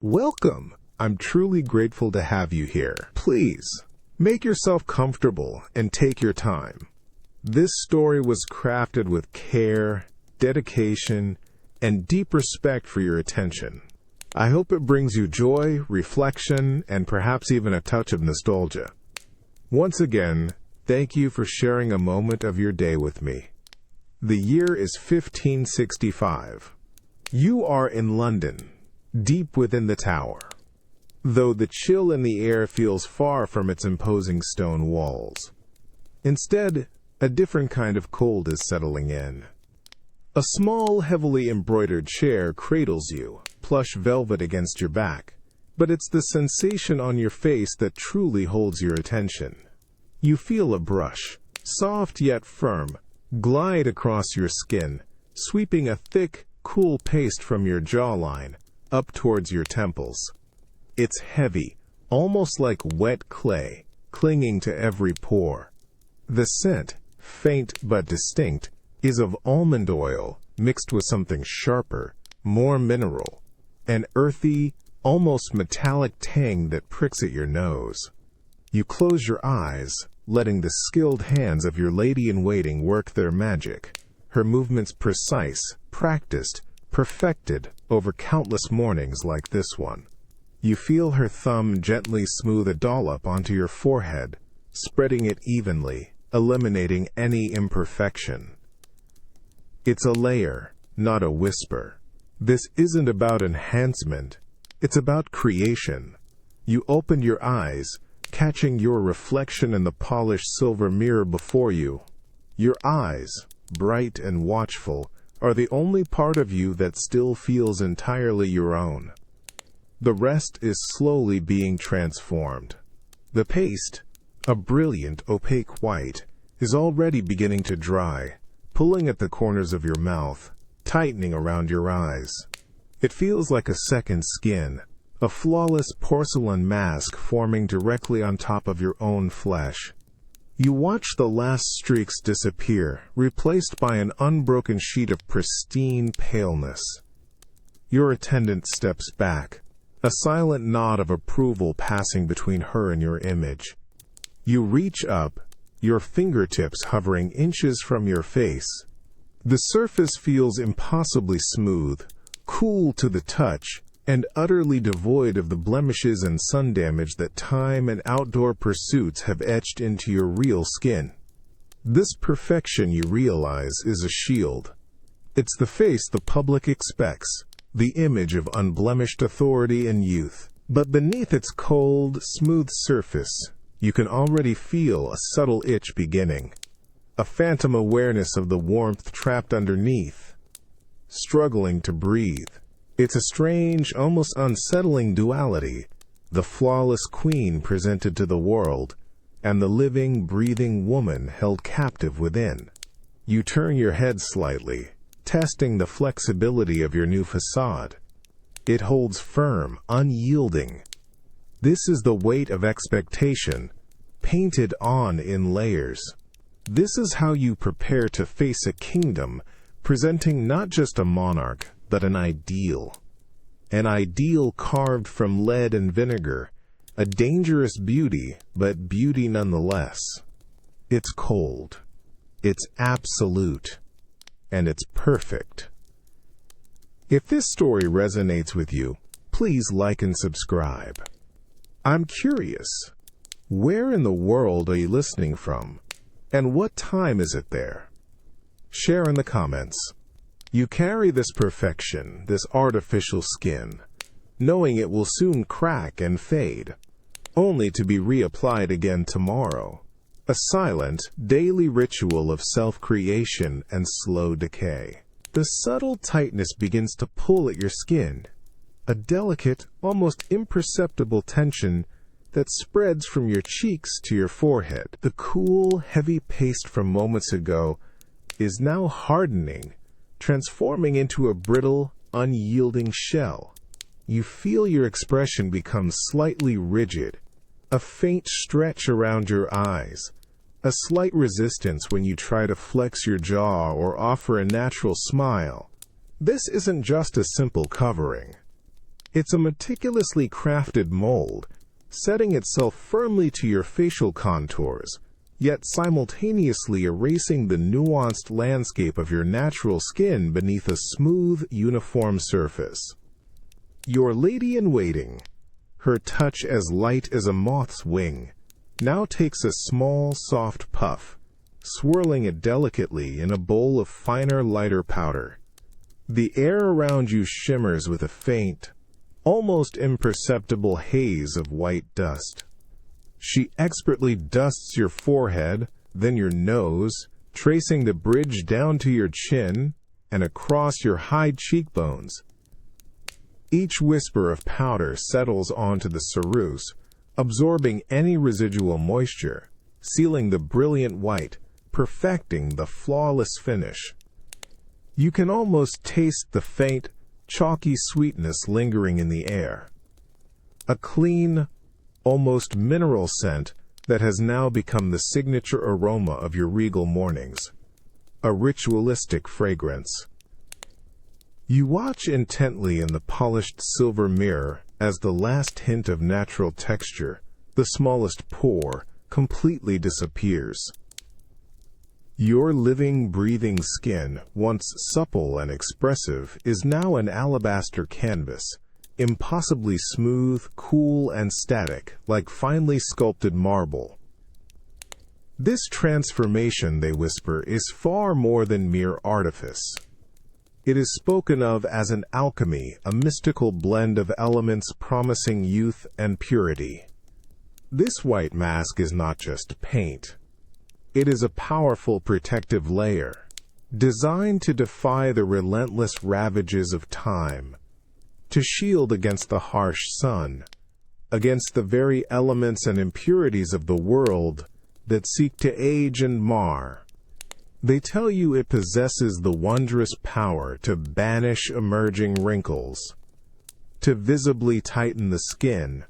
Welcome! I'm truly grateful to have you here. Please, make yourself comfortable and take your time. This story was crafted with care, dedication, and deep respect for your attention. I hope it brings you joy, reflection, and perhaps even a touch of nostalgia. Once again, thank you for sharing a moment of your day with me. The year is 1565. You are in London, deep within the Tower, though the chill in the air feels far from its imposing stone walls. Instead, a different kind of cold is settling in. A small, heavily embroidered chair cradles you, plush velvet against your back, but it's the sensation on your face that truly holds your attention. You feel a brush, soft yet firm, glide across your skin, sweeping a thick, cool paste from your jawline up towards your temples. It's heavy, almost like wet clay, clinging to every pore. The scent, faint but distinct, is of almond oil mixed with something sharper, more mineral, an earthy, almost metallic tang that pricks at your nose. You close your eyes, letting the skilled hands of your lady-in-waiting work their magic, her movements precise, practiced, perfected over countless mornings like this one. You feel her thumb gently smooth a dollop onto your forehead, spreading it evenly, eliminating any imperfection. It's a layer, not a whisper. This isn't about enhancement, it's about creation. You opened your eyes, catching your reflection in the polished silver mirror before you. Your eyes, bright and watchful, are the only part of you that still feels entirely your own. The rest is slowly being transformed. The paste, a brilliant opaque white, is already beginning to dry, pulling at the corners of your mouth, tightening around your eyes. It feels like a second skin, a flawless porcelain mask forming directly on top of your own flesh. You watch the last streaks disappear, replaced by an unbroken sheet of pristine paleness. Your attendant steps back, a silent nod of approval passing between her and your image. You reach up, your fingertips hovering inches from your face. The surface feels impossibly smooth, cool to the touch, and utterly devoid of the blemishes and sun damage that time and outdoor pursuits have etched into your real skin. This perfection, you realize, is a shield. It's the face the public expects, the image of unblemished authority and youth. But beneath its cold, smooth surface, you can already feel a subtle itch beginning, a phantom awareness of the warmth trapped underneath, struggling to breathe. It's a strange, almost unsettling duality, the flawless queen presented to the world, and the living, breathing woman held captive within. You turn your head slightly, testing the flexibility of your new facade. It holds firm, unyielding. This is the weight of expectation, painted on in layers. This is how you prepare to face a kingdom, presenting not just a monarch, but an ideal carved from lead and vinegar, a dangerous beauty, but beauty nonetheless. It's cold, it's absolute, and it's perfect. If this story resonates with you, please like and subscribe. I'm curious, where in the world are you listening from, and what time is it there? Share in the comments. You carry this perfection, this artificial skin, knowing it will soon crack and fade, only to be reapplied again tomorrow. A silent, daily ritual of self-creation and slow decay. The subtle tightness begins to pull at your skin, a delicate, almost imperceptible tension that spreads from your cheeks to your forehead. The cool, heavy paste from moments ago is now hardening, transforming into a brittle, unyielding shell. You feel your expression become slightly rigid, a faint stretch around your eyes, a slight resistance when you try to flex your jaw or offer a natural smile. This isn't just a simple covering. It's a meticulously crafted mold, setting itself firmly to your facial contours, yet simultaneously erasing the nuanced landscape of your natural skin beneath a smooth, uniform surface. Your lady-in-waiting, her touch as light as a moth's wing, now takes a small, soft puff, swirling it delicately in a bowl of finer, lighter powder. The air around you shimmers with a faint, almost imperceptible haze of white dust. She expertly dusts your forehead, then your nose, tracing the bridge down to your chin and across your high cheekbones. Each whisper of powder settles onto the ceruse, absorbing any residual moisture, sealing the brilliant white, perfecting the flawless finish. You can almost taste the faint, chalky sweetness lingering in the air. A clean, almost mineral scent that has now become the signature aroma of your regal mornings. A ritualistic fragrance. You watch intently in the polished silver mirror as the last hint of natural texture, the smallest pore, completely disappears. Your living, breathing skin, once supple and expressive, is now an alabaster canvas, impossibly smooth, cool, and static, like finely sculpted marble. This transformation, they whisper, is far more than mere artifice. It is spoken of as an alchemy, a mystical blend of elements promising youth and purity. This white mask is not just paint. It is a powerful protective layer, designed to defy the relentless ravages of time, to shield against the harsh sun, against the very elements and impurities of the world that seek to age and mar. They tell you it possesses the wondrous power to banish emerging wrinkles, to visibly tighten the skin,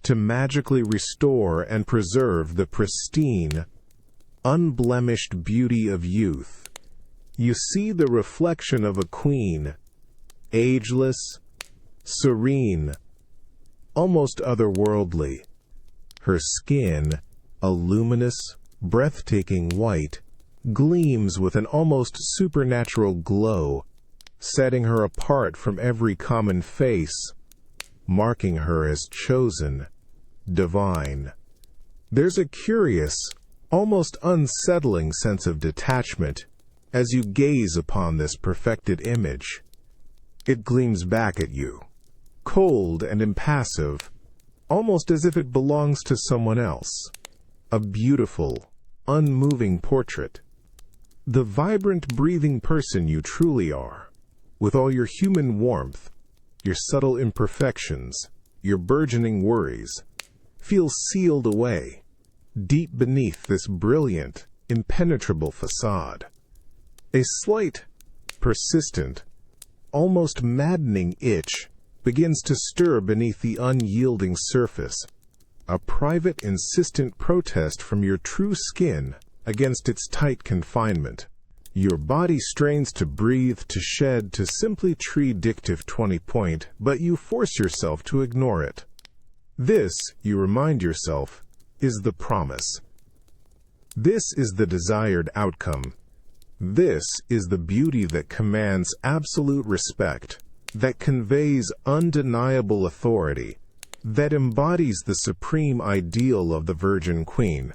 to magically restore and preserve the pristine, unblemished beauty of youth. You see the reflection of a queen, ageless, serene, almost otherworldly. Her skin, a luminous, breathtaking white, gleams with an almost supernatural glow, setting her apart from every common face, marking her as chosen, divine. There's a curious, almost unsettling sense of detachment as you gaze upon this perfected image. It gleams back at you, cold and impassive, almost as if it belongs to someone else. A beautiful, unmoving portrait. The vibrant, breathing person you truly are, with all your human warmth, your subtle imperfections, your burgeoning worries, feels sealed away, deep beneath this brilliant, impenetrable facade. A slight, persistent, almost maddening itch begins to stir beneath the unyielding surface, a private, insistent protest from your true skin against its tight confinement. Your body strains to breathe, to shed, to simply tree dictive 20-point, but you force yourself to ignore it. This, you remind yourself, is the promise. This is the desired outcome. This is the beauty that commands absolute respect, that conveys undeniable authority, that embodies the supreme ideal of the Virgin Queen.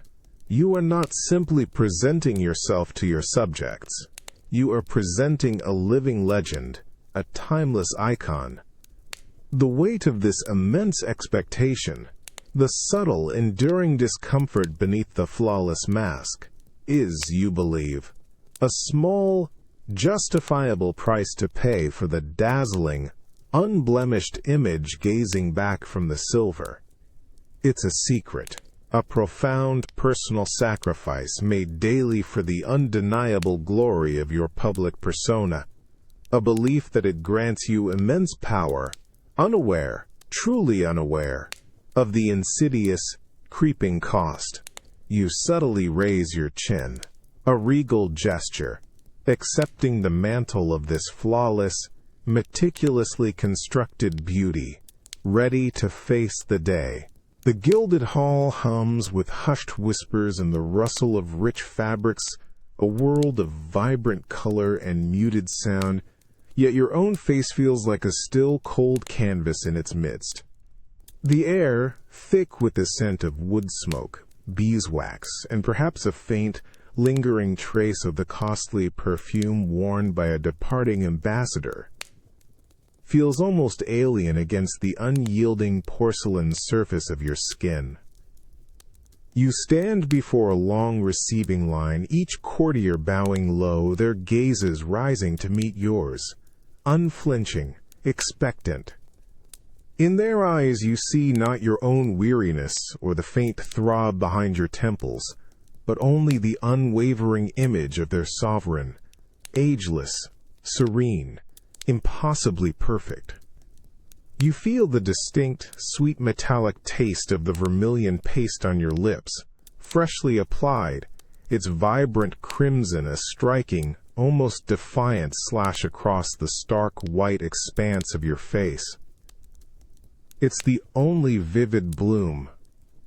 You are not simply presenting yourself to your subjects. You are presenting a living legend, a timeless icon. The weight of this immense expectation, the subtle, enduring discomfort beneath the flawless mask, is, you believe, a small, justifiable price to pay for the dazzling, unblemished image gazing back from the silver. It's a secret. A profound personal sacrifice made daily for the undeniable glory of your public persona, a belief that it grants you immense power, unaware, truly unaware, of the insidious, creeping cost. You subtly raise your chin, a regal gesture, accepting the mantle of this flawless, meticulously constructed beauty, ready to face the day. The gilded hall hums with hushed whispers and the rustle of rich fabrics, a world of vibrant color and muted sound, yet your own face feels like a still, cold canvas in its midst. The air, thick with the scent of wood smoke, beeswax, and perhaps a faint, lingering trace of the costly perfume worn by a departing ambassador, feels almost alien against the unyielding porcelain surface of your skin. You stand before a long receiving line, each courtier bowing low, their gazes rising to meet yours, unflinching, expectant. In their eyes you see not your own weariness or the faint throb behind your temples, but only the unwavering image of their sovereign, ageless, serene, impossibly perfect. You feel the distinct, sweet metallic taste of the vermilion paste on your lips, freshly applied, its vibrant crimson a striking, almost defiant slash across the stark white expanse of your face. It's the only vivid bloom,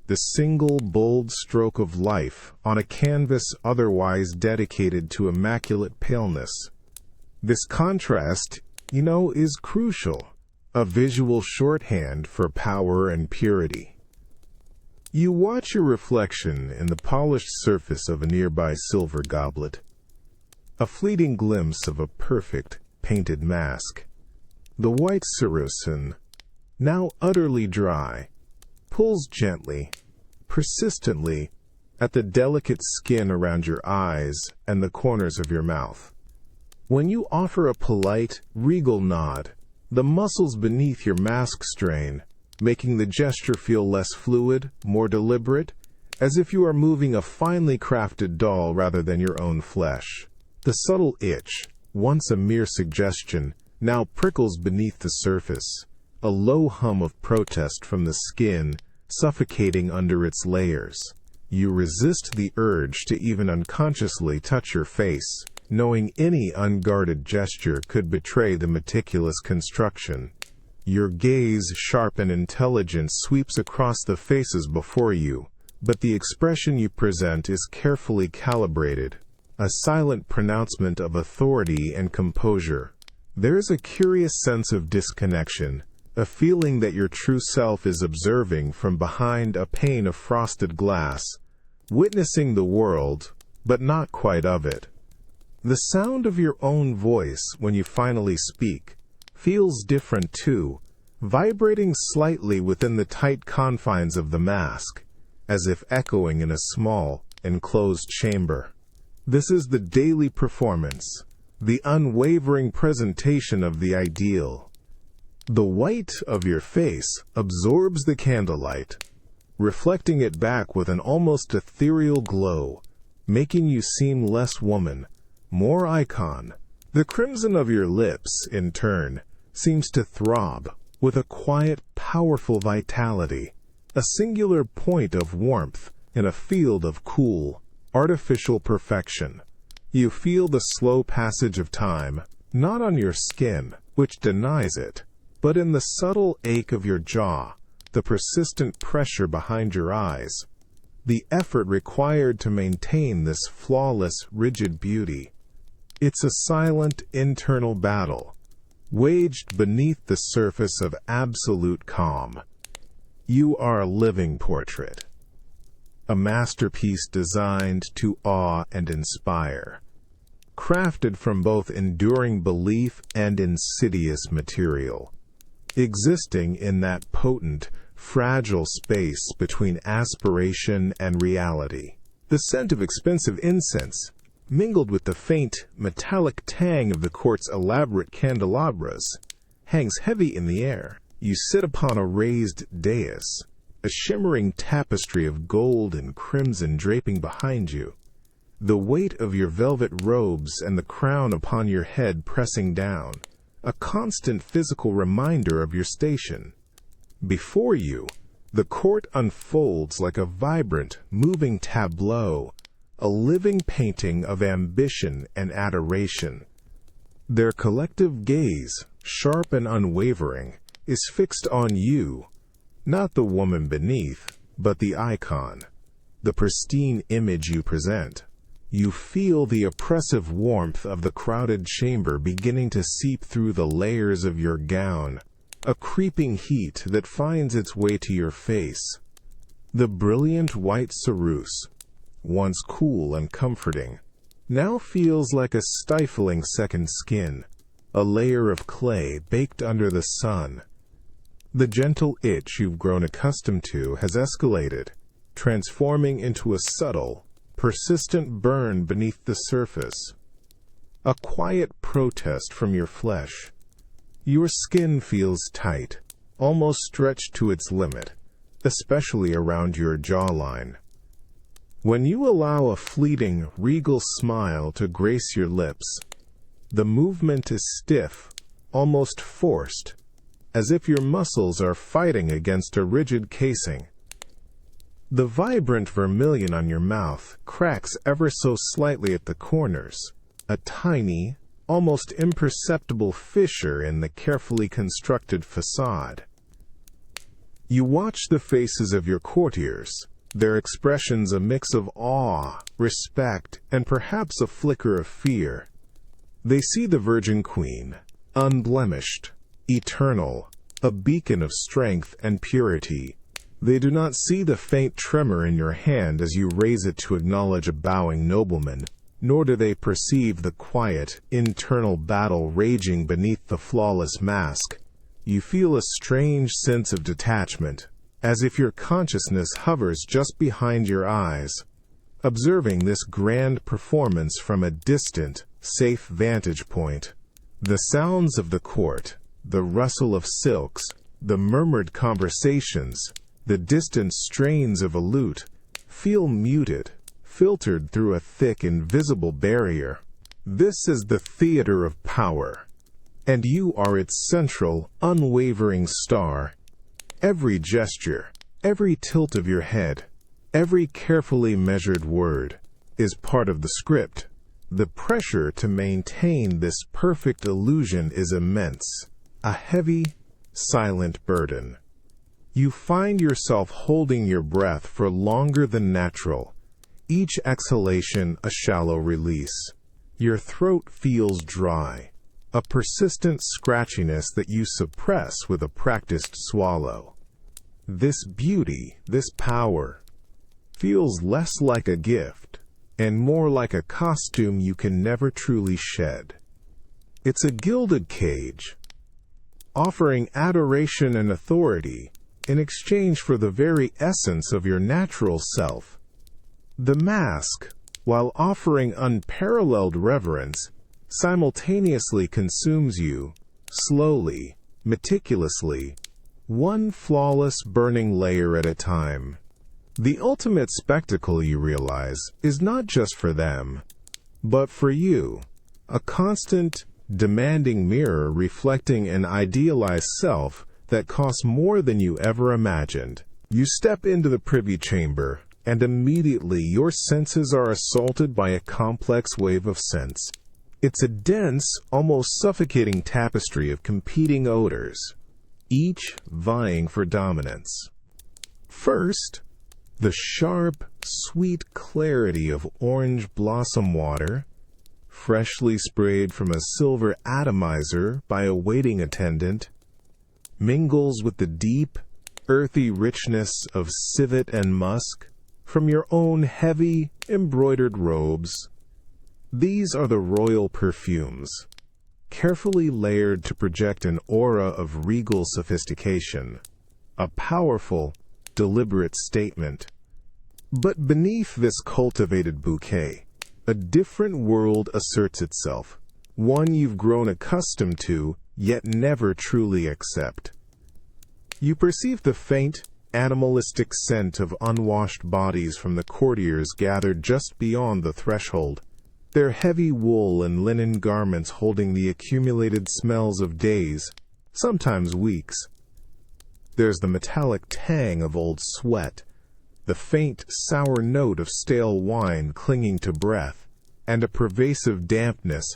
the single bold stroke of life on a canvas otherwise dedicated to immaculate paleness. This contrast, is crucial, a visual shorthand for power and purity. You watch your reflection in the polished surface of a nearby silver goblet, a fleeting glimpse of a perfect painted mask. The white saracen, now utterly dry, pulls gently, persistently, at the delicate skin around your eyes and the corners of your mouth. When you offer a polite, regal nod, the muscles beneath your mask strain, making the gesture feel less fluid, more deliberate, as if you are moving a finely crafted doll rather than your own flesh. The subtle itch, once a mere suggestion, now prickles beneath the surface, a low hum of protest from the skin, suffocating under its layers. You resist the urge to even unconsciously touch your face, knowing any unguarded gesture could betray the meticulous construction. Your gaze, sharp and intelligent, sweeps across the faces before you, but the expression you present is carefully calibrated, a silent pronouncement of authority and composure. There is a curious sense of disconnection, a feeling that your true self is observing from behind a pane of frosted glass, witnessing the world, but not quite of it. The sound of your own voice when you finally speak feels different too, vibrating slightly within the tight confines of the mask, as if echoing in a small, enclosed chamber. This is the daily performance, the unwavering presentation of the ideal. The white of your face absorbs the candlelight, reflecting it back with an almost ethereal glow, making you seem less woman, more icon. The crimson of your lips, in turn, seems to throb with a quiet, powerful vitality, a singular point of warmth in a field of cool, artificial perfection. You feel the slow passage of time, not on your skin, which denies it, but in the subtle ache of your jaw, the persistent pressure behind your eyes, the effort required to maintain this flawless, rigid beauty. It's a silent internal battle, waged beneath the surface of absolute calm. You are a living portrait, a masterpiece designed to awe and inspire, crafted from both enduring belief and insidious material, existing in that potent, fragile space between aspiration and reality. The scent of expensive incense, mingled with the faint, metallic tang of the court's elaborate candelabras, hangs heavy in the air. You sit upon a raised dais, a shimmering tapestry of gold and crimson draping behind you, the weight of your velvet robes and the crown upon your head pressing down, a constant physical reminder of your station. Before you, the court unfolds like a vibrant, moving tableau, a living painting of ambition and adoration. Their collective gaze, sharp and unwavering, is fixed on you, not the woman beneath, but the icon, the pristine image you present. You feel the oppressive warmth of the crowded chamber beginning to seep through the layers of your gown, a creeping heat that finds its way to your face. The brilliant white ceruse, once cool and comforting, now feels like a stifling second skin, a layer of clay baked under the sun. The gentle itch you've grown accustomed to has escalated, transforming into a subtle, persistent burn beneath the surface. A quiet protest from your flesh. Your skin feels tight, almost stretched to its limit, especially around your jawline. When you allow a fleeting, regal smile to grace your lips, the movement is stiff, almost forced, as if your muscles are fighting against a rigid casing. The vibrant vermilion on your mouth cracks ever so slightly at the corners, a tiny, almost imperceptible fissure in the carefully constructed facade. You watch the faces of your courtiers, their expressions a mix of awe, respect, and perhaps a flicker of fear. They see the Virgin Queen, unblemished, eternal, a beacon of strength and purity. They do not see the faint tremor in your hand as you raise it to acknowledge a bowing nobleman, nor do they perceive the quiet, internal battle raging beneath the flawless mask. You feel a strange sense of detachment, as if your consciousness hovers just behind your eyes, observing this grand performance from a distant, safe vantage point. The sounds of the court, the rustle of silks, the murmured conversations, the distant strains of a lute, feel muted, filtered through a thick, invisible barrier. This is the theater of power, and you are its central, unwavering star. Every gesture, every tilt of your head, every carefully measured word, is part of the script. The pressure to maintain this perfect illusion is immense, a heavy, silent burden. You find yourself holding your breath for longer than natural, each exhalation a shallow release. Your throat feels dry, a persistent scratchiness that you suppress with a practiced swallow. This beauty, this power, feels less like a gift and more like a costume you can never truly shed. It's a gilded cage, offering adoration and authority in exchange for the very essence of your natural self. The mask, while offering unparalleled reverence, simultaneously consumes you, slowly, meticulously, one flawless burning layer at a time. The ultimate spectacle, you realize, is not just for them, but for you, a constant, demanding mirror reflecting an idealized self that costs more than you ever imagined. You step into the privy chamber, and immediately your senses are assaulted by a complex wave of scents. It's a dense, almost suffocating tapestry of competing odors, each vying for dominance. First, the sharp, sweet clarity of orange blossom water, freshly sprayed from a silver atomizer by a waiting attendant, mingles with the deep, earthy richness of civet and musk from your own heavy, embroidered robes. These are the royal perfumes, carefully layered to project an aura of regal sophistication, a powerful, deliberate statement. But beneath this cultivated bouquet, a different world asserts itself, one you've grown accustomed to, yet never truly accept. You perceive the faint, animalistic scent of unwashed bodies from the courtiers gathered just beyond the threshold, their heavy wool and linen garments holding the accumulated smells of days, sometimes weeks. There's the metallic tang of old sweat, the faint, sour note of stale wine clinging to breath, and a pervasive dampness,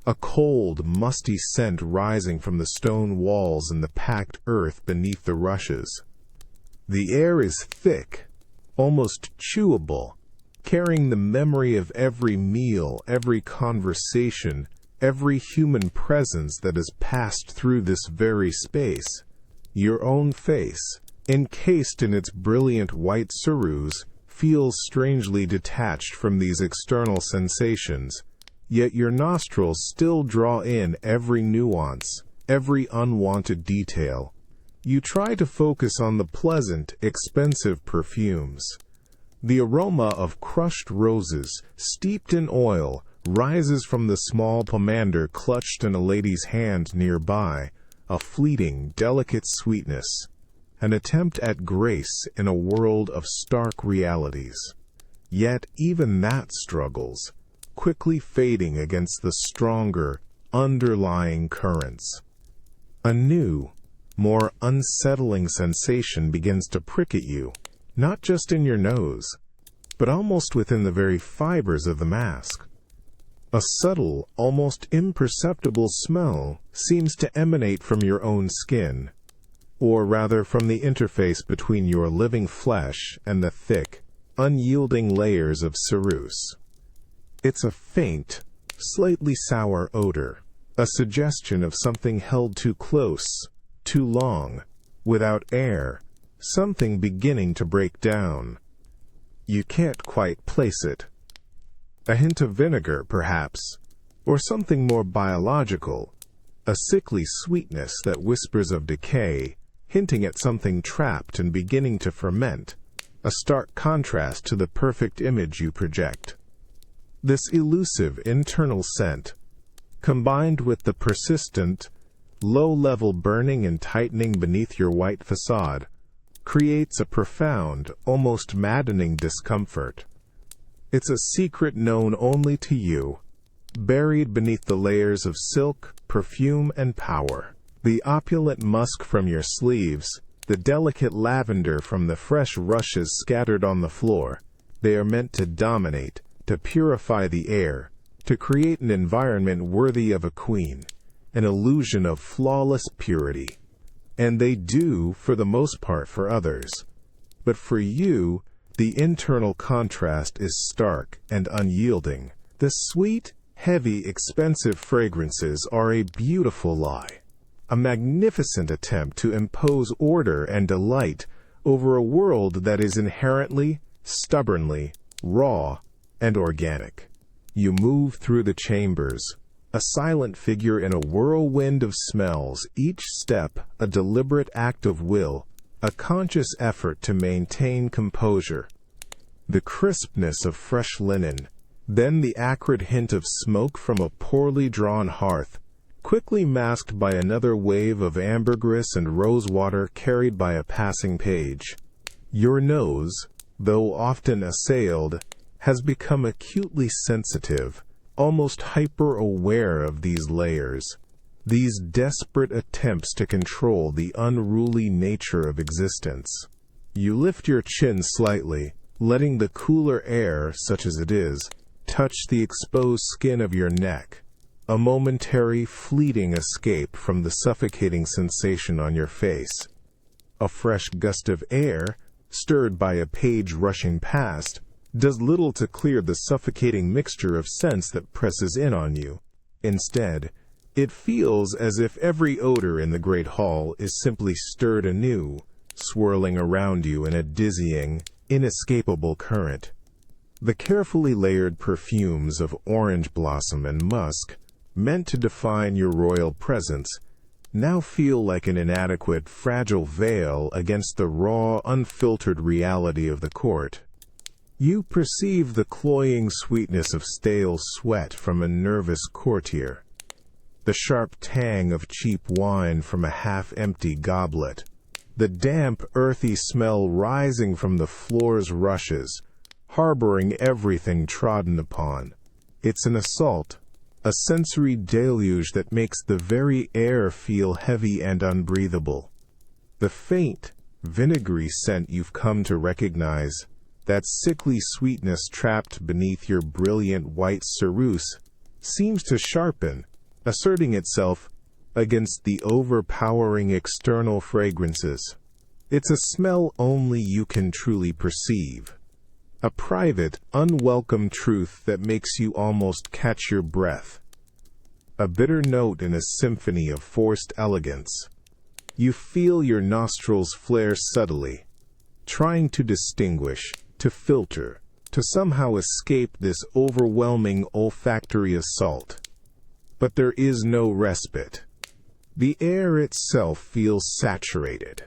a cold, musty scent rising from the stone walls and the packed earth beneath the rushes. The air is thick, almost chewable, carrying the memory of every meal, every conversation, every human presence that has passed through this very space. Your own face, encased in its brilliant white ceruse, feels strangely detached from these external sensations, yet your nostrils still draw in every nuance, every unwanted detail. You try to focus on the pleasant, expensive perfumes. The aroma of crushed roses, steeped in oil, rises from the small pomander clutched in a lady's hand nearby, a fleeting, delicate sweetness, an attempt at grace in a world of stark realities. Yet even that struggles, quickly fading against the stronger, underlying currents. A new, more unsettling sensation begins to prick at you, not just in your nose, but almost within the very fibers of the mask. A subtle, almost imperceptible smell seems to emanate from your own skin, or rather from the interface between your living flesh and the thick, unyielding layers of ceruse. It's a faint, slightly sour odor, a suggestion of something held too close, too long, without air, something beginning to break down. You can't quite place it. A hint of vinegar, perhaps, or something more biological, a sickly sweetness that whispers of decay, hinting at something trapped and beginning to ferment, a stark contrast to the perfect image you project. This elusive internal scent, combined with the persistent, low-level burning and tightening beneath your white facade, creates a profound, almost maddening discomfort. It's a secret known only to you, buried beneath the layers of silk, perfume, and power. The opulent musk from your sleeves, the delicate lavender from the fresh rushes scattered on the floor, they are meant to dominate, to purify the air, to create an environment worthy of a queen, an illusion of flawless purity. And they do, for the most part, for others. But for you, the internal contrast is stark and unyielding. The sweet, heavy, expensive fragrances are a beautiful lie, a magnificent attempt to impose order and delight over a world that is inherently, stubbornly, raw, and organic. You move through the chambers, a silent figure in a whirlwind of smells, each step a deliberate act of will, a conscious effort to maintain composure. The crispness of fresh linen, then the acrid hint of smoke from a poorly drawn hearth, quickly masked by another wave of ambergris and rosewater carried by a passing page. Your nose, though often assailed, has become acutely sensitive, almost hyper-aware of these layers, these desperate attempts to control the unruly nature of existence. You lift your chin slightly, letting the cooler air, such as it is, touch the exposed skin of your neck, a momentary, fleeting escape from the suffocating sensation on your face. A fresh gust of air, stirred by a page rushing past, does little to clear the suffocating mixture of scents that presses in on you. Instead, it feels as if every odor in the great hall is simply stirred anew, swirling around you in a dizzying, inescapable current. The carefully layered perfumes of orange blossom and musk, meant to define your royal presence, now feel like an inadequate, fragile veil against the raw, unfiltered reality of the court. You perceive the cloying sweetness of stale sweat from a nervous courtier, the sharp tang of cheap wine from a half-empty goblet, the damp, earthy smell rising from the floor's rushes, harboring everything trodden upon. It's an assault, a sensory deluge that makes the very air feel heavy and unbreathable. The faint, vinegary scent you've come to recognize, that sickly sweetness trapped beneath your brilliant white ceruse, seems to sharpen, asserting itself against the overpowering external fragrances. It's a smell only you can truly perceive. A private, unwelcome truth that makes you almost catch your breath. A bitter note in a symphony of forced elegance. You feel your nostrils flare subtly, trying to distinguish, to filter, to somehow escape this overwhelming olfactory assault. But there is no respite. The air itself feels saturated,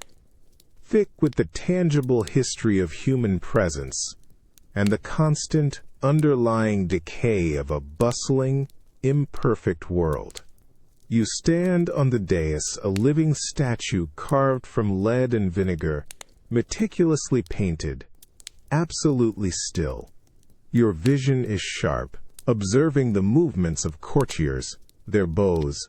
thick with the tangible history of human presence, and the constant, underlying decay of a bustling, imperfect world. You stand on the dais, a living statue carved from lead and vinegar, meticulously painted, absolutely still. Your vision is sharp, observing the movements of courtiers, their bows,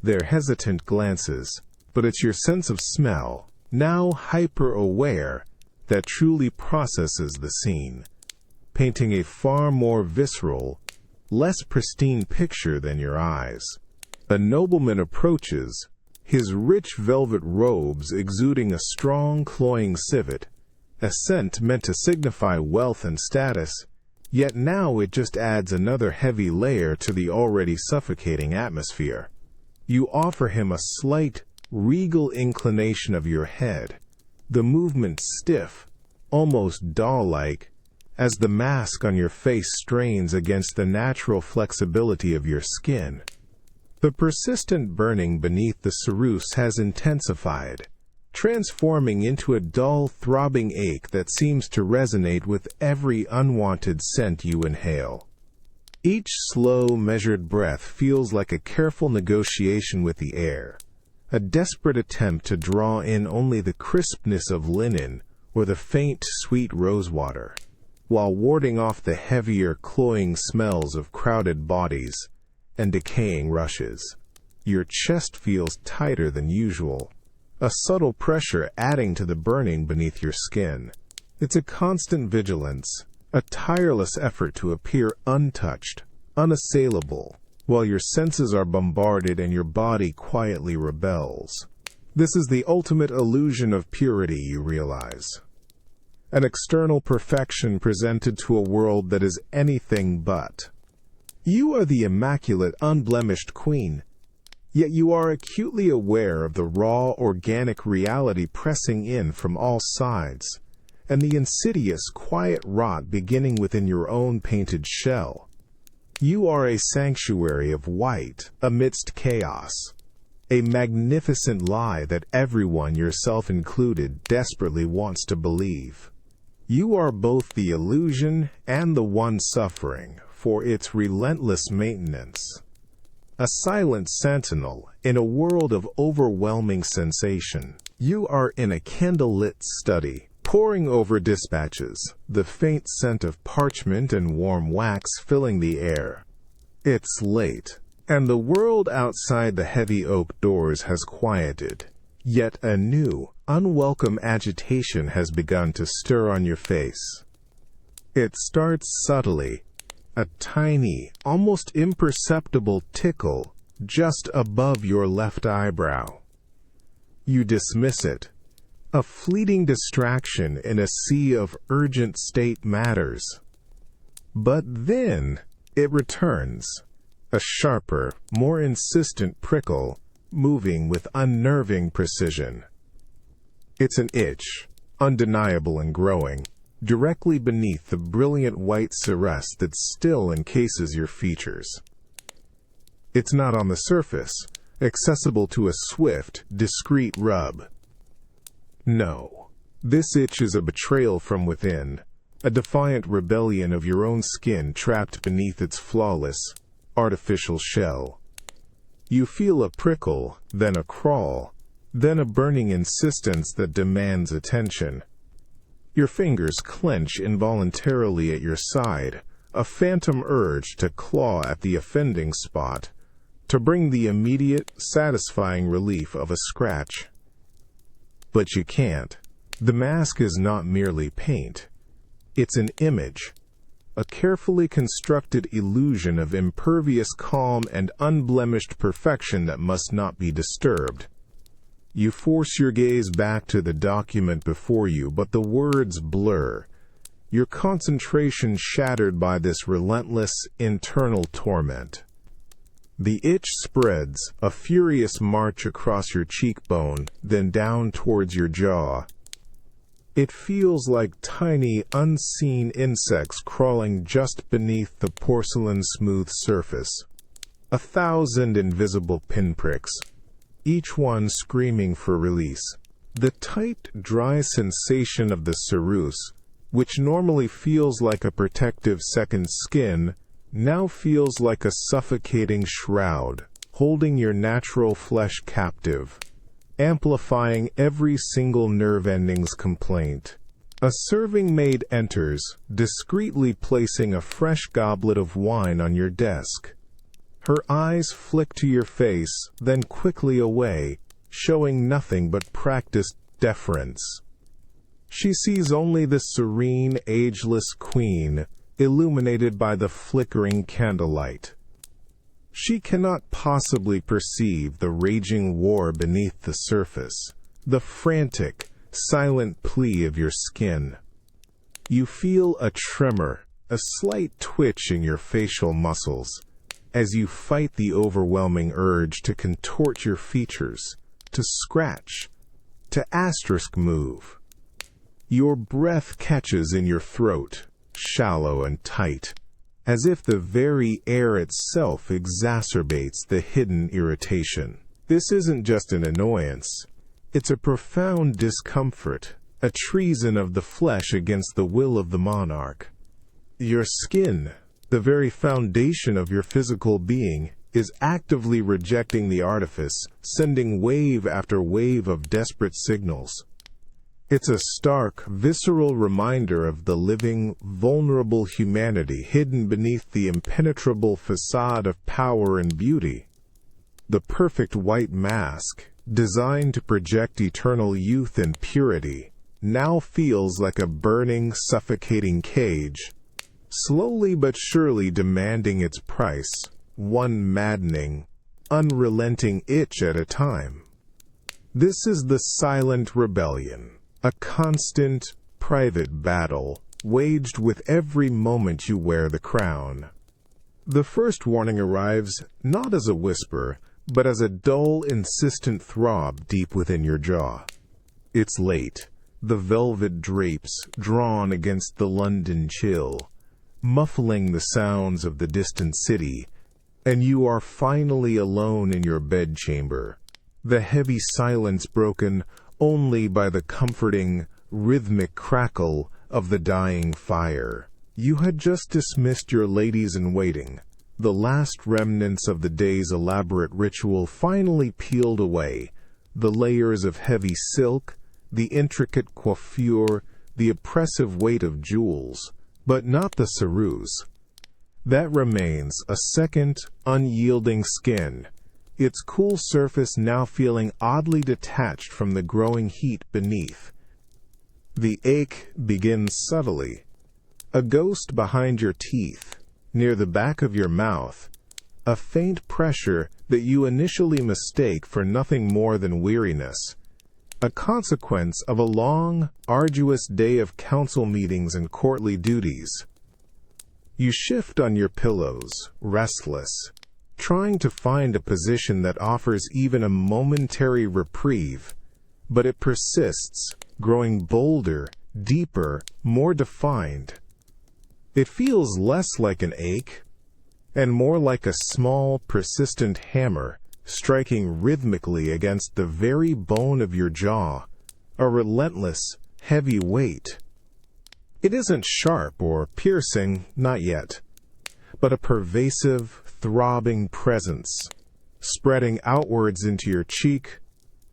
their hesitant glances, but it's your sense of smell, now hyper-aware, that truly processes the scene, painting a far more visceral, less pristine picture than your eyes. A nobleman approaches, his rich velvet robes exuding a strong, cloying civet, a scent meant to signify wealth and status, yet now it just adds another heavy layer to the already suffocating atmosphere. You offer him a slight, regal inclination of your head, the movement stiff, almost doll-like, as the mask on your face strains against the natural flexibility of your skin. The persistent burning beneath the ceruse has intensified, transforming into a dull, throbbing ache that seems to resonate with every unwanted scent you inhale. Each slow, measured breath feels like a careful negotiation with the air, a desperate attempt to draw in only the crispness of linen or the faint, sweet rosewater, while warding off the heavier, cloying smells of crowded bodies and decaying rushes. Your chest feels tighter than usual, a subtle pressure adding to the burning beneath your skin. It's a constant vigilance, a tireless effort to appear untouched, unassailable, while your senses are bombarded and your body quietly rebels. This is the ultimate illusion of purity, you realize. An external perfection presented to a world that is anything but. You are the immaculate, unblemished queen, yet you are acutely aware of the raw, organic reality pressing in from all sides, and the insidious, quiet rot beginning within your own painted shell. You are a sanctuary of white amidst chaos, a magnificent lie that everyone, yourself included, desperately wants to believe. You are both the illusion and the one suffering for its relentless maintenance. A silent sentinel in a world of overwhelming sensation. You are in a candle-lit study, poring over dispatches, the faint scent of parchment and warm wax filling the air. It's late, and the world outside the heavy oak doors has quieted, yet a new, unwelcome agitation has begun to stir on your face. It starts subtly, a tiny, almost imperceptible tickle just above your left eyebrow. You dismiss it, a fleeting distraction in a sea of urgent state matters. But then it returns, a sharper, more insistent prickle, moving with unnerving precision. It's an itch, undeniable and growing, directly beneath the brilliant white cerus that still encases your features. It's not on the surface, accessible to a swift, discreet rub. No, this itch is a betrayal from within, a defiant rebellion of your own skin trapped beneath its flawless, artificial shell. You feel a prickle, then a crawl, then a burning insistence that demands attention. Your fingers clench involuntarily at your side, a phantom urge to claw at the offending spot, to bring the immediate, satisfying relief of a scratch. But you can't. The mask is not merely paint. It's an image, a carefully constructed illusion of impervious calm and unblemished perfection that must not be disturbed. You force your gaze back to the document before you, but the words blur, your concentration shattered by this relentless internal torment. The itch spreads, a furious march across your cheekbone, then down towards your jaw. It feels like tiny, unseen insects crawling just beneath the porcelain-smooth surface. 1,000 invisible pinpricks, each one screaming for release. The tight, dry sensation of the ceruse, which normally feels like a protective second skin, now feels like a suffocating shroud, holding your natural flesh captive, amplifying every single nerve ending's complaint. A serving maid enters, discreetly placing a fresh goblet of wine on your desk. Her eyes flick to your face, then quickly away, showing nothing but practiced deference. She sees only the serene, ageless queen, illuminated by the flickering candlelight. She cannot possibly perceive the raging war beneath the surface, the frantic, silent plea of your skin. You feel a tremor, a slight twitch in your facial muscles, as you fight the overwhelming urge to contort your features, to scratch, to asterisk move. Your breath catches in your throat, shallow and tight, as if the very air itself exacerbates the hidden irritation. This isn't just an annoyance. It's a profound discomfort, a treason of the flesh against the will of the monarch. Your skin, the very foundation of your physical being, is actively rejecting the artifice, sending wave after wave of desperate signals. It's a stark, visceral reminder of the living, vulnerable humanity hidden beneath the impenetrable facade of power and beauty. The perfect white mask, designed to project eternal youth and purity, now feels like a burning, suffocating cage, slowly but surely demanding its price, one maddening, unrelenting itch at a time. This is the silent rebellion. A constant, private battle, waged with every moment you wear the crown. The first warning arrives not as a whisper, but as a dull, insistent throb deep within your jaw. It's late, the velvet drapes drawn against the London chill, muffling the sounds of the distant city, and you are finally alone in your bedchamber, the heavy silence broken only by the comforting, rhythmic crackle of the dying fire. You had just dismissed your ladies-in-waiting. The last remnants of the day's elaborate ritual finally peeled away, the layers of heavy silk, the intricate coiffure, the oppressive weight of jewels, but not the ceruse. That remains a second, unyielding skin, its cool surface now feeling oddly detached from the growing heat beneath. The ache begins subtly, a ghost behind your teeth, near the back of your mouth, a faint pressure that you initially mistake for nothing more than weariness, a consequence of a long, arduous day of council meetings and courtly duties. You shift on your pillows, restless, trying to find a position that offers even a momentary reprieve, but it persists, growing bolder, deeper, more defined. It feels less like an ache, and more like a small, persistent hammer striking rhythmically against the very bone of your jaw, a relentless, heavy weight. It isn't sharp or piercing, not yet, but a pervasive, throbbing presence, spreading outwards into your cheek,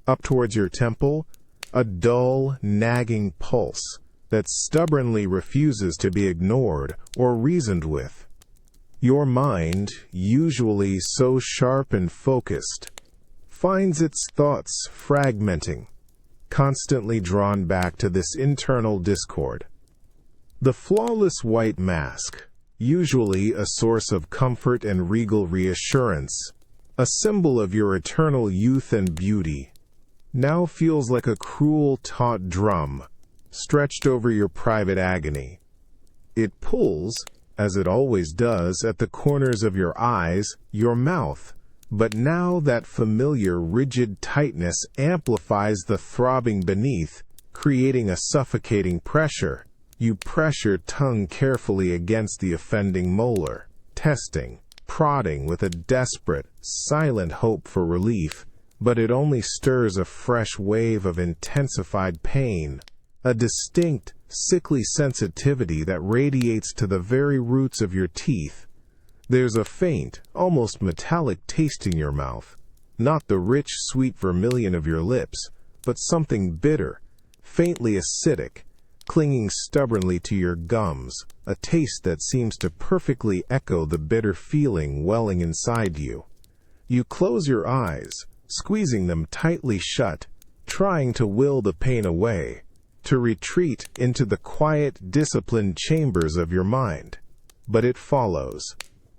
up towards your temple, a dull, nagging pulse that stubbornly refuses to be ignored or reasoned with. Your mind, usually so sharp and focused, finds its thoughts fragmenting, constantly drawn back to this internal discord. The flawless white mask, usually a source of comfort and regal reassurance, a symbol of your eternal youth and beauty, now feels like a cruel, taut drum stretched over your private agony. It pulls, as it always does, at the corners of your eyes, your mouth, but now that familiar rigid tightness amplifies the throbbing beneath, creating a suffocating pressure. You press your tongue carefully against the offending molar, testing, prodding with a desperate, silent hope for relief, but it only stirs a fresh wave of intensified pain, a distinct, sickly sensitivity that radiates to the very roots of your teeth. There's a faint, almost metallic taste in your mouth, not the rich, sweet vermilion of your lips, but something bitter, faintly acidic, clinging stubbornly to your gums, a taste that seems to perfectly echo the bitter feeling welling inside you. You close your eyes, squeezing them tightly shut, trying to will the pain away, to retreat into the quiet, disciplined chambers of your mind. But it follows,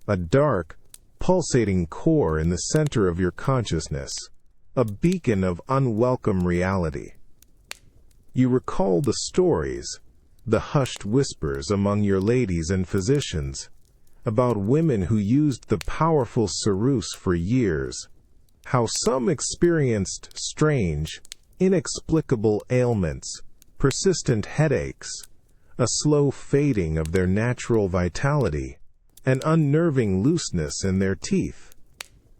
a dark, pulsating core in the center of your consciousness, a beacon of unwelcome reality. You recall the stories, the hushed whispers among your ladies and physicians, about women who used the powerful ceruse for years, how some experienced strange, inexplicable ailments, persistent headaches, a slow fading of their natural vitality, an unnerving looseness in their teeth,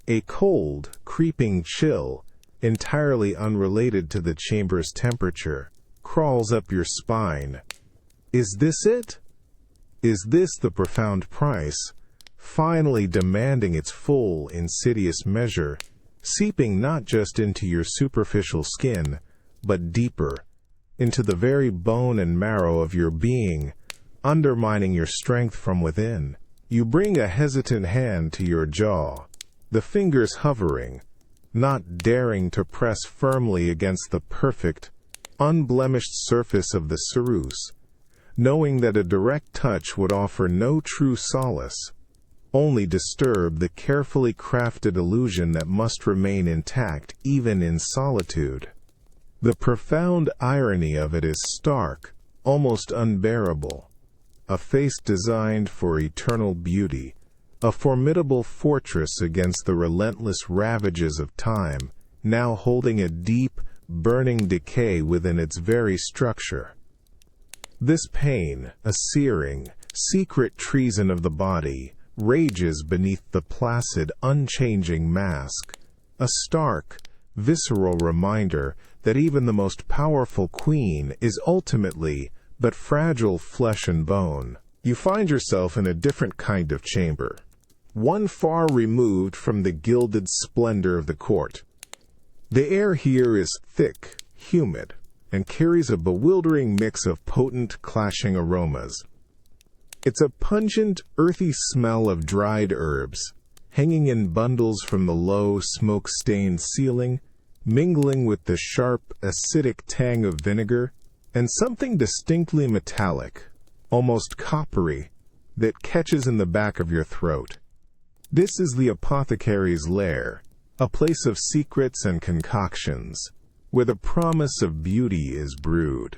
a cold, creeping chill, entirely unrelated to the chamber's temperature, crawls up your spine. Is this it? Is this the profound price, finally demanding its full, insidious measure, seeping not just into your superficial skin, but deeper, into the very bone and marrow of your being, undermining your strength from within? You bring a hesitant hand to your jaw, the fingers hovering, not daring to press firmly against the perfect, unblemished surface of the ceruse, knowing that a direct touch would offer no true solace, only disturb the carefully crafted illusion that must remain intact even in solitude. The profound irony of it is stark, almost unbearable. A face designed for eternal beauty, a formidable fortress against the relentless ravages of time, now holding a deep, burning decay within its very structure. This pain, a searing, secret treason of the body, rages beneath the placid, unchanging mask, a stark, visceral reminder that even the most powerful queen is ultimately but fragile flesh and bone. You find yourself in a different kind of chamber, one far removed from the gilded splendor of the court. The air here is thick, humid, and carries a bewildering mix of potent, clashing aromas. It's a pungent, earthy smell of dried herbs, hanging in bundles from the low, smoke-stained ceiling, mingling with the sharp, acidic tang of vinegar, and something distinctly metallic, almost coppery, that catches in the back of your throat. This is the apothecary's lair, a place of secrets and concoctions, where the promise of beauty is brewed.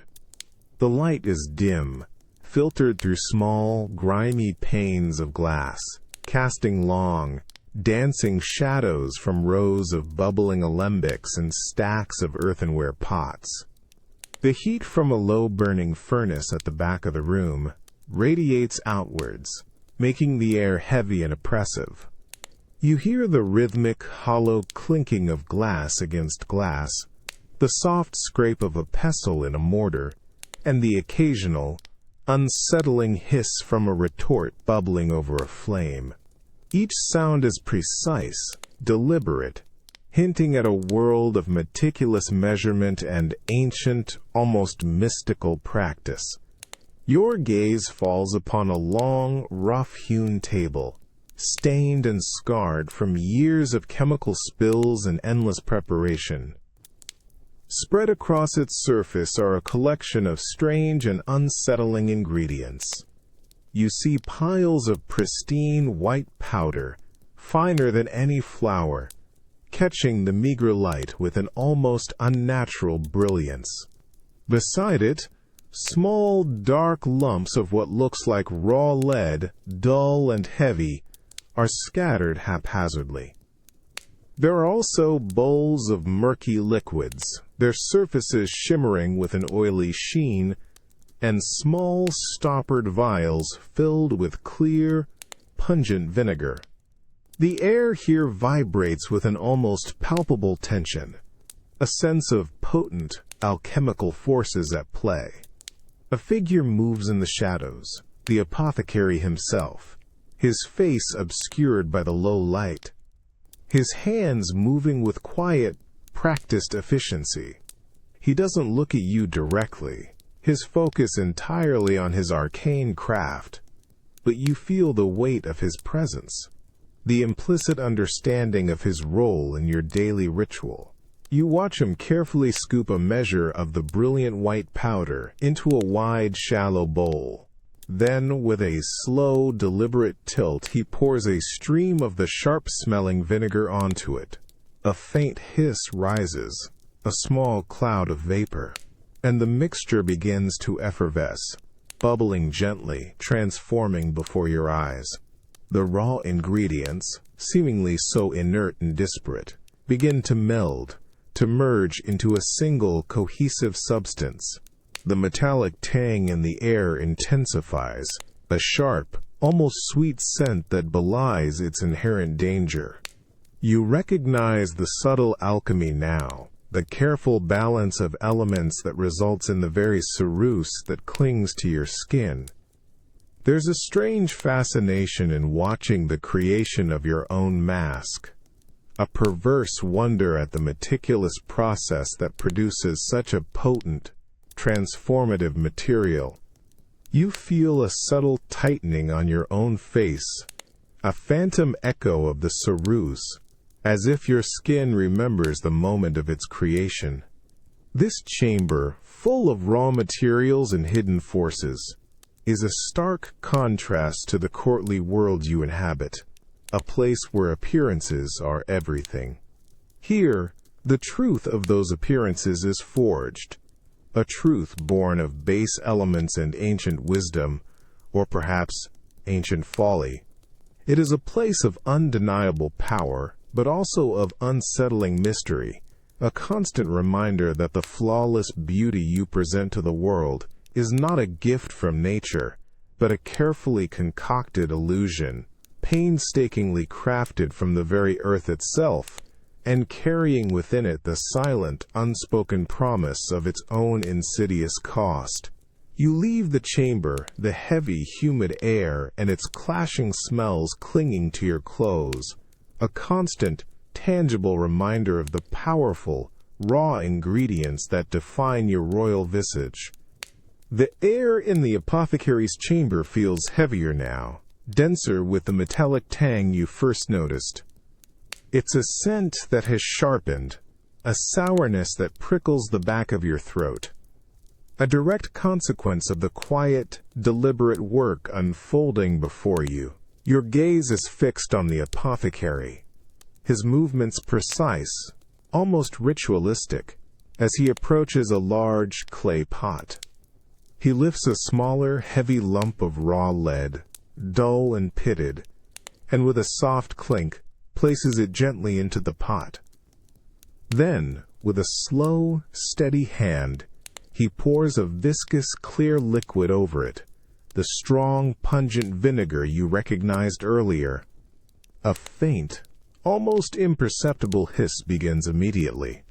The light is dim, filtered through small, grimy panes of glass, casting long, dancing shadows from rows of bubbling alembics and stacks of earthenware pots. The heat from a low-burning furnace at the back of the room radiates outwards, making the air heavy and oppressive. You hear the rhythmic, hollow clinking of glass against glass, the soft scrape of a pestle in a mortar, and the occasional, unsettling hiss from a retort bubbling over a flame. Each sound is precise, deliberate, hinting at a world of meticulous measurement and ancient, almost mystical practice. Your gaze falls upon a long, rough-hewn table, stained and scarred from years of chemical spills and endless preparation. Spread across its surface are a collection of strange and unsettling ingredients. you see piles of pristine white powder, finer than any flower, catching the meager light with an almost unnatural brilliance. Beside it, small, dark lumps of what looks like raw lead, dull and heavy, are scattered haphazardly. There are also bowls of murky liquids, their surfaces shimmering with an oily sheen, and small, stoppered vials filled with clear, pungent vinegar. The air here vibrates with an almost palpable tension, a sense of potent, alchemical forces at play. A figure moves in the shadows, the apothecary himself, his face obscured by the low light, his hands moving with quiet, practiced efficiency. He doesn't look at you directly, his focus entirely on his arcane craft, but you feel the weight of his presence, the implicit understanding of his role in your daily ritual. You watch him carefully scoop a measure of the brilliant white powder into a wide, shallow bowl. Then, with a slow, deliberate tilt, he pours a stream of the sharp-smelling vinegar onto it. A faint hiss rises, a small cloud of vapor, and the mixture begins to effervesce, bubbling gently, transforming before your eyes. The raw ingredients, seemingly so inert and disparate, begin to meld, to merge into a single cohesive substance. The metallic tang in the air intensifies, a sharp, almost sweet scent that belies its inherent danger. You recognize the subtle alchemy now, the careful balance of elements that results in the very ceruse that clings to your skin. There's a strange fascination in watching the creation of your own mask, a perverse wonder at the meticulous process that produces such a potent, transformative material. You feel a subtle tightening on your own face, a phantom echo of the ceruse, as if your skin remembers the moment of its creation. This chamber, full of raw materials and hidden forces, is a stark contrast to the courtly world you inhabit, a place where appearances are everything. Here, the truth of those appearances is forged, a truth born of base elements and ancient wisdom, or perhaps ancient folly. It is a place of undeniable power, but also of unsettling mystery, a constant reminder that the flawless beauty you present to the world is not a gift from nature, but a carefully concocted illusion, painstakingly crafted from the very earth itself, and carrying within it the silent, unspoken promise of its own insidious cost. You leave the chamber, the heavy, humid air and its clashing smells clinging to your clothes, a constant, tangible reminder of the powerful, raw ingredients that define your royal visage. The air in the apothecary's chamber feels heavier now, denser with the metallic tang you first noticed. It's a scent that has sharpened, a sourness that prickles the back of your throat, a direct consequence of the quiet, deliberate work unfolding before you. Your gaze is fixed on the apothecary, his movements precise, almost ritualistic, as he approaches a large clay pot. He lifts a smaller, heavy lump of raw lead, dull and pitted, and with a soft clink, places it gently into the pot. Then, with a slow, steady hand, he pours a viscous, clear liquid over it, the strong, pungent vinegar you recognized earlier. A faint, almost imperceptible hiss begins immediately,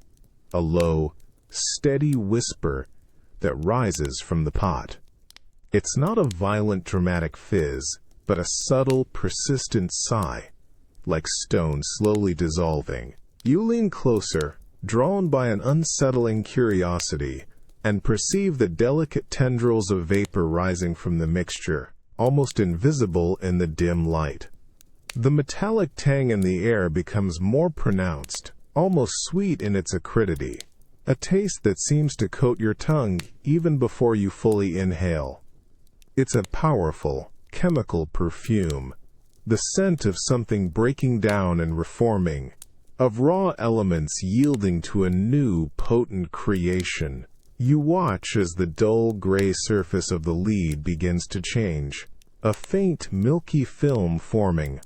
a low, steady whisper that rises from the pot. It's not a violent, dramatic fizz, but a subtle, persistent sigh, like stone slowly dissolving. You lean closer, drawn by an unsettling curiosity, and perceive the delicate tendrils of vapor rising from the mixture, almost invisible in the dim light. The metallic tang in the air becomes more pronounced, almost sweet in its acridity, a taste that seems to coat your tongue even before you fully inhale. It's a powerful, chemical perfume, the scent of something breaking down and reforming, of raw elements yielding to a new, potent creation. You watch as the dull gray surface of the lead begins to change, a faint milky film forming,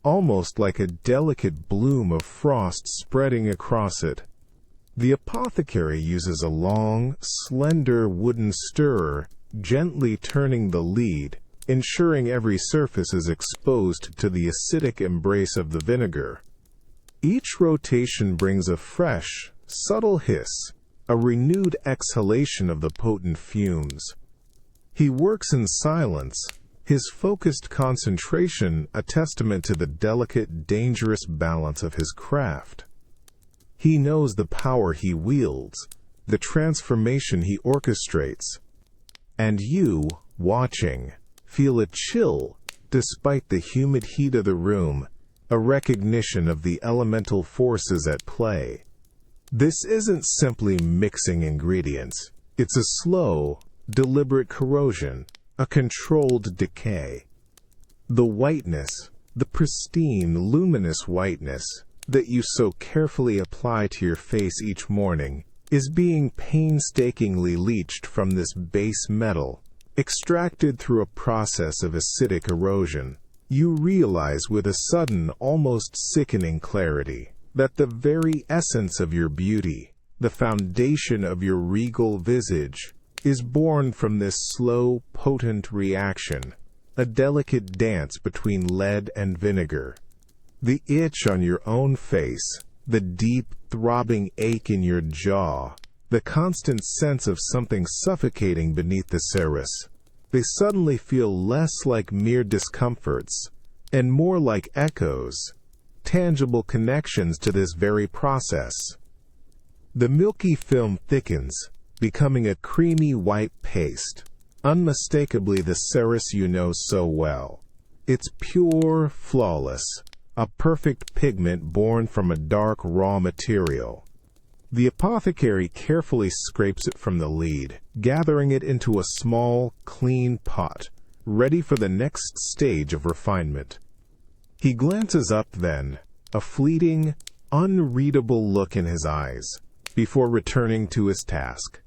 almost like a delicate bloom of frost spreading across it. The apothecary uses a long, slender wooden stirrer, gently turning the lead, ensuring every surface is exposed to the acidic embrace of the vinegar. Each rotation brings a fresh, subtle hiss, a renewed exhalation of the potent fumes. He works in silence, his focused concentration a testament to the delicate, dangerous balance of his craft. He knows the power he wields, the transformation he orchestrates. And you, watching, feel a chill, despite the humid heat of the room, a recognition of the elemental forces at play. This isn't simply mixing ingredients. It's a slow, deliberate corrosion, a controlled decay. The whiteness, the pristine, luminous whiteness that you so carefully apply to your face each morning, is being painstakingly leached from this base metal, extracted through a process of acidic erosion. You realize with a sudden, almost sickening clarity that the very essence of your beauty, the foundation of your regal visage, is born from this slow, potent reaction, a delicate dance between lead and vinegar. The itch on your own face, the deep, throbbing ache in your jaw, the constant sense of something suffocating beneath the surface, they suddenly feel less like mere discomforts and more like echoes, tangible connections to this very process. The milky film thickens, becoming a creamy white paste, unmistakably the ceres you know so well. It's pure, flawless, a perfect pigment born from a dark raw material. The apothecary carefully scrapes it from the lead, gathering it into a small, clean pot, ready for the next stage of refinement. He glances up then, a fleeting, unreadable look in his eyes, before returning to his task.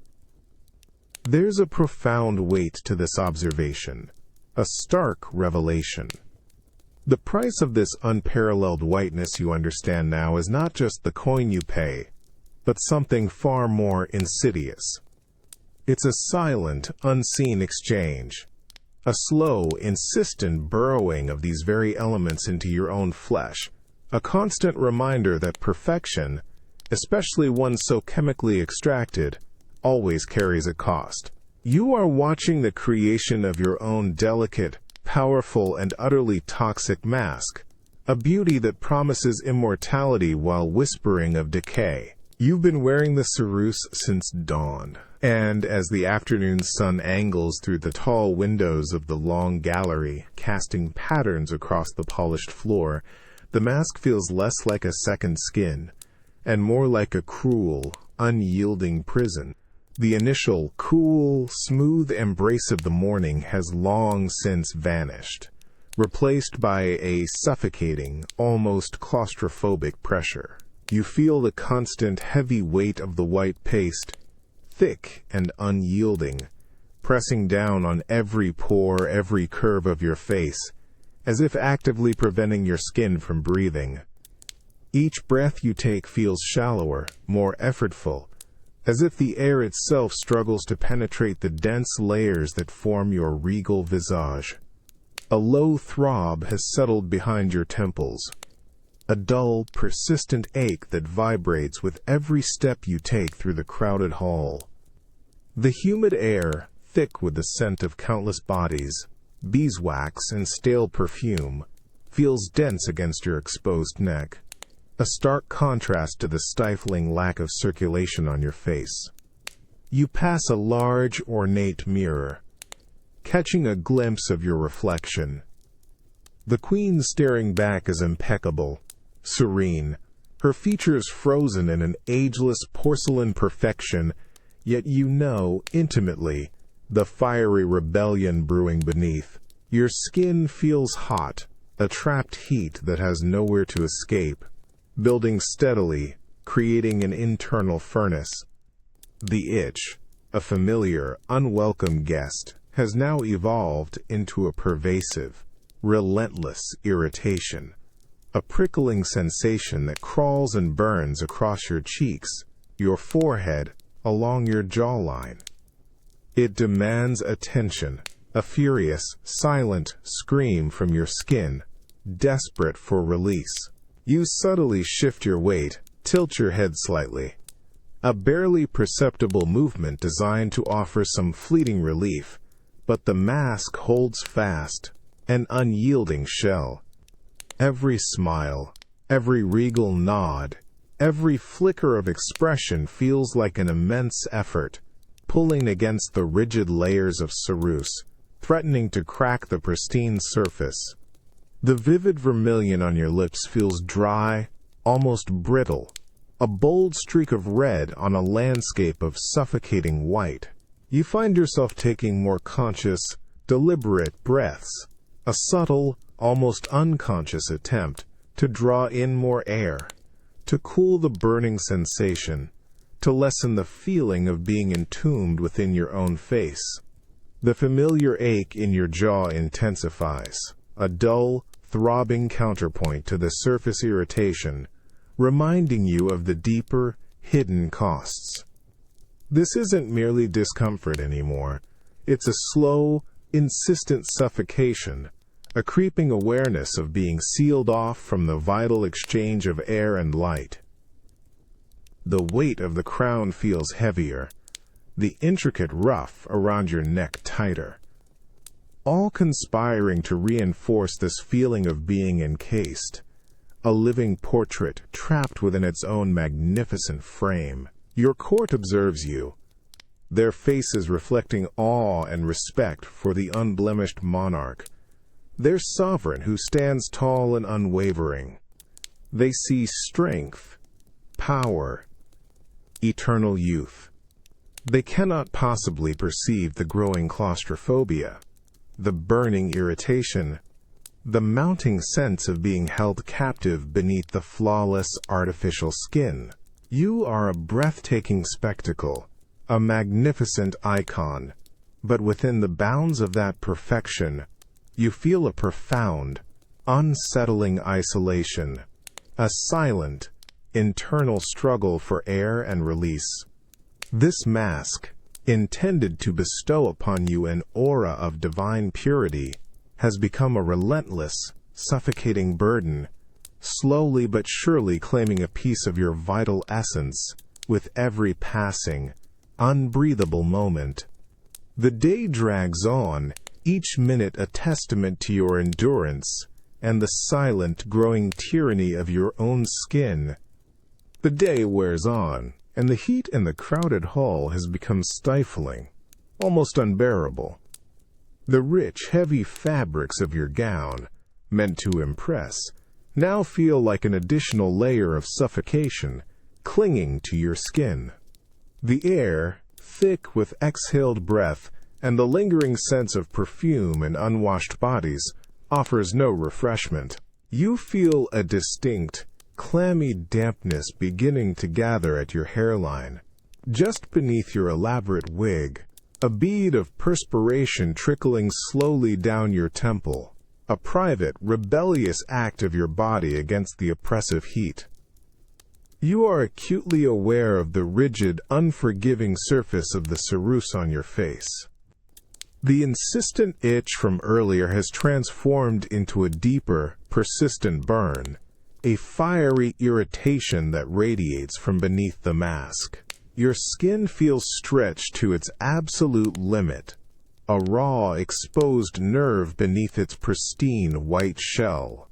There's a profound weight to this observation, a stark revelation. The price of this unparalleled whiteness, you understand now, is not just the coin you pay, but something far more insidious. It's a silent, unseen exchange, a slow, insistent burrowing of these very elements into your own flesh, a constant reminder that perfection, especially one so chemically extracted, always carries a cost. You are watching the creation of your own delicate, powerful, and utterly toxic mask, a beauty that promises immortality while whispering of decay. You've been wearing the ceruse since dawn, and as the afternoon sun angles through the tall windows of the long gallery, casting patterns across the polished floor, the mask feels less like a second skin, and more like a cruel, unyielding prison. The initial, cool, smooth embrace of the morning has long since vanished, replaced by a suffocating, almost claustrophobic pressure. You feel the constant heavy weight of the white paste, thick and unyielding, pressing down on every pore, every curve of your face, as if actively preventing your skin from breathing. Each breath you take feels shallower, more effortful, as if the air itself struggles to penetrate the dense layers that form your regal visage. A low throb has settled behind your temples, a dull, persistent ache that vibrates with every step you take through the crowded hall. The humid air, thick with the scent of countless bodies, beeswax, and stale perfume, feels dense against your exposed neck, a stark contrast to the stifling lack of circulation on your face. You pass a large, ornate mirror, catching a glimpse of your reflection. The queen staring back is impeccable, serene, her features frozen in an ageless porcelain perfection, yet you know, intimately, the fiery rebellion brewing beneath. Your skin feels hot, a trapped heat that has nowhere to escape, building steadily, creating an internal furnace. The itch, a familiar, unwelcome guest, has now evolved into a pervasive, relentless irritation, a prickling sensation that crawls and burns across your cheeks, your forehead, along your jawline. It demands attention, a furious, silent scream from your skin, desperate for release. You subtly shift your weight, tilt your head slightly. A barely perceptible movement designed to offer some fleeting relief, but the mask holds fast, an unyielding shell. Every smile, every regal nod, every flicker of expression feels like an immense effort, pulling against the rigid layers of ceruse, threatening to crack the pristine surface. The vivid vermilion on your lips feels dry, almost brittle, a bold streak of red on a landscape of suffocating white. You find yourself taking more conscious, deliberate breaths, a subtle, almost unconscious attempt to draw in more air, to cool the burning sensation, to lessen the feeling of being entombed within your own face. The familiar ache in your jaw intensifies, a dull, throbbing counterpoint to the surface irritation, reminding you of the deeper, hidden costs. This isn't merely discomfort anymore. It's a slow, insistent suffocation, a creeping awareness of being sealed off from the vital exchange of air and light. The weight of the crown feels heavier, the intricate ruff around your neck tighter, all conspiring to reinforce this feeling of being encased, a living portrait trapped within its own magnificent frame. Your court observes you, their faces reflecting awe and respect for the unblemished monarch, their sovereign who stands tall and unwavering. They see strength, power, eternal youth. They cannot possibly perceive the growing claustrophobia, the burning irritation, the mounting sense of being held captive beneath the flawless artificial skin. You are a breathtaking spectacle, a magnificent icon, but within the bounds of that perfection, you feel a profound, unsettling isolation, a silent, internal struggle for air and release. This mask, intended to bestow upon you an aura of divine purity, has become a relentless, suffocating burden, slowly but surely claiming a piece of your vital essence with every passing, unbreathable moment. The day drags on, each minute a testament to your endurance and the silent, growing tyranny of your own skin. The day wears on, and the heat in the crowded hall has become stifling, almost unbearable. The rich, heavy fabrics of your gown, meant to impress, now feel like an additional layer of suffocation clinging to your skin. The air, thick with exhaled breath and the lingering sense of perfume in unwashed bodies, offers no refreshment. You feel a distinct, clammy dampness beginning to gather at your hairline. Just beneath your elaborate wig, a bead of perspiration trickling slowly down your temple, a private, rebellious act of your body against the oppressive heat. You are acutely aware of the rigid, unforgiving surface of the ceruse on your face. The insistent itch from earlier has transformed into a deeper, persistent burn, a fiery irritation that radiates from beneath the mask. Your skin feels stretched to its absolute limit, a raw, exposed nerve beneath its pristine white shell.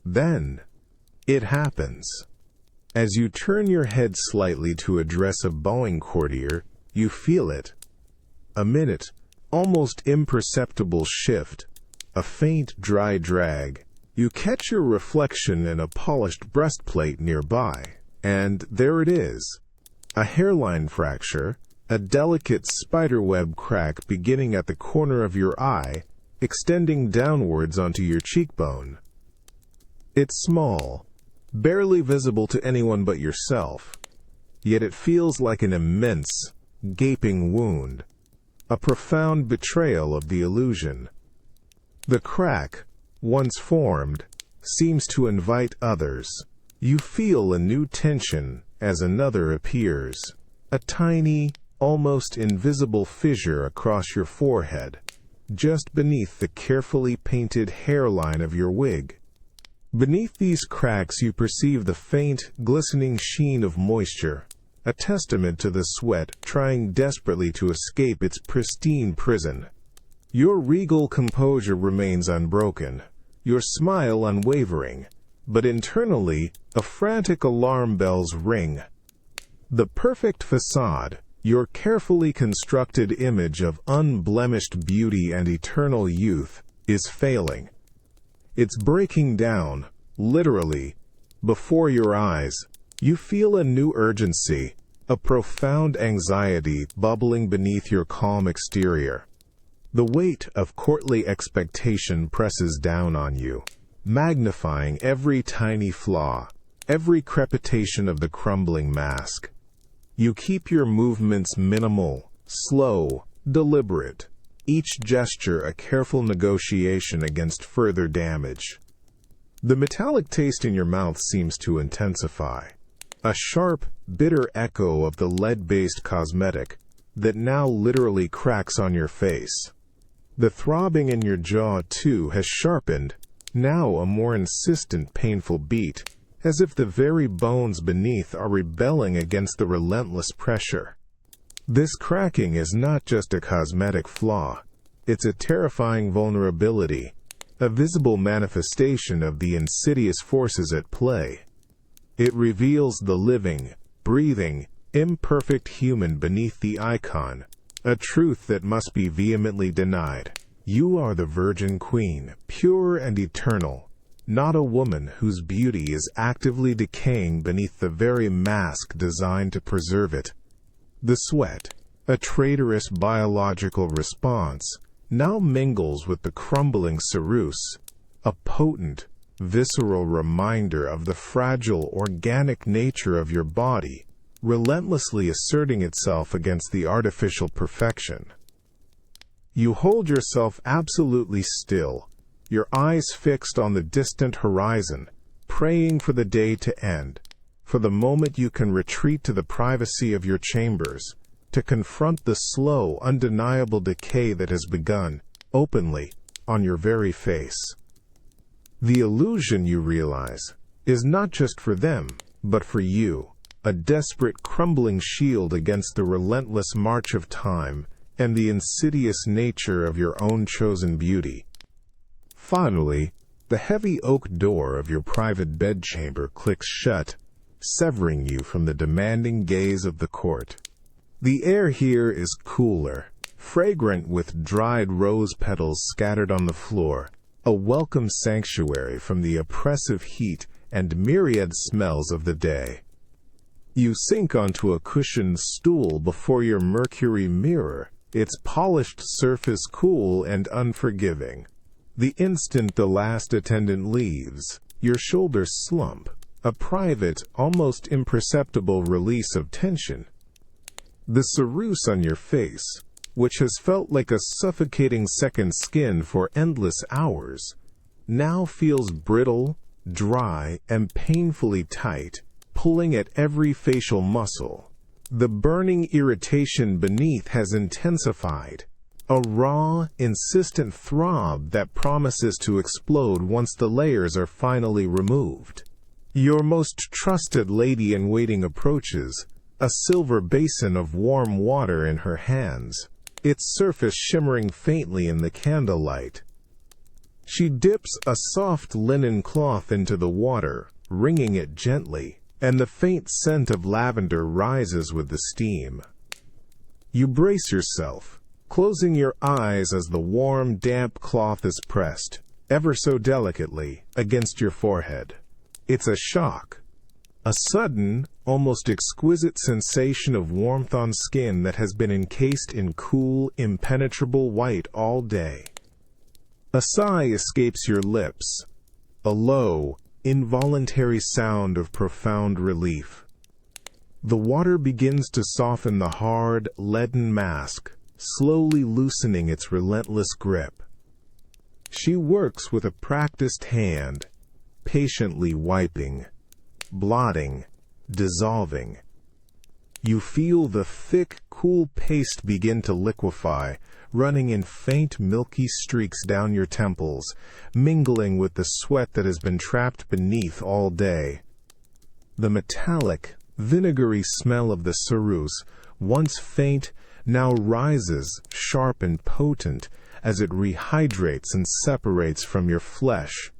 Then, it happens. As you turn your head slightly to address a bowing courtier, you feel it. A minute, almost imperceptible shift, a faint, dry drag. You catch your reflection in a polished breastplate nearby, and there it is. A hairline fracture, a delicate spiderweb crack beginning at the corner of your eye, extending downwards onto your cheekbone. It's small, barely visible to anyone but yourself, yet it feels like an immense, gaping wound, a profound betrayal of the illusion. The crack, once formed, seems to invite others. You feel a new tension as another appears, a tiny, almost invisible fissure across your forehead, just beneath the carefully painted hairline of your wig. Beneath these cracks you perceive the faint, glistening sheen of moisture, a testament to the sweat trying desperately to escape its pristine prison. Your regal composure remains unbroken, your smile unwavering, but internally, a frantic alarm bells ring. The perfect facade, your carefully constructed image of unblemished beauty and eternal youth, is failing. It's breaking down, literally, before your eyes. You feel a new urgency, a profound anxiety bubbling beneath your calm exterior. The weight of courtly expectation presses down on you, magnifying every tiny flaw, every crepitation of the crumbling mask. You keep your movements minimal, slow, deliberate, each gesture a careful negotiation against further damage. The metallic taste in your mouth seems to intensify, a sharp, bitter echo of the lead-based cosmetic that now literally cracks on your face. The throbbing in your jaw, too, has sharpened, now a more insistent, painful beat, as if the very bones beneath are rebelling against the relentless pressure. This cracking is not just a cosmetic flaw, it's a terrifying vulnerability, a visible manifestation of the insidious forces at play. It reveals the living, breathing, imperfect human beneath the icon, a truth that must be vehemently denied. You are the Virgin Queen, pure and eternal, not a woman whose beauty is actively decaying beneath the very mask designed to preserve it. The sweat, a traitorous biological response, now mingles with the crumbling ceruse, a potent, visceral reminder of the fragile, organic nature of your body, relentlessly asserting itself against the artificial perfection. You hold yourself absolutely still, your eyes fixed on the distant horizon, praying for the day to end, for the moment you can retreat to the privacy of your chambers, to confront the slow, undeniable decay that has begun, openly, on your very face. The illusion, you realize, is not just for them, but for you, a desperate, crumbling shield against the relentless march of time and the insidious nature of your own chosen beauty. Finally, the heavy oak door of your private bedchamber clicks shut, severing you from the demanding gaze of the court. The air here is cooler, fragrant with dried rose petals scattered on the floor, a welcome sanctuary from the oppressive heat and myriad smells of the day. You sink onto a cushioned stool before your mercury mirror, its polished surface cool and unforgiving. The instant the last attendant leaves, your shoulders slump, a private, almost imperceptible release of tension. The ceruse on your face, which has felt like a suffocating second skin for endless hours, now feels brittle, dry, and painfully tight, pulling at every facial muscle. The burning irritation beneath has intensified, a raw, insistent throb that promises to explode once the layers are finally removed. Your most trusted lady-in-waiting approaches, a silver basin of warm water in her hands, its surface shimmering faintly in the candlelight. She dips a soft linen cloth into the water, wringing it gently, and the faint scent of lavender rises with the steam. You brace yourself, closing your eyes as the warm, damp cloth is pressed, ever so delicately, against your forehead. It's a shock. A sudden, almost exquisite sensation of warmth on skin that has been encased in cool, impenetrable white all day. A sigh escapes your lips, a low, involuntary sound of profound relief. The water begins to soften the hard, leaden mask, slowly loosening its relentless grip. She works with a practiced hand, patiently wiping, blotting, dissolving. You feel the thick, cool paste begin to liquefy, running in faint, milky streaks down your temples, mingling with the sweat that has been trapped beneath all day. The metallic, vinegary smell of the ceruse, once faint, now rises, sharp and potent, as it rehydrates and separates from your flesh.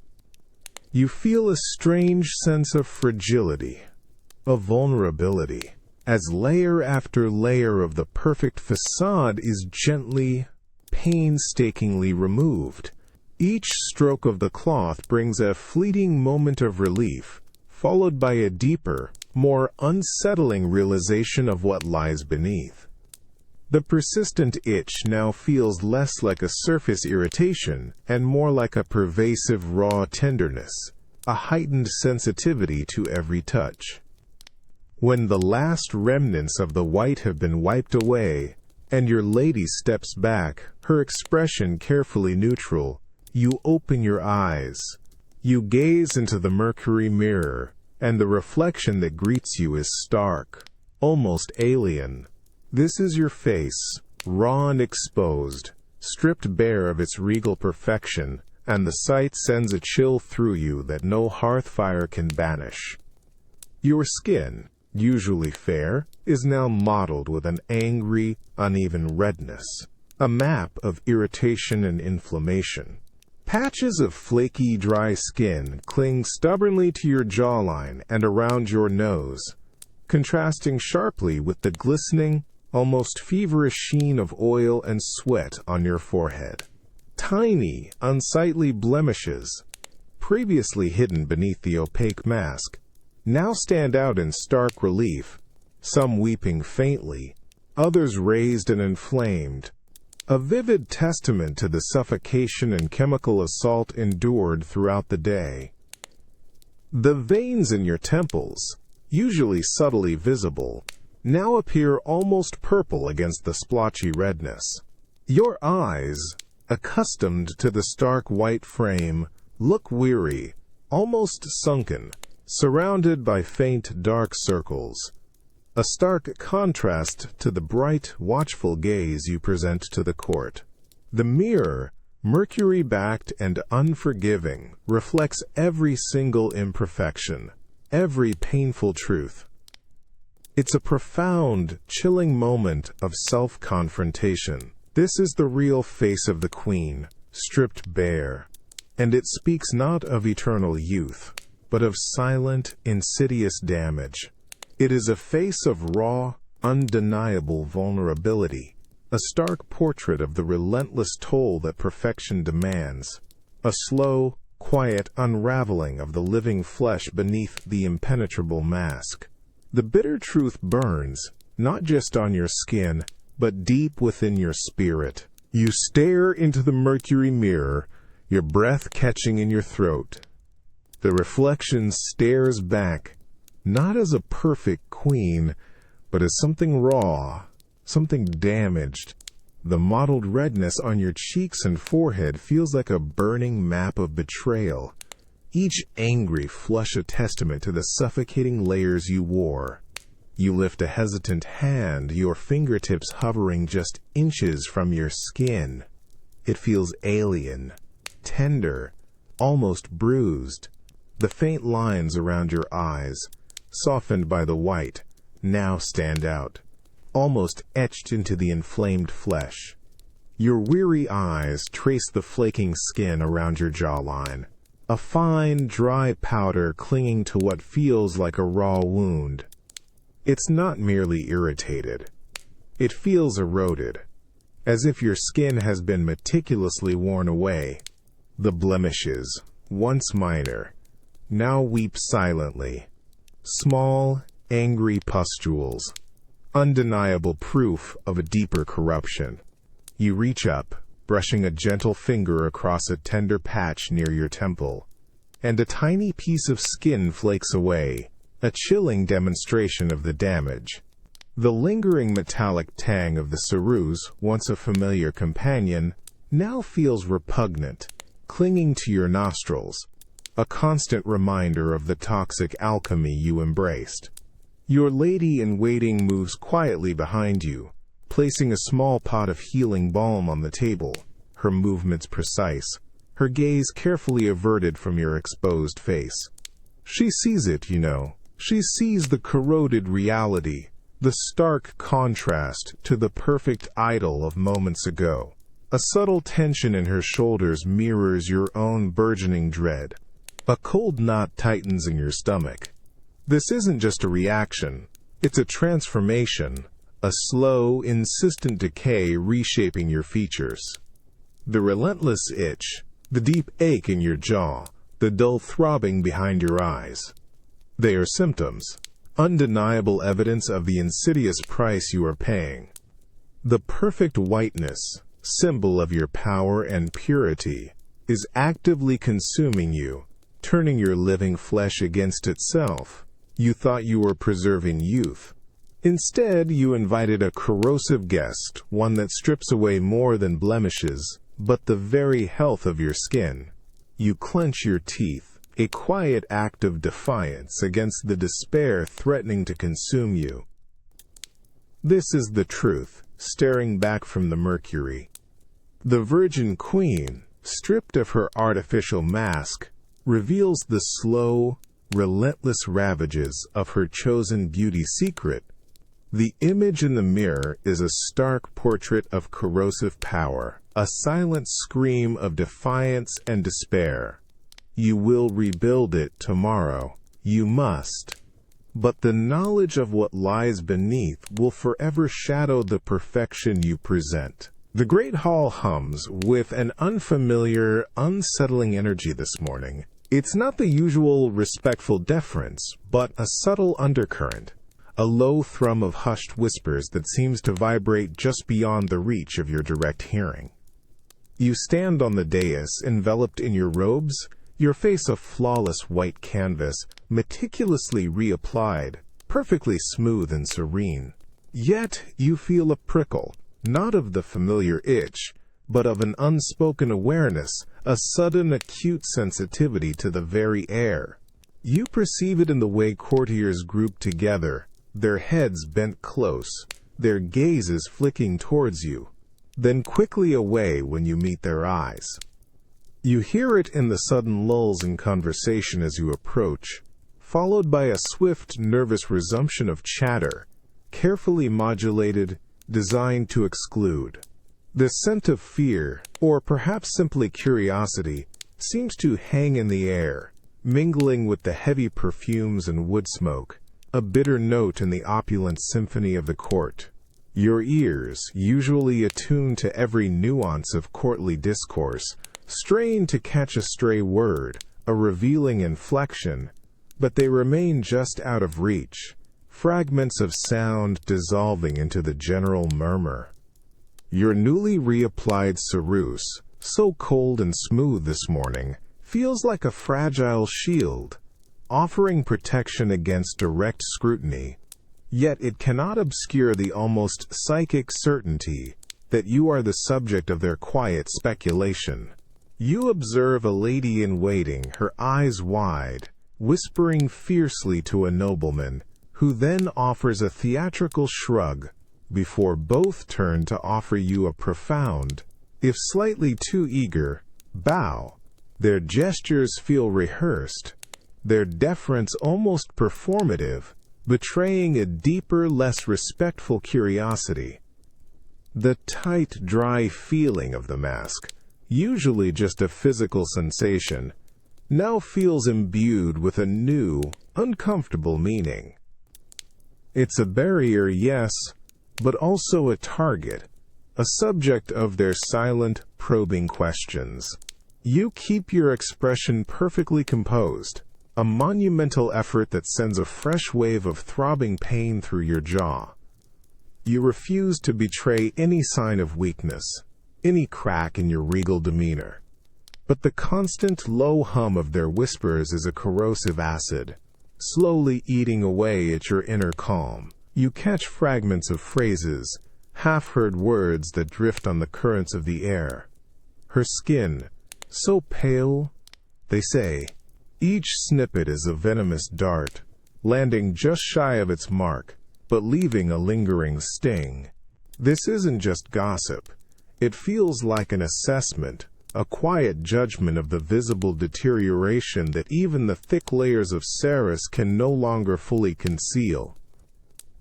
You feel a strange sense of fragility, of vulnerability, as layer after layer of the perfect facade is gently, painstakingly removed. Each stroke of the cloth brings a fleeting moment of relief, followed by a deeper, more unsettling realization of what lies beneath. The persistent itch now feels less like a surface irritation and more like a pervasive raw tenderness, a heightened sensitivity to every touch. When the last remnants of the white have been wiped away, and your lady steps back, her expression carefully neutral, you open your eyes. You gaze into the mercury mirror, and the reflection that greets you is stark, almost alien. This is your face, raw and exposed, stripped bare of its regal perfection, and the sight sends a chill through you that no hearth fire can banish. Your skin, usually fair, is now mottled with an angry, uneven redness, a map of irritation and inflammation. Patches of flaky, dry skin cling stubbornly to your jawline and around your nose, contrasting sharply with the glistening, almost feverish sheen of oil and sweat on your forehead. Tiny, unsightly blemishes, previously hidden beneath the opaque mask, now stand out in stark relief, some weeping faintly, others raised and inflamed, a vivid testament to the suffocation and chemical assault endured throughout the day. The veins in your temples, usually subtly visible, now appear almost purple against the splotchy redness. Your eyes, accustomed to the stark white frame, look weary, almost sunken, surrounded by faint dark circles, a stark contrast to the bright, watchful gaze you present to the court. The mirror, mercury-backed and unforgiving, reflects every single imperfection, every painful truth. It's a profound, chilling moment of self-confrontation. This is the real face of the queen, stripped bare, and it speaks not of eternal youth, but of silent, insidious damage. It is a face of raw, undeniable vulnerability, a stark portrait of the relentless toll that perfection demands, a slow, quiet unraveling of the living flesh beneath the impenetrable mask. The bitter truth burns, not just on your skin, but deep within your spirit. You stare into the mercury mirror, your breath catching in your throat. The reflection stares back, not as a perfect queen, but as something raw, something damaged. The mottled redness on your cheeks and forehead feels like a burning map of betrayal, each angry flush a testament to the suffocating layers you wore. You lift a hesitant hand, your fingertips hovering just inches from your skin. It feels alien, tender, almost bruised. The faint lines around your eyes, softened by the white, now stand out, almost etched into the inflamed flesh. Your weary eyes trace the flaking skin around your jawline, a fine, dry powder clinging to what feels like a raw wound. It's not merely irritated. It feels eroded, as if your skin has been meticulously worn away. The blemishes, once minor, now weep silently. Small, angry pustules, undeniable proof of a deeper corruption. You reach up, brushing a gentle finger across a tender patch near your temple, and a tiny piece of skin flakes away, a chilling demonstration of the damage. The lingering metallic tang of the ceruse, once a familiar companion, now feels repugnant, clinging to your nostrils, a constant reminder of the toxic alchemy you embraced. Your lady-in-waiting moves quietly behind you, placing a small pot of healing balm on the table, her movements precise, her gaze carefully averted from your exposed face. She sees it, you know. She sees the corroded reality, the stark contrast to the perfect idol of moments ago. A subtle tension in her shoulders mirrors your own burgeoning dread. A cold knot tightens in your stomach. This isn't just a reaction. It's a transformation, a slow, insistent decay reshaping your features. The relentless itch, the deep ache in your jaw, the dull throbbing behind your eyes. They are symptoms, undeniable evidence of the insidious price you are paying. The perfect whiteness, symbol of your power and purity, is actively consuming you, turning your living flesh against itself. You thought you were preserving youth. Instead, you invited a corrosive guest, one that strips away more than blemishes, but the very health of your skin. You clench your teeth, a quiet act of defiance against the despair threatening to consume you. This is the truth, staring back from the mercury. The Virgin Queen, stripped of her artificial mask, reveals the slow, relentless ravages of her chosen beauty secret. The image in the mirror is a stark portrait of corrosive power, a silent scream of defiance and despair. You will rebuild it tomorrow. You must. But the knowledge of what lies beneath will forever shadow the perfection you present. The great hall hums with an unfamiliar, unsettling energy this morning. It's not the usual respectful deference, but a subtle undercurrent, a low thrum of hushed whispers that seems to vibrate just beyond the reach of your direct hearing. You stand on the dais, enveloped in your robes, your face a flawless white canvas, meticulously reapplied, perfectly smooth and serene. Yet you feel a prickle, not of the familiar itch, but of an unspoken awareness, a sudden acute sensitivity to the very air. You perceive it in the way courtiers group together, their heads bent close, their gazes flicking towards you, then quickly away when you meet their eyes. You hear it in the sudden lulls in conversation as you approach, followed by a swift, nervous resumption of chatter, carefully modulated, designed to exclude. The scent of fear, or perhaps simply curiosity, seems to hang in the air, mingling with the heavy perfumes and wood smoke, a bitter note in the opulent symphony of the court. Your ears, usually attuned to every nuance of courtly discourse, strain to catch a stray word, a revealing inflection, but they remain just out of reach, fragments of sound dissolving into the general murmur. Your newly reapplied ceruse, so cold and smooth this morning, feels like a fragile shield, offering protection against direct scrutiny, yet it cannot obscure the almost psychic certainty that you are the subject of their quiet speculation. You observe a lady in waiting, her eyes wide, whispering fiercely to a nobleman, who then offers a theatrical shrug, before both turn to offer you a profound, if slightly too eager, bow. Their gestures feel rehearsed, their deference almost performative, betraying a deeper, less respectful curiosity. The tight, dry feeling of the mask, usually just a physical sensation, now feels imbued with a new, uncomfortable meaning. It's a barrier, yes, but also a target, a subject of their silent, probing questions. You keep your expression perfectly composed, a monumental effort that sends a fresh wave of throbbing pain through your jaw. You refuse to betray any sign of weakness. any crack in your regal demeanor. But the constant low hum of their whispers is a corrosive acid, slowly eating away at your inner calm. You catch fragments of phrases, half-heard words that drift on the currents of the air. Her skin, so pale, they say. Each snippet is a venomous dart, landing just shy of its mark, but leaving a lingering sting. This isn't just gossip. It feels like an assessment, a quiet judgment of the visible deterioration that even the thick layers of Saris can no longer fully conceal.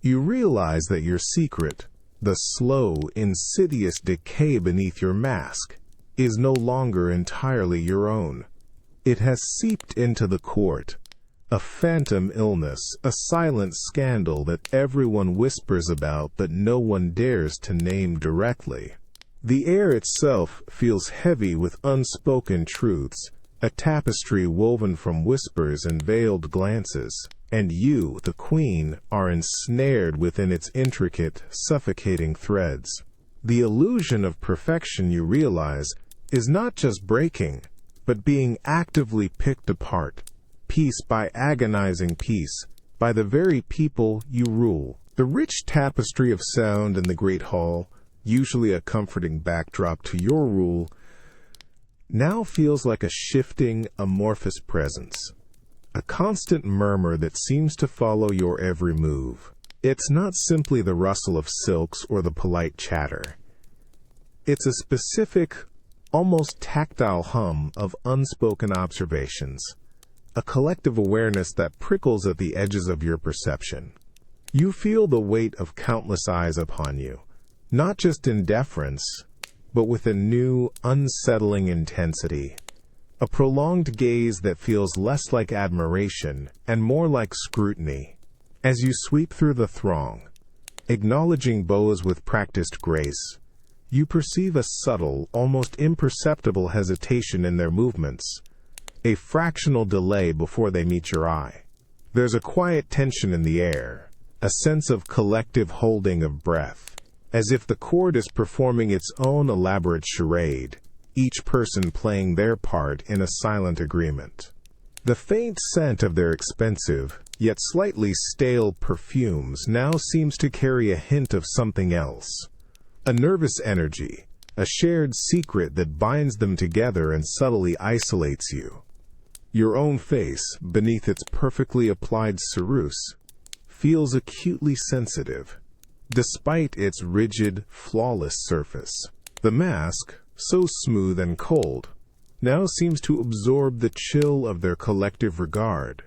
You realize that your secret, the slow, insidious decay beneath your mask, is no longer entirely your own. It has seeped into the court, a phantom illness, a silent scandal that everyone whispers about but no one dares to name directly. The air itself feels heavy with unspoken truths, a tapestry woven from whispers and veiled glances, and you, the queen, are ensnared within its intricate, suffocating threads. The illusion of perfection, you realize, is not just breaking, but being actively picked apart, piece by agonizing piece, by the very people you rule. The rich tapestry of sound in the great hall, usually a comforting backdrop to your rule, now feels like a shifting, amorphous presence, a constant murmur that seems to follow your every move. It's not simply the rustle of silks or the polite chatter. It's a specific, almost tactile hum of unspoken observations, a collective awareness that prickles at the edges of your perception. You feel the weight of countless eyes upon you, not just in deference, but with a new, unsettling intensity, a prolonged gaze that feels less like admiration and more like scrutiny. As you sweep through the throng, acknowledging bows with practiced grace, you perceive a subtle, almost imperceptible hesitation in their movements, a fractional delay before they meet your eye. There's a quiet tension in the air, a sense of collective holding of breath, as if the court is performing its own elaborate charade, each person playing their part in a silent agreement. The faint scent of their expensive, yet slightly stale perfumes now seems to carry a hint of something else. A nervous energy, a shared secret that binds them together and subtly isolates you. Your own face, beneath its perfectly applied ceruse, feels acutely sensitive, despite its rigid, flawless surface. The mask, so smooth and cold, now seems to absorb the chill of their collective regard,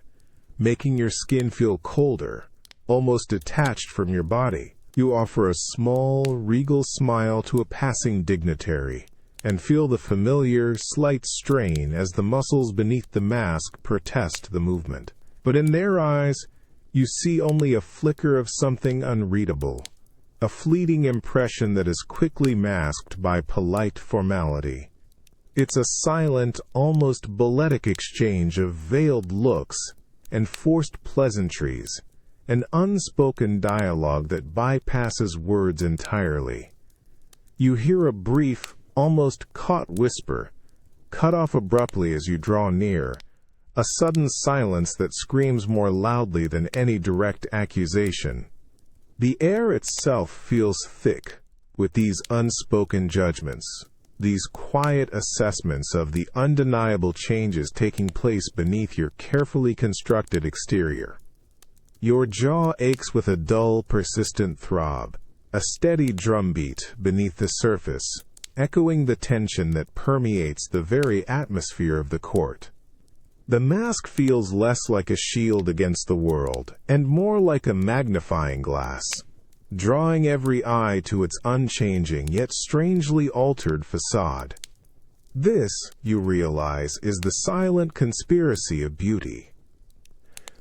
making your skin feel colder, almost detached from your body. You offer a small, regal smile to a passing dignitary, and feel the familiar, slight strain as the muscles beneath the mask protest the movement. But in their eyes, you see only a flicker of something unreadable, a fleeting impression that is quickly masked by polite formality. It's a silent, almost balletic exchange of veiled looks and forced pleasantries, an unspoken dialogue that bypasses words entirely. You hear a brief, almost caught whisper, cut off abruptly as you draw near, a sudden silence that screams more loudly than any direct accusation. The air itself feels thick with these unspoken judgments, these quiet assessments of the undeniable changes taking place beneath your carefully constructed exterior. Your jaw aches with a dull, persistent throb, a steady drumbeat beneath the surface, echoing the tension that permeates the very atmosphere of the court. The mask feels less like a shield against the world, and more like a magnifying glass, drawing every eye to its unchanging yet strangely altered facade. This, you realize, is the silent conspiracy of beauty.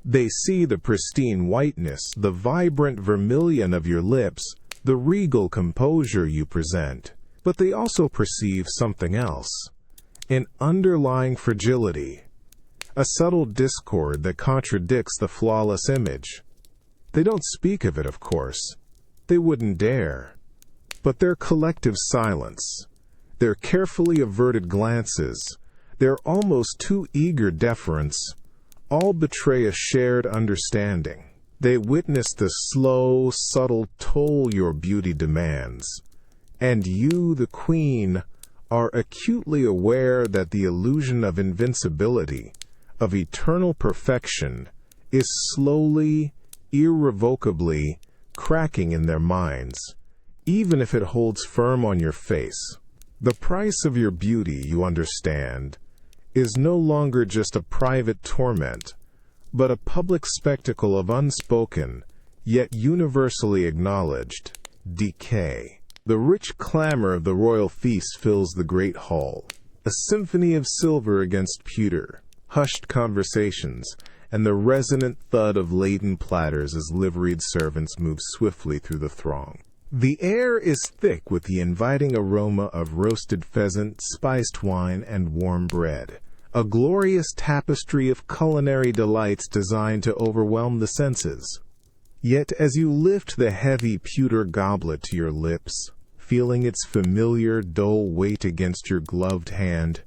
They see the pristine whiteness, the vibrant vermilion of your lips, the regal composure you present, but they also perceive something else, an underlying fragility, a subtle discord that contradicts the flawless image. They don't speak of it, of course. They wouldn't dare. But their collective silence, Their carefully averted glances, their almost too eager deference, all betray a shared understanding. They witness the slow, subtle toll your beauty demands. And you, the queen, are acutely aware that the illusion of invincibility, of eternal perfection, is slowly, irrevocably cracking in their minds, even if it holds firm on your face. The price of your beauty, you understand, is no longer just a private torment, but a public spectacle of unspoken, yet universally acknowledged, decay. The rich clamor of the royal feast fills the great hall, a symphony of silver against pewter, hushed conversations, and the resonant thud of laden platters as liveried servants move swiftly through the throng. The air is thick with the inviting aroma of roasted pheasant, spiced wine, and warm bread, a glorious tapestry of culinary delights designed to overwhelm the senses. Yet as you lift the heavy pewter goblet to your lips, feeling its familiar, dull weight against your gloved hand,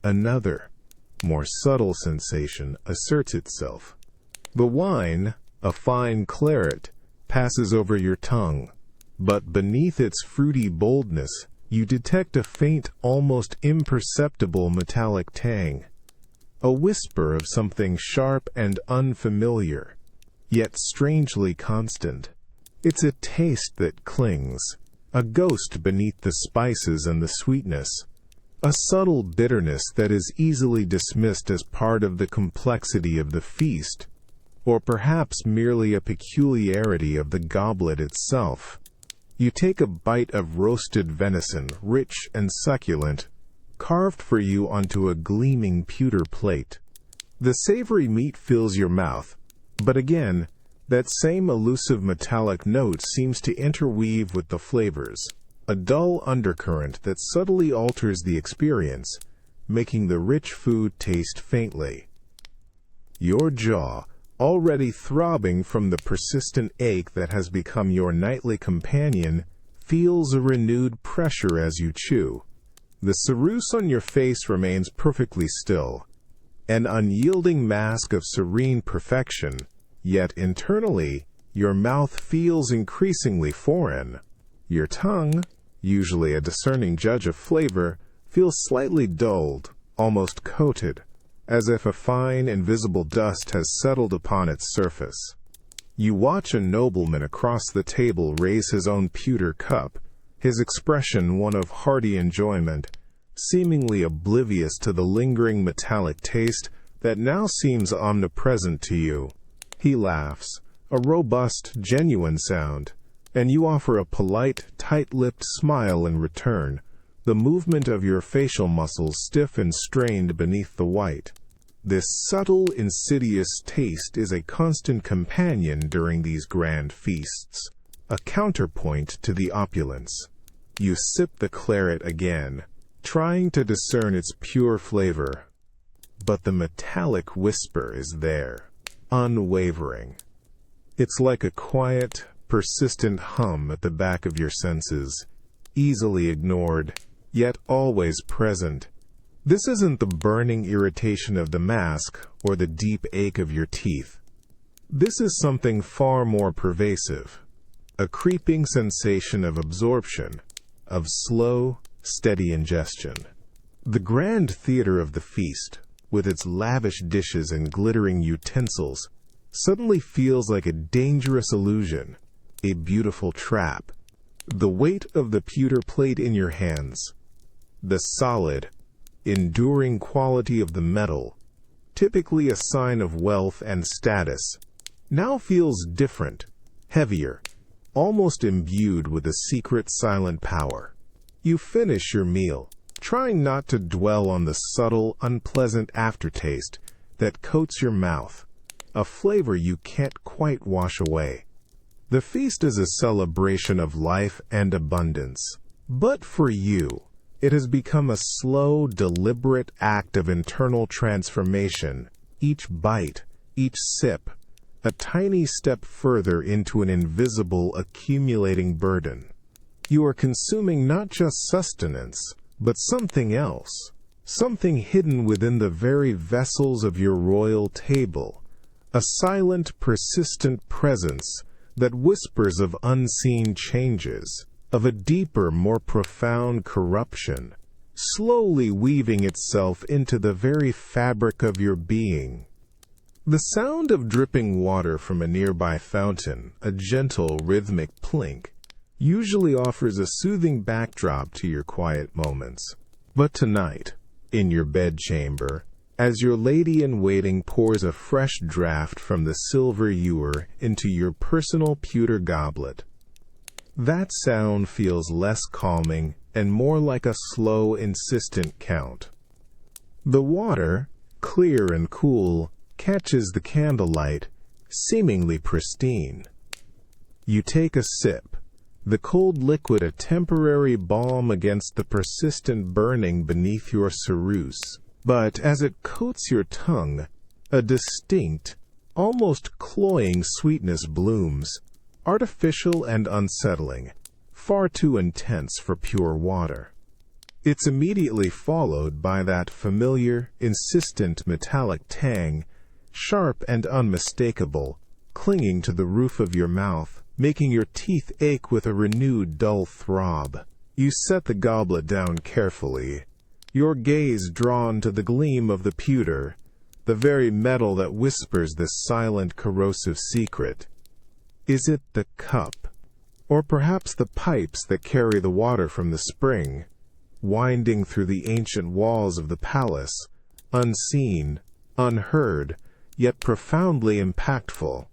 another, more subtle sensation asserts itself. The wine, a fine claret, passes over your tongue, but beneath its fruity boldness, you detect a faint, almost imperceptible metallic tang, a whisper of something sharp and unfamiliar, yet strangely constant. It's a taste that clings, a ghost beneath the spices and the sweetness, a subtle bitterness that is easily dismissed as part of the complexity of the feast, or perhaps merely a peculiarity of the goblet itself. You take a bite of roasted venison, rich and succulent, carved for you onto a gleaming pewter plate. The savory meat fills your mouth, but again, that same elusive metallic note seems to interweave with the flavors, a dull undercurrent that subtly alters the experience, making the rich food taste faintly. Your jaw, already throbbing from the persistent ache that has become your nightly companion, feels a renewed pressure as you chew. The ceruse on your face remains perfectly still, an unyielding mask of serene perfection, yet internally, your mouth feels increasingly foreign. Your tongue, usually a discerning judge of flavor, feels slightly dulled, almost coated, as if a fine, invisible dust has settled upon its surface. You watch a nobleman across the table raise his own pewter cup, his expression one of hearty enjoyment, seemingly oblivious to the lingering metallic taste that now seems omnipresent to you. He laughs, a robust, genuine sound, and you offer a polite, tight-lipped smile in return, the movement of your facial muscles stiff and strained beneath the white. This subtle, insidious taste is a constant companion during these grand feasts, a counterpoint to the opulence. You sip the claret again, trying to discern its pure flavor, but the metallic whisper is there, unwavering. It's like a quiet, persistent hum at the back of your senses, easily ignored, yet always present. This isn't the burning irritation of the mask or the deep ache of your teeth. This is something far more pervasive, a creeping sensation of absorption, of slow, steady ingestion. The grand theater of the feast, with its lavish dishes and glittering utensils, suddenly feels like a dangerous illusion, a beautiful trap. The weight of the pewter plate in your hands, the solid, enduring quality of the metal, typically a sign of wealth and status, now feels different, heavier, almost imbued with a secret silent power. You finish your meal, trying not to dwell on the subtle, unpleasant aftertaste that coats your mouth, a flavor you can't quite wash away. The feast is a celebration of life and abundance, but for you, it has become a slow, deliberate act of internal transformation, each bite, each sip, a tiny step further into an invisible, accumulating burden. You are consuming not just sustenance, but something else, something hidden within the very vessels of your royal table, a silent, persistent presence that whispers of unseen changes, of a deeper, more profound corruption, slowly weaving itself into the very fabric of your being. The sound of dripping water from a nearby fountain, a gentle, rhythmic plink, usually offers a soothing backdrop to your quiet moments. But tonight, in your bedchamber, as your lady-in-waiting pours a fresh draught from the silver ewer into your personal pewter goblet, that sound feels less calming and more like a slow, insistent count. The water, clear and cool, catches the candlelight, seemingly pristine. You take a sip, the cold liquid a temporary balm against the persistent burning beneath your ceruse. But as it coats your tongue, a distinct, almost cloying sweetness blooms, artificial and unsettling, far too intense for pure water. It's immediately followed by that familiar, insistent metallic tang, sharp and unmistakable, clinging to the roof of your mouth, making your teeth ache with a renewed dull throb. You set the goblet down carefully, your gaze drawn to the gleam of the pewter, the very metal that whispers this silent, corrosive secret. Is it the cup, or perhaps the pipes that carry the water from the spring, winding through the ancient walls of the palace, unseen, unheard, yet profoundly impactful?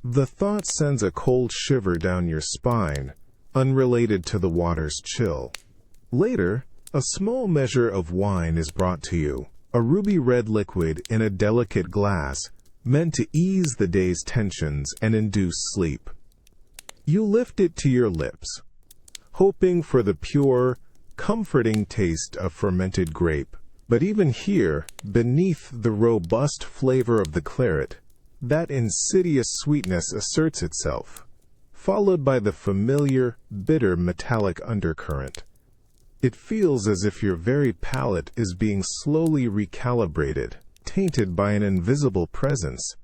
The thought sends a cold shiver down your spine, unrelated to the water's chill. Later, a small measure of wine is brought to you, a ruby-red liquid in a delicate glass, meant to ease the day's tensions and induce sleep. You lift it to your lips, hoping for the pure, comforting taste of fermented grape. But even here, beneath the robust flavor of the claret, that insidious sweetness asserts itself, followed by the familiar, bitter metallic undercurrent. It feels as if your very palate is being slowly recalibrated, tainted by an invisible presence,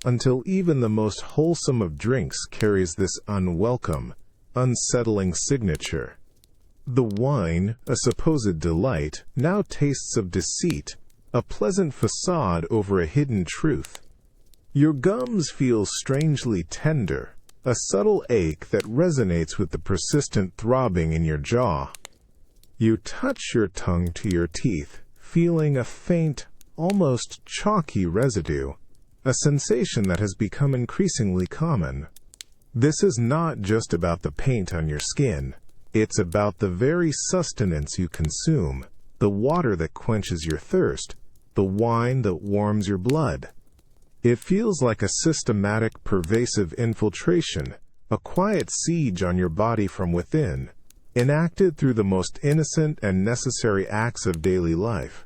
until even the most wholesome of drinks carries this unwelcome, unsettling signature. The wine, a supposed delight, now tastes of deceit, a pleasant facade over a hidden truth. Your gums feel strangely tender, a subtle ache that resonates with the persistent throbbing in your jaw. You touch your tongue to your teeth, feeling a faint, almost chalky residue, a sensation that has become increasingly common. This is not just about the paint on your skin. It's about the very sustenance you consume, the water that quenches your thirst, the wine that warms your blood. It feels like a systematic, pervasive infiltration, a quiet siege on your body from within, enacted through the most innocent and necessary acts of daily life.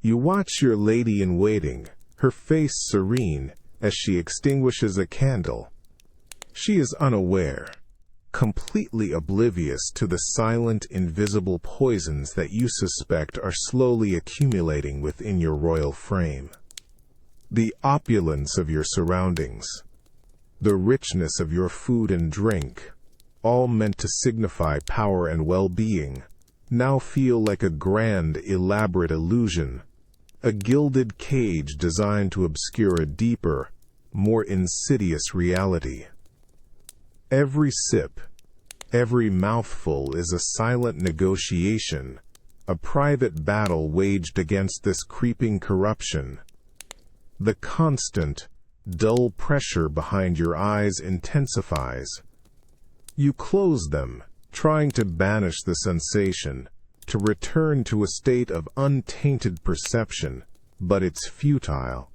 You watch your lady-in-waiting, her face serene, as she extinguishes a candle. She is unaware, completely oblivious to the silent, invisible poisons that you suspect are slowly accumulating within your royal frame. The opulence of your surroundings, the richness of your food and drink, all meant to signify power and well-being, now feel like a grand, elaborate illusion, a gilded cage designed to obscure a deeper, more insidious reality. Every sip, every mouthful is a silent negotiation, a private battle waged against this creeping corruption. The constant, dull pressure behind your eyes intensifies. You close them, trying to banish the sensation, to return to a state of untainted perception, but it's futile.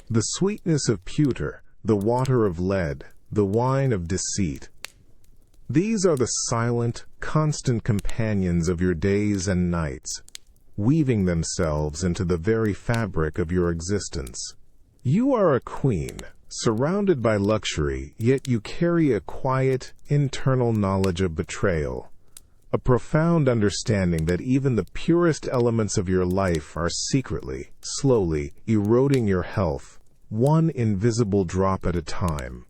The sweetness of pewter, the water of lead, the wine of deceit. These are the silent, constant companions of your days and nights, weaving themselves into the very fabric of your existence. You are a queen, surrounded by luxury, yet you carry a quiet, internal knowledge of betrayal, A profound understanding that even the purest elements of your life are secretly, slowly eroding your health, one invisible drop at a time.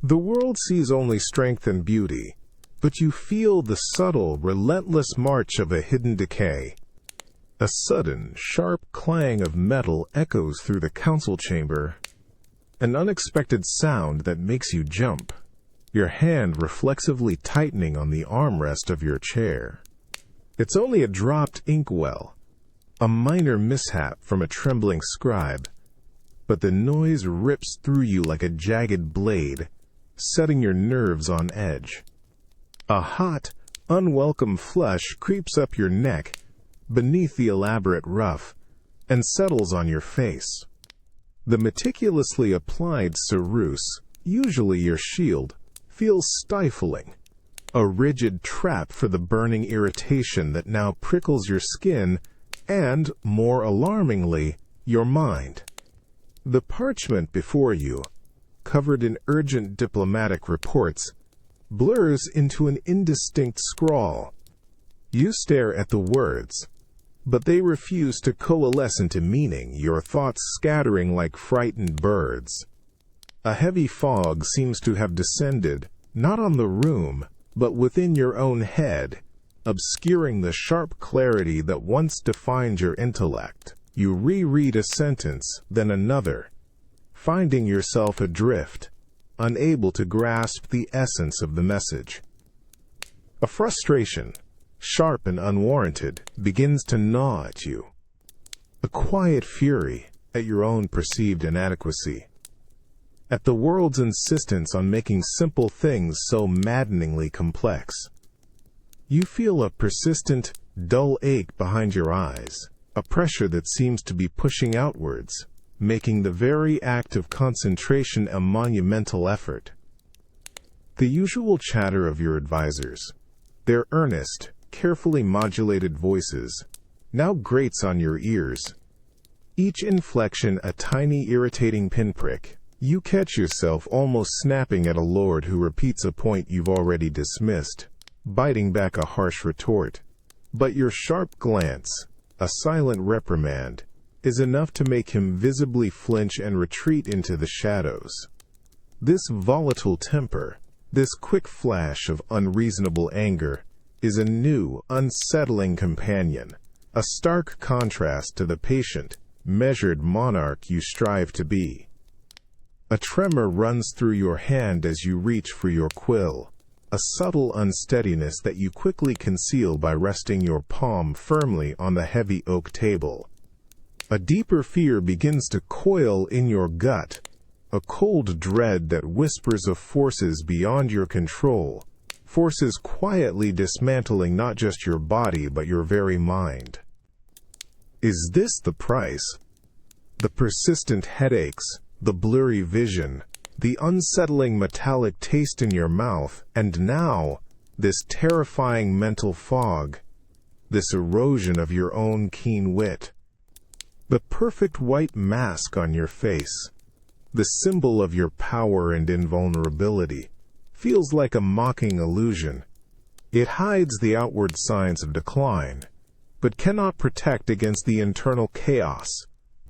The world sees only strength and beauty, but you feel the subtle, relentless march of a hidden decay. A sudden, sharp clang of metal echoes through the council chamber, an unexpected sound that makes you jump, your hand reflexively tightening on the armrest of your chair. It's only a dropped inkwell, a minor mishap from a trembling scribe, but the noise rips through you like a jagged blade, setting your nerves on edge. A hot, unwelcome flush creeps up your neck, beneath the elaborate ruff, and settles on your face. The meticulously applied ceruse, usually your shield, feels stifling, a rigid trap for the burning irritation that now prickles your skin and, more alarmingly, your mind. The parchment before you, covered in urgent diplomatic reports, blurs into an indistinct scrawl. You stare at the words, but they refuse to coalesce into meaning, your thoughts scattering like frightened birds. A heavy fog seems to have descended, not on the room, but within your own head, obscuring the sharp clarity that once defined your intellect. You reread a sentence, then another, finding yourself adrift, unable to grasp the essence of the message. A frustration, sharp and unwarranted, begins to gnaw at you. A quiet fury at your own perceived inadequacy, at the world's insistence on making simple things so maddeningly complex. You feel a persistent, dull ache behind your eyes, a pressure that seems to be pushing outwards, making the very act of concentration a monumental effort. The usual chatter of your advisors, their earnest, carefully modulated voices, now grates on your ears. Each inflection a tiny irritating pinprick. You catch yourself almost snapping at a lord who repeats a point you've already dismissed, biting back a harsh retort. But your sharp glance, a silent reprimand, is enough to make him visibly flinch and retreat into the shadows. This volatile temper, this quick flash of unreasonable anger, is a new, unsettling companion, a stark contrast to the patient, measured monarch you strive to be. A tremor runs through your hand as you reach for your quill, a subtle unsteadiness that you quickly conceal by resting your palm firmly on the heavy oak table. A deeper fear begins to coil in your gut, a cold dread that whispers of forces beyond your control, forces quietly dismantling not just your body but your very mind. Is this the price? The persistent headaches, the blurry vision, the unsettling metallic taste in your mouth, and now, this terrifying mental fog, this erosion of your own keen wit. The perfect white mask on your face, the symbol of your power and invulnerability, feels like a mocking illusion. It hides the outward signs of decline, but cannot protect against the internal chaos,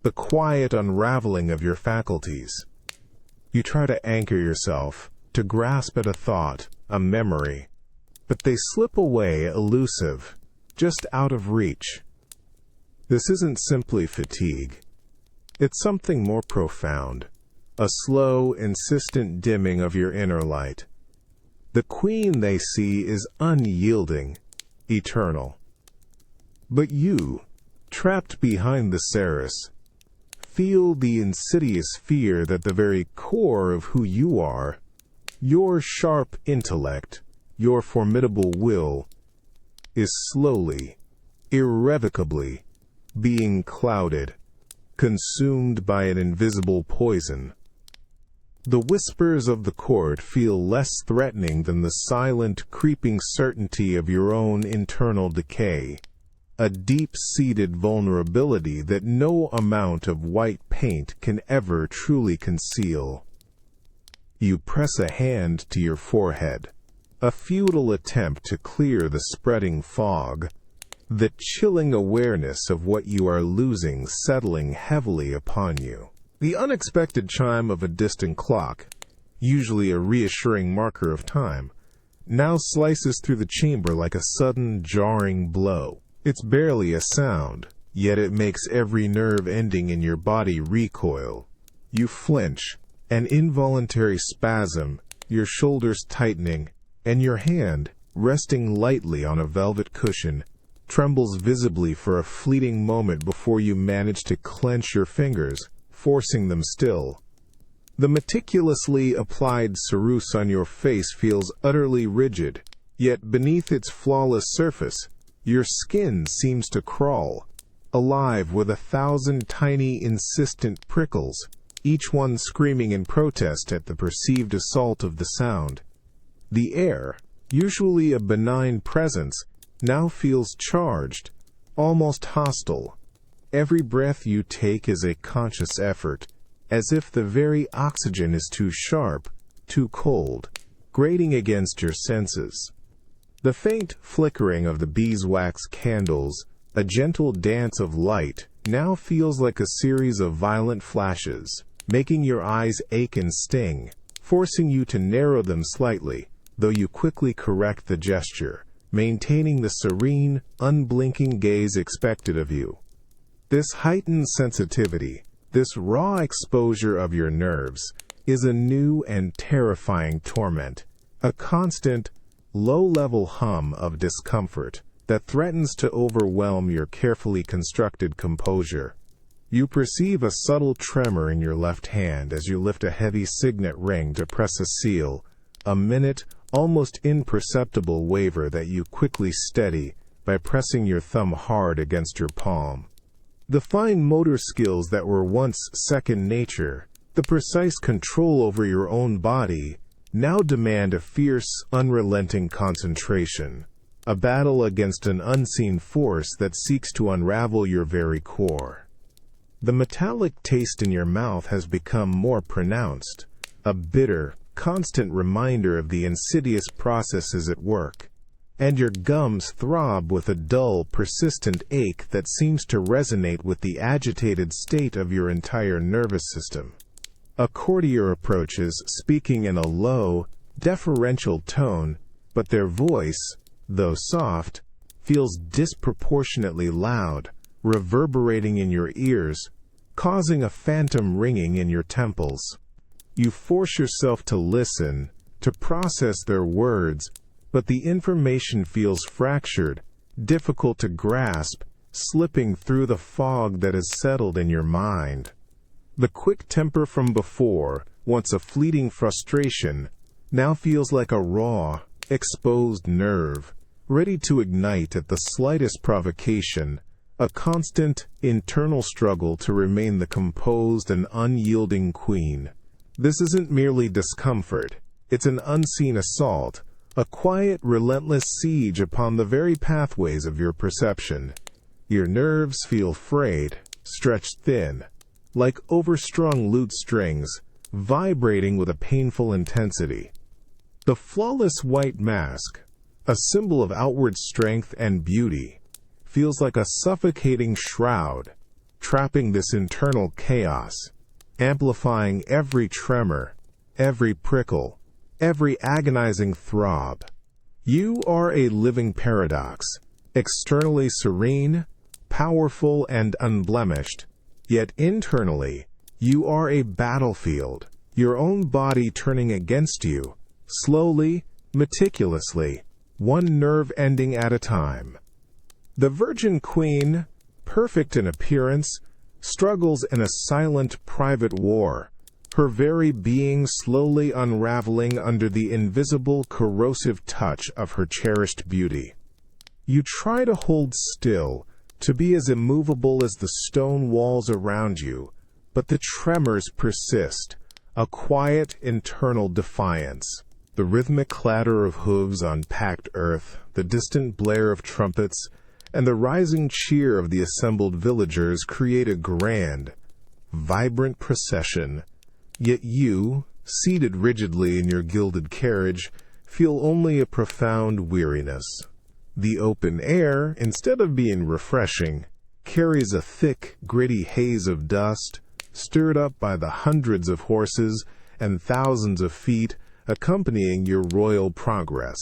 the quiet unraveling of your faculties. You try to anchor yourself, to grasp at a thought, a memory, but they slip away elusive, just out of reach. This isn't simply fatigue. It's something more profound, a slow, insistent dimming of your inner light. The queen they see is unyielding, eternal. But you, trapped behind the cerus, feel the insidious fear that the very core of who you are, your sharp intellect, your formidable will, is slowly, irrevocably, being clouded, consumed by an invisible poison. The whispers of the court feel less threatening than the silent, creeping certainty of your own internal decay, a deep-seated vulnerability that no amount of white paint can ever truly conceal. You press a hand to your forehead, a futile attempt to clear the spreading fog, the chilling awareness of what you are losing settling heavily upon you. The unexpected chime of a distant clock, usually a reassuring marker of time, now slices through the chamber like a sudden, jarring blow. It's barely a sound, yet it makes every nerve ending in your body recoil. You flinch, an involuntary spasm, your shoulders tightening, and your hand, resting lightly on a velvet cushion, trembles visibly for a fleeting moment before you manage to clench your fingers, forcing them still. The meticulously applied ceruse on your face feels utterly rigid, yet beneath its flawless surface, your skin seems to crawl, alive with 1,000 tiny insistent prickles, each one screaming in protest at the perceived assault of the sound. The air, usually a benign presence, now feels charged, almost hostile. Every breath you take is a conscious effort, as if the very oxygen is too sharp, too cold, grating against your senses. The faint flickering of the beeswax candles, a gentle dance of light, now feels like a series of violent flashes, making your eyes ache and sting, forcing you to narrow them slightly, though you quickly correct the gesture, maintaining the serene, unblinking gaze expected of you. This heightened sensitivity, this raw exposure of your nerves, is a new and terrifying torment, a constant, low-level hum of discomfort that threatens to overwhelm your carefully constructed composure. You perceive a subtle tremor in your left hand as you lift a heavy signet ring to press a seal, a minute, almost imperceptible waver that you quickly steady by pressing your thumb hard against your palm. The fine motor skills that were once second nature, the precise control over your own body, now demand a fierce, unrelenting concentration, a battle against an unseen force that seeks to unravel your very core. The metallic taste in your mouth has become more pronounced, a bitter, constant reminder of the insidious processes at work, and your gums throb with a dull, persistent ache that seems to resonate with the agitated state of your entire nervous system. A courtier approaches, speaking in a low, deferential tone, but their voice, though soft, feels disproportionately loud, reverberating in your ears, causing a phantom ringing in your temples. You force yourself to listen, to process their words, but the information feels fractured, difficult to grasp, slipping through the fog that has settled in your mind. The quick temper from before, once a fleeting frustration, now feels like a raw, exposed nerve, ready to ignite at the slightest provocation, a constant, internal struggle to remain the composed and unyielding queen. This isn't merely discomfort, it's an unseen assault, a quiet, relentless siege upon the very pathways of your perception. Your nerves feel frayed, stretched thin, like overstrung lute strings, vibrating with a painful intensity. The flawless white mask, a symbol of outward strength and beauty, feels like a suffocating shroud, trapping this internal chaos, amplifying every tremor, every prickle, every agonizing throb. You are a living paradox, externally serene, powerful, and unblemished, yet internally, you are a battlefield, your own body turning against you, slowly, meticulously, one nerve ending at a time. The Virgin Queen, perfect in appearance, struggles in a silent private war, her very being slowly unraveling under the invisible corrosive touch of her cherished beauty. You try to hold still, to be as immovable as the stone walls around you, but the tremors persist, a quiet internal defiance. The rhythmic clatter of hooves on packed earth, the distant blare of trumpets, and the rising cheer of the assembled villagers create a grand, vibrant procession. Yet you, seated rigidly in your gilded carriage, feel only a profound weariness. The open air, instead of being refreshing, carries a thick, gritty haze of dust, stirred up by the hundreds of horses and thousands of feet accompanying your royal progress.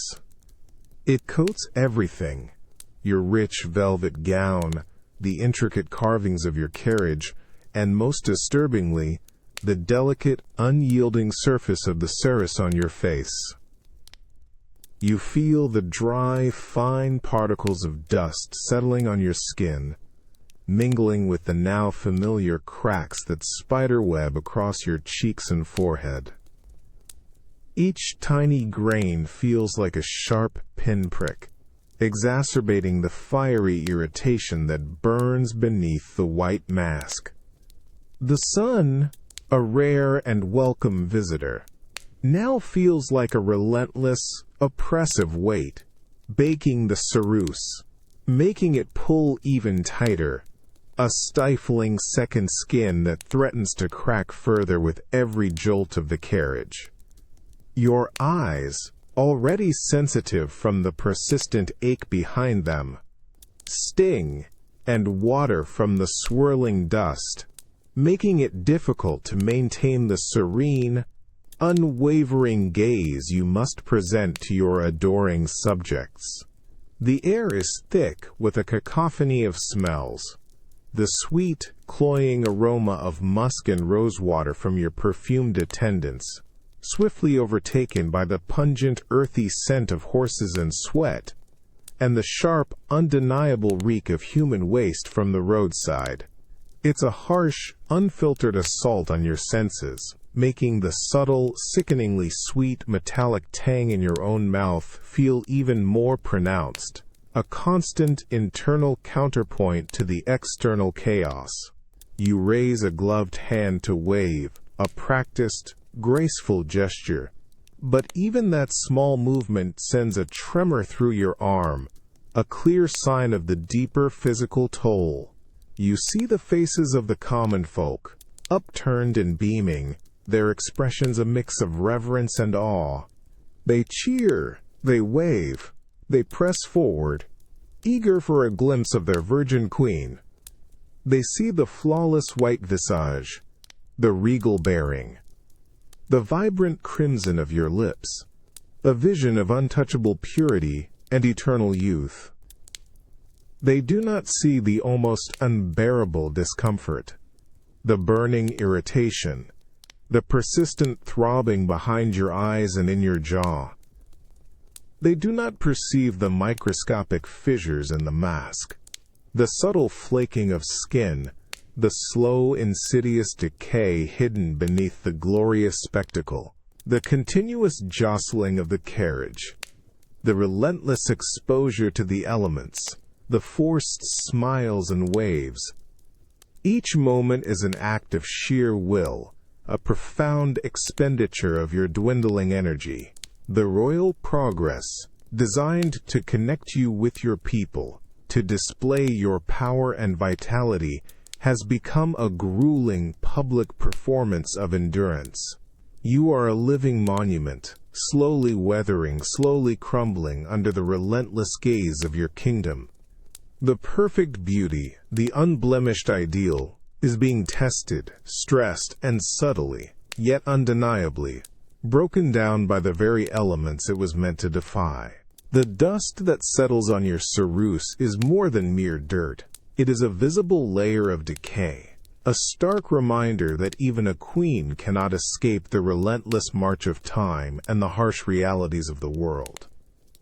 It coats everything: your rich velvet gown, the intricate carvings of your carriage, and most disturbingly, the delicate, unyielding surface of the cerus on your face. You feel the dry, fine particles of dust settling on your skin, mingling with the now familiar cracks that spiderweb across your cheeks and forehead. Each tiny grain feels like a sharp pinprick, exacerbating the fiery irritation that burns beneath the white mask. The sun, a rare and welcome visitor, now feels like a relentless, oppressive weight, baking the cerus, making it pull even tighter, a stifling second skin that threatens to crack further with every jolt of the carriage. Your eyes, already sensitive from the persistent ache behind them, sting and water from the swirling dust, making it difficult to maintain the serene, unwavering gaze you must present to your adoring subjects. The air is thick with a cacophony of smells. The sweet, cloying aroma of musk and rosewater from your perfumed attendants, swiftly overtaken by the pungent, earthy scent of horses and sweat, and the sharp, undeniable reek of human waste from the roadside. It's a harsh, unfiltered assault on your senses, making the subtle, sickeningly sweet, metallic tang in your own mouth feel even more pronounced, a constant internal counterpoint to the external chaos. You raise a gloved hand to wave, a practiced, graceful gesture, but even that small movement sends a tremor through your arm, a clear sign of the deeper physical toll. You see the faces of the common folk, upturned and beaming, their expressions a mix of reverence and awe. They cheer, they wave, they press forward, eager for a glimpse of their virgin queen. They see the flawless white visage, the regal bearing, the vibrant crimson of your lips, a vision of untouchable purity and eternal youth. They do not see the almost unbearable discomfort, the burning irritation, the persistent throbbing behind your eyes and in your jaw. They do not perceive the microscopic fissures in the mask, the subtle flaking of skin, the slow, insidious decay hidden beneath the glorious spectacle, the continuous jostling of the carriage, the relentless exposure to the elements, the forced smiles and waves. Each moment is an act of sheer will, a profound expenditure of your dwindling energy. The royal progress, designed to connect you with your people, to display your power and vitality, has become a grueling public performance of endurance. You are a living monument, slowly weathering, slowly crumbling under the relentless gaze of your kingdom. The perfect beauty, the unblemished ideal, is being tested, stressed, and subtly, yet undeniably, broken down by the very elements it was meant to defy. The dust that settles on your cerus is more than mere dirt. It is a visible layer of decay, a stark reminder that even a queen cannot escape the relentless march of time and the harsh realities of the world.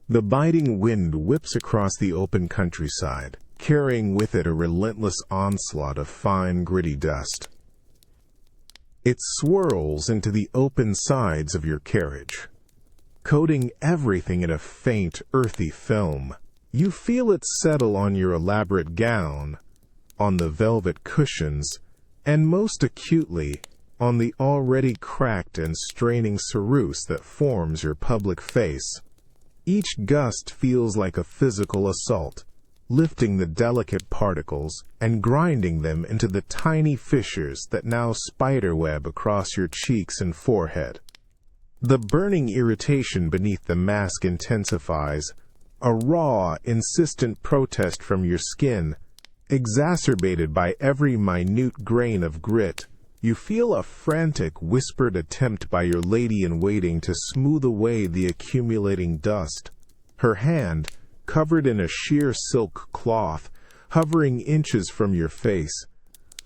The biting wind whips across the open countryside, carrying with it a relentless onslaught of fine, gritty dust. It swirls into the open sides of your carriage, coating everything in a faint, earthy film. You feel it settle on your elaborate gown, on the velvet cushions, and most acutely, on the already cracked and straining cerus that forms your public face. Each gust feels like a physical assault, lifting the delicate particles and grinding them into the tiny fissures that now spiderweb across your cheeks and forehead. The burning irritation beneath the mask intensifies, a raw, insistent protest from your skin, exacerbated by every minute grain of grit. You feel a frantic, whispered attempt by your lady-in-waiting to smooth away the accumulating dust. Her hand, covered in a sheer silk cloth, hovering inches from your face.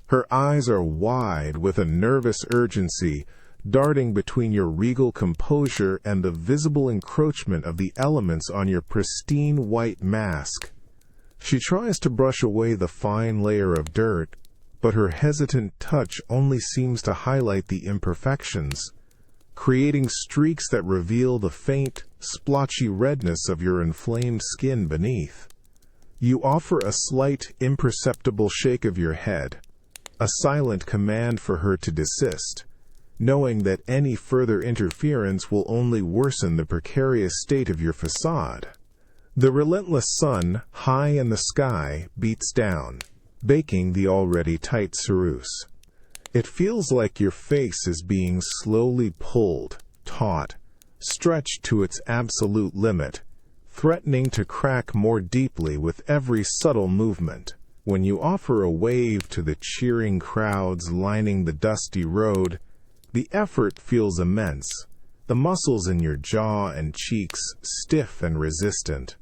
Her eyes are wide with a nervous urgency, darting between your regal composure and the visible encroachment of the elements on your pristine white mask. She tries to brush away the fine layer of dirt, but her hesitant touch only seems to highlight the imperfections, creating streaks that reveal the faint, splotchy redness of your inflamed skin beneath. You offer a slight, imperceptible shake of your head, a silent command for her to desist, knowing that any further interference will only worsen the precarious state of your facade. The relentless sun, high in the sky, beats down, baking the already tight ceruse. It feels like your face is being slowly pulled, taut, stretched to its absolute limit, threatening to crack more deeply with every subtle movement. When you offer a wave to the cheering crowds lining the dusty road, the effort feels immense, the muscles in your jaw and cheeks stiff and resistant.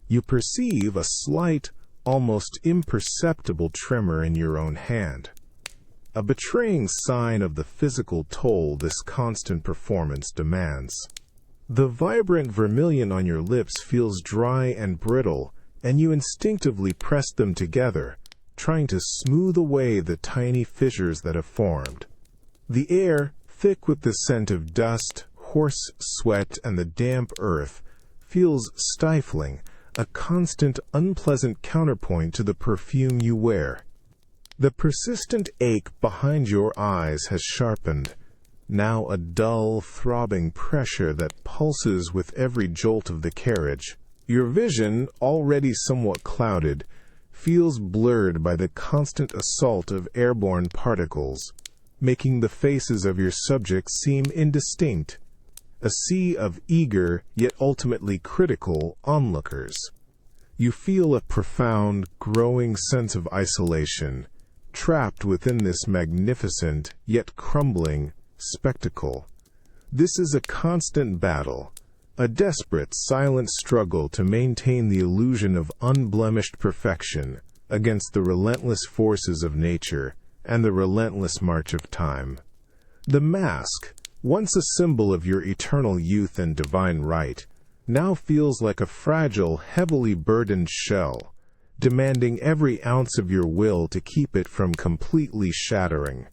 You perceive a slight, almost imperceptible tremor in your own hand, a betraying sign of the physical toll this constant performance demands. The vibrant vermilion on your lips feels dry and brittle, and you instinctively press them together, trying to smooth away the tiny fissures that have formed. The air, thick with the scent of dust, horse sweat, and the damp earth, feels stifling, a constant, unpleasant counterpoint to the perfume you wear. The persistent ache behind your eyes has sharpened, now a dull, throbbing pressure that pulses with every jolt of the carriage. Your vision, already somewhat clouded, feels blurred by the constant assault of airborne particles, making the faces of your subjects seem indistinct, a sea of eager, yet ultimately critical, onlookers. You feel a profound, growing sense of isolation, trapped within this magnificent, yet crumbling, spectacle. This is a constant battle, a desperate, silent struggle to maintain the illusion of unblemished perfection against the relentless forces of nature and the relentless march of time. The mask, once a symbol of your eternal youth and divine right, now feels like a fragile, heavily burdened shell, demanding every ounce of your will to keep it from completely shattering.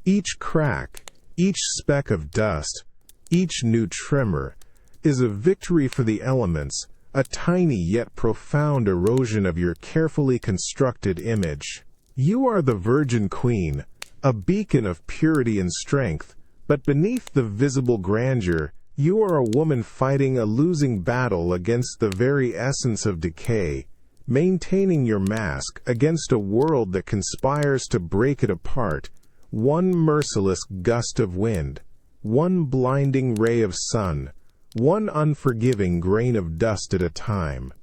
Each crack, each speck of dust, each new tremor, is a victory for the elements, a tiny yet profound erosion of your carefully constructed image. You are the Virgin Queen, a beacon of purity and strength, but beneath the visible grandeur, you are a woman fighting a losing battle against the very essence of decay, maintaining your mask against a world that conspires to break it apart, one merciless gust of wind, one blinding ray of sun, one unforgiving grain of dust at a time.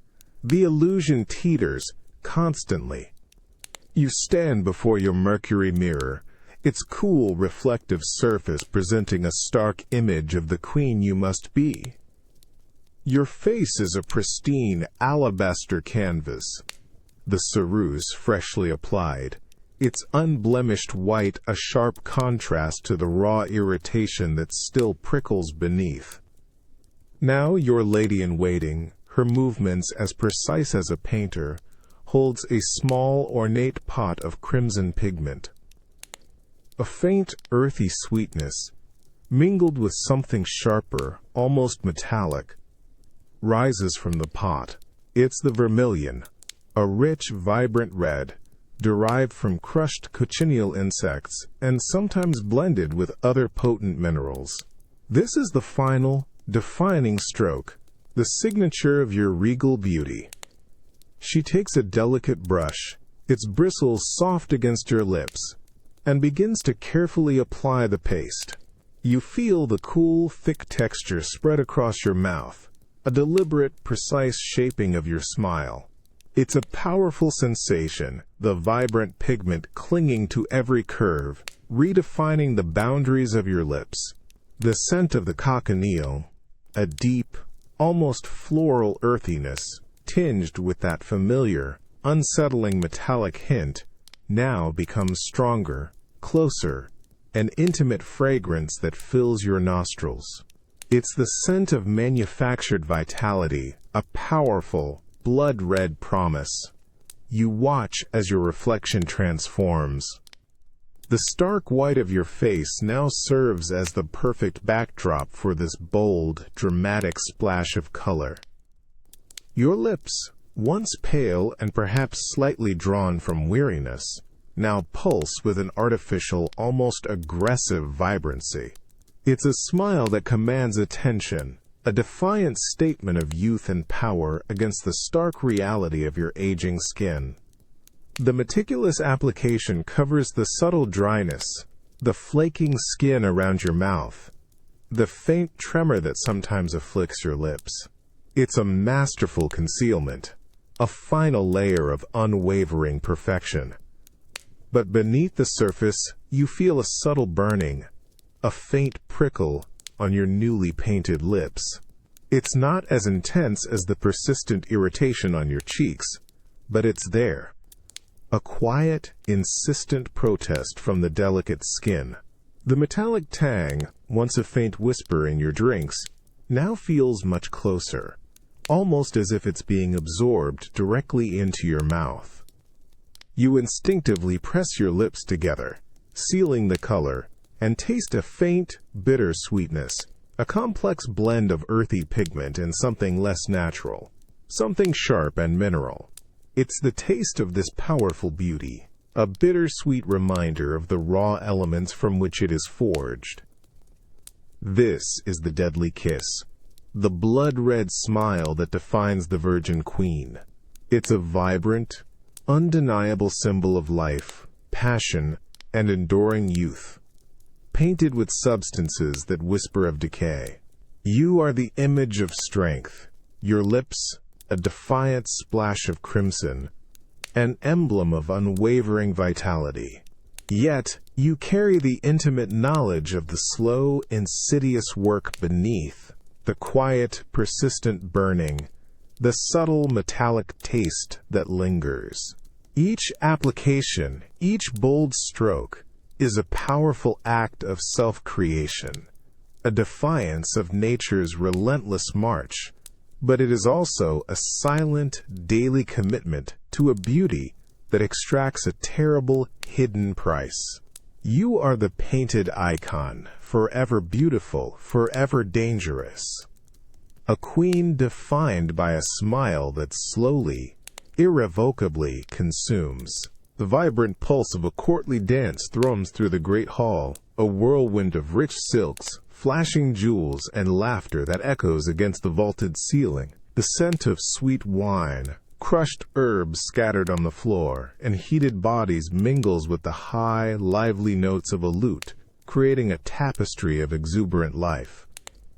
The illusion teeters constantly. You stand before your mercury mirror, its cool, reflective surface presenting a stark image of the queen you must be. Your face is a pristine alabaster canvas, the ceruse freshly applied, its unblemished white a sharp contrast to the raw irritation that still prickles beneath. Now your lady-in-waiting, her movements as precise as a painter, holds a small, ornate pot of crimson pigment. A faint, earthy sweetness, mingled with something sharper, almost metallic, rises from the pot. It's the vermilion, a rich, vibrant red, derived from crushed cochineal insects and sometimes blended with other potent minerals. This is the final, defining stroke, the signature of your regal beauty. She takes a delicate brush, its bristles soft against your lips, and begins to carefully apply the paste. You feel the cool, thick texture spread across your mouth, a deliberate, precise shaping of your smile. It's a powerful sensation, the vibrant pigment clinging to every curve, redefining the boundaries of your lips. The scent of the cochineal, a deep, almost floral earthiness, tinged with that familiar, unsettling metallic hint, now becomes stronger, closer, an intimate fragrance that fills your nostrils. It's the scent of manufactured vitality, a powerful, blood-red promise. You watch as your reflection transforms. The stark white of your face now serves as the perfect backdrop for this bold, dramatic splash of color. Your lips, once pale and perhaps slightly drawn from weariness, now pulse with an artificial, almost aggressive vibrancy. It's a smile that commands attention, a defiant statement of youth and power against the stark reality of your aging skin. The meticulous application covers the subtle dryness, the flaking skin around your mouth, the faint tremor that sometimes afflicts your lips. It's a masterful concealment, a final layer of unwavering perfection. But beneath the surface, you feel a subtle burning, a faint prickle on your newly painted lips. It's not as intense as the persistent irritation on your cheeks, but it's there. A quiet, insistent protest from the delicate skin. The metallic tang, once a faint whisper in your drinks, now feels much closer, almost as if it's being absorbed directly into your mouth. You instinctively press your lips together, sealing the color, and taste a faint, bitter sweetness, a complex blend of earthy pigment and something less natural, something sharp and mineral. It's the taste of this powerful beauty, a bittersweet reminder of the raw elements from which it is forged. This is the deadly kiss, the blood-red smile that defines the Virgin Queen. It's a vibrant, undeniable symbol of life, passion, and enduring youth, painted with substances that whisper of decay. You are the image of strength, your lips a defiant splash of crimson, an emblem of unwavering vitality. Yet, you carry the intimate knowledge of the slow, insidious work beneath, the quiet, persistent burning, the subtle metallic taste that lingers. Each application, each bold stroke, is a powerful act of self-creation, a defiance of nature's relentless march, but it is also a silent, daily commitment to a beauty that extracts a terrible, hidden price. You are the painted icon, forever beautiful, forever dangerous. A queen defined by a smile that slowly, irrevocably consumes. The vibrant pulse of a courtly dance thrums through the great hall, a whirlwind of rich silks, flashing jewels, and laughter that echoes against the vaulted ceiling. The scent of sweet wine, crushed herbs scattered on the floor, and heated bodies mingles with the high, lively notes of a lute, creating a tapestry of exuberant life.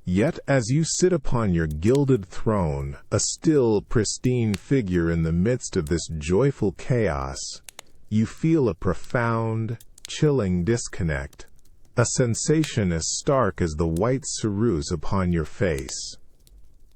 Yet as you sit upon your gilded throne, a still, pristine figure in the midst of this joyful chaos, you feel a profound, chilling disconnect, a sensation as stark as the white ceruse upon your face.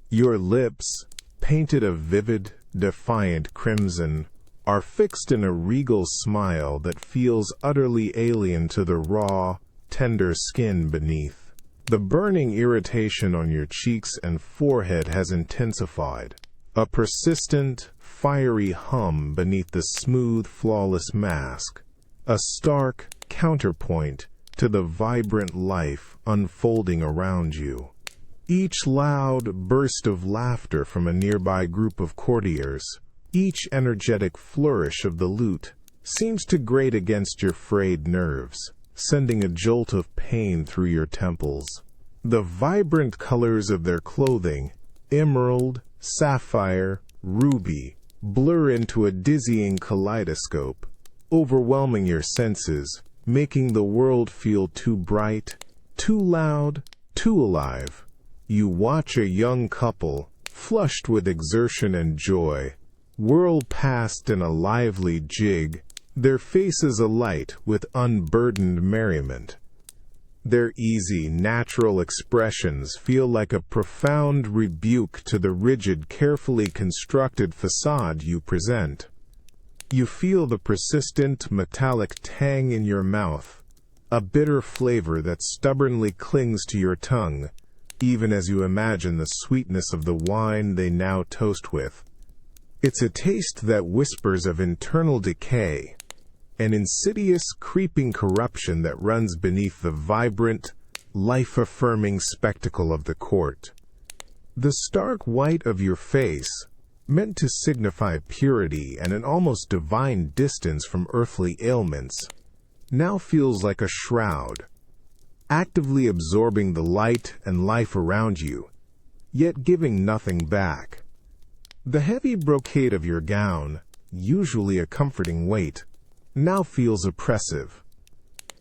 Your lips, painted a vivid, defiant crimson, are fixed in a regal smile that feels utterly alien to the raw, tender skin beneath. The burning irritation on your cheeks and forehead has intensified, a persistent, fiery hum beneath the smooth, flawless mask, a stark counterpoint to the vibrant life unfolding around you. Each loud burst of laughter from a nearby group of courtiers, each energetic flourish of the lute, seems to grate against your frayed nerves, sending a jolt of pain through your temples. The vibrant colors of their clothing, emerald, sapphire, ruby, blur into a dizzying kaleidoscope, overwhelming your senses, making the world feel too bright, Too loud, too alive. You watch a young couple, flushed with exertion and joy, whirl past in a lively jig, their faces alight with unburdened merriment. Their easy, natural expressions feel like a profound rebuke to the rigid, carefully constructed facade you present. You feel the persistent, metallic tang in your mouth, a bitter flavor that stubbornly clings to your tongue, even as you imagine the sweetness of the wine they now toast with. It's a taste that whispers of internal decay, an insidious, creeping corruption that runs beneath the vibrant, life-affirming spectacle of the court. The stark white of your face, meant to signify purity and an almost divine distance from earthly ailments, now feels like a shroud, actively absorbing the light and life around you, yet giving nothing back. The heavy brocade of your gown, usually a comforting weight, now feels oppressive,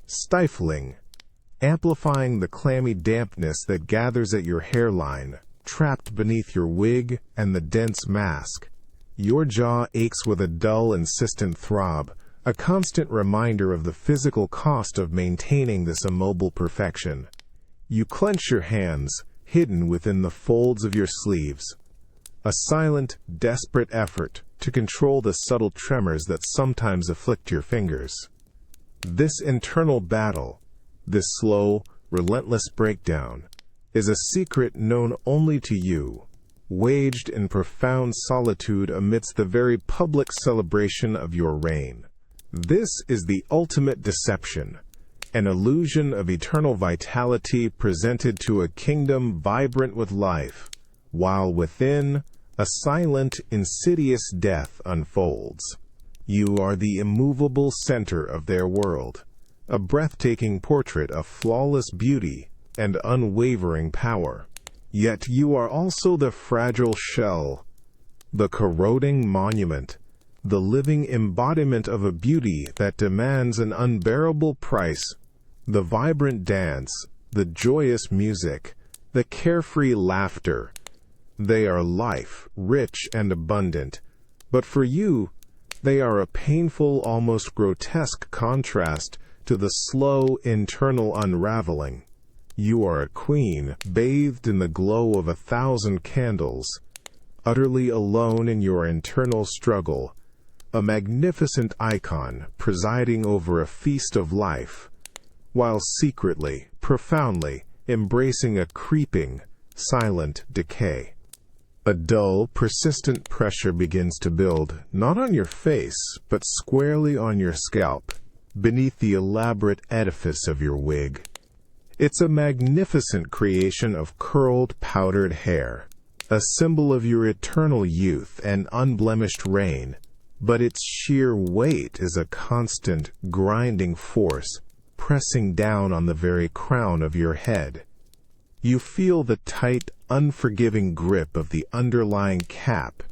stifling, amplifying the clammy dampness that gathers at your hairline, trapped beneath your wig and the dense mask. Your jaw aches with a dull, insistent throb, a constant reminder of the physical cost of maintaining this immobile perfection. You clench your hands, hidden within the folds of your sleeves, a silent, desperate effort to control the subtle tremors that sometimes afflict your fingers. This internal battle, this slow, relentless breakdown, is a secret known only to you, waged in profound solitude amidst the very public celebration of your reign. This is the ultimate deception, an illusion of eternal vitality presented to a kingdom vibrant with life, while within, a silent, insidious death unfolds. You are the immovable center of their world, a breathtaking portrait of flawless beauty and unwavering power. Yet you are also the fragile shell, the corroding monument, the living embodiment of a beauty that demands an unbearable price. The vibrant dance, the joyous music, the carefree laughter, they are life, rich and abundant, but for you, they are a painful, almost grotesque contrast to the slow, internal unraveling. You are a queen, bathed in the glow of 1,000 candles, utterly alone in your internal struggle, a magnificent icon presiding over a feast of life, while secretly, profoundly, embracing a creeping, silent decay. A dull, persistent pressure begins to build, not on your face, but squarely on your scalp, beneath the elaborate edifice of your wig. It's a magnificent creation of curled, powdered hair, a symbol of your eternal youth and unblemished reign, but its sheer weight is a constant, grinding force, pressing down on the very crown of your head. You feel the tight, unforgiving grip of the underlying cap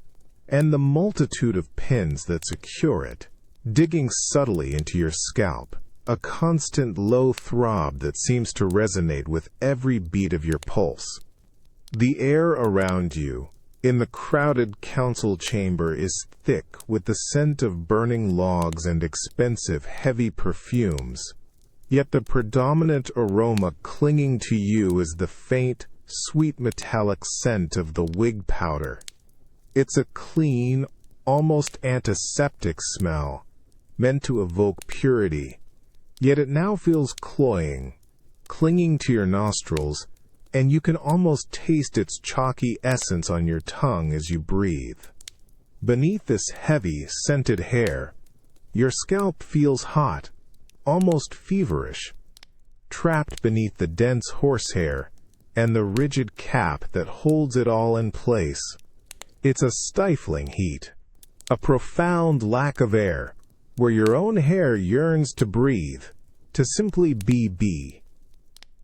and the multitude of pins that secure it, digging subtly into your scalp, a constant low throb that seems to resonate with every beat of your pulse. The air around you, in the crowded council chamber, is thick with the scent of burning logs and expensive, heavy perfumes. Yet the predominant aroma clinging to you is the faint, sweet metallic scent of the wig powder. It's a clean, almost antiseptic smell, meant to evoke purity, yet it now feels cloying, clinging to your nostrils, and you can almost taste its chalky essence on your tongue as you breathe. Beneath this heavy, scented hair, your scalp feels hot, almost feverish, trapped beneath the dense horsehair and the rigid cap that holds it all in place. It's a stifling heat, a profound lack of air, where your own hair yearns to breathe, to simply be.